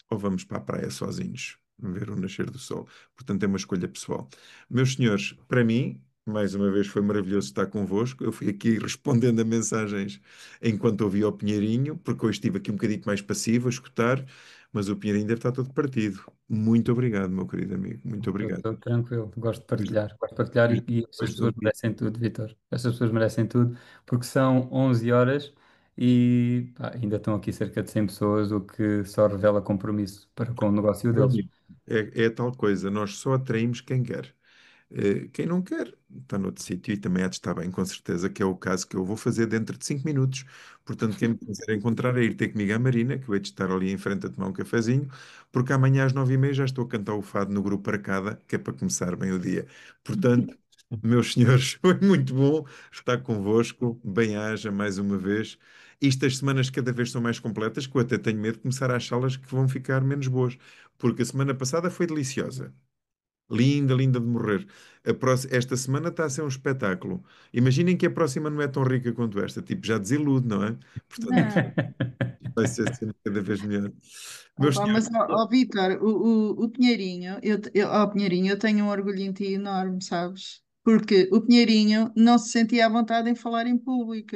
ou vamos para a praia sozinhos, ver o nascer do sol. Portanto, é uma escolha pessoal. Meus senhores, para mim, mais uma vez foi maravilhoso estar convosco. Eu fui aqui respondendo a mensagens enquanto ouvia o Pinheirinho, porque hoje estive aqui um bocadinho mais passivo a escutar, mas o Pinheirinho deve estar todo partido. Muito obrigado, meu querido amigo. Muito obrigado. Estou tranquilo, gosto de Os, partilhar. Gosto de partilhar os e essas dois pessoas ouvi- merecem tudo, Vitor. Essas pessoas merecem tudo porque são 11 horas e pá, ainda estão aqui cerca de 100 pessoas, o que só revela compromisso para com o negócio Meu deles. amigo, é tal coisa, nós só atraímos quem quer. Quem não quer está noutro sítio e também há de estar bem, com certeza, que é o caso que eu vou fazer dentro de 5 minutos. Portanto, quem me quiser encontrar é ir ter comigo à Marina, que eu hei de estar ali em frente a tomar um cafezinho, porque amanhã às 9h30 já estou a cantar o fado no grupo Arcada, que é para começar bem o dia. Portanto, meus senhores, foi muito bom estar convosco. Bem-aja mais uma vez. Isto as semanas cada vez são mais completas, que eu até tenho medo de começar a achá-las que vão ficar menos boas, porque a semana passada foi deliciosa. Linda, linda de morrer. Esta semana está a ser um espetáculo. Imaginem que a próxima não é tão rica quanto esta. Tipo, já desilude, não é? Portanto, Não. vai ser sempre cada vez melhor. Meus Opa, senhores, mas, ó, Vítor, o Pinheirinho, ó, Pinheirinho, eu tenho um orgulho em ti enorme, sabes? Porque o Pinheirinho não se sentia à vontade em falar em público.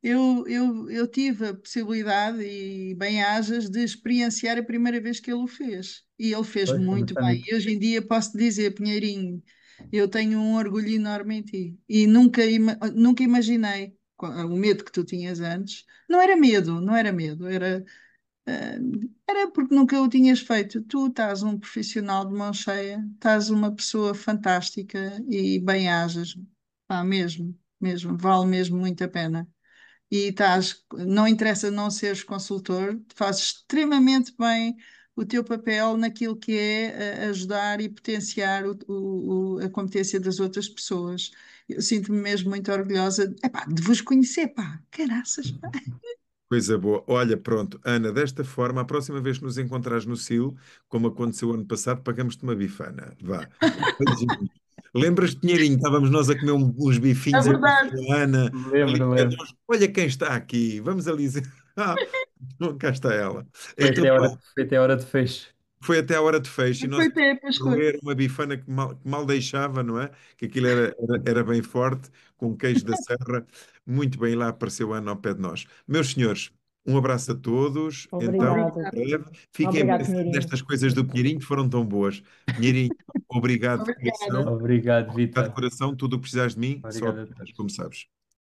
Eu tive a possibilidade e bem-ajas de experienciar a primeira vez que ele o fez. E ele fez Pois, foi no muito bem. Summit. E hoje em dia posso te dizer, Pinheirinho, eu tenho um orgulho enorme em ti. E nunca imaginei o medo que tu tinhas antes. Não era medo, não era medo, eh, era porque nunca o tinhas feito. Tu estás um profissional de mão cheia, estás uma pessoa fantástica e bem-ajas. Pá, mesmo, mesmo, vale mesmo muito a pena e estás, não interessa não seres consultor, fazes extremamente bem o teu papel naquilo que é ajudar e potenciar a competência das outras pessoas. Eu sinto-me mesmo muito orgulhosa, epá, de vos conhecer, pá, caraças, pá. coisa boa. Olha, pronto, Ana, desta forma, a próxima vez que nos encontrares no Sil, como aconteceu ano passado, pagamos-te uma bifana. Vá. Beijinhos. Lembras-te, Pinheirinho, estávamos nós a comer uns É bifinhos ali verdade. com a Ana, ali Lembro, ao pé de lembro. nós. Olha quem está aqui, vamos ali dizer. Ah, cá está ela. Foi Então, até a hora, foi até a hora de fecho. foi até a hora de fecho e nós Foi tivemos até, que pois foi. roer uma bifana que mal deixava, não é? Que aquilo era bem forte, com queijo da serra. Muito bem, lá apareceu a Ana ao pé de nós. Meus senhores, Um abraço a todos. Então, Obrigada. breve. Fiquem Obrigado, pensando Pinheirinho. nestas coisas do Pinheirinho que foram tão boas. Pinheirinho, obrigado de Obrigada. coração. Obrigado, Obrigado de Vitor. coração. Tudo o que precisares de mim, só Obrigado a apenas, todos. como sabes.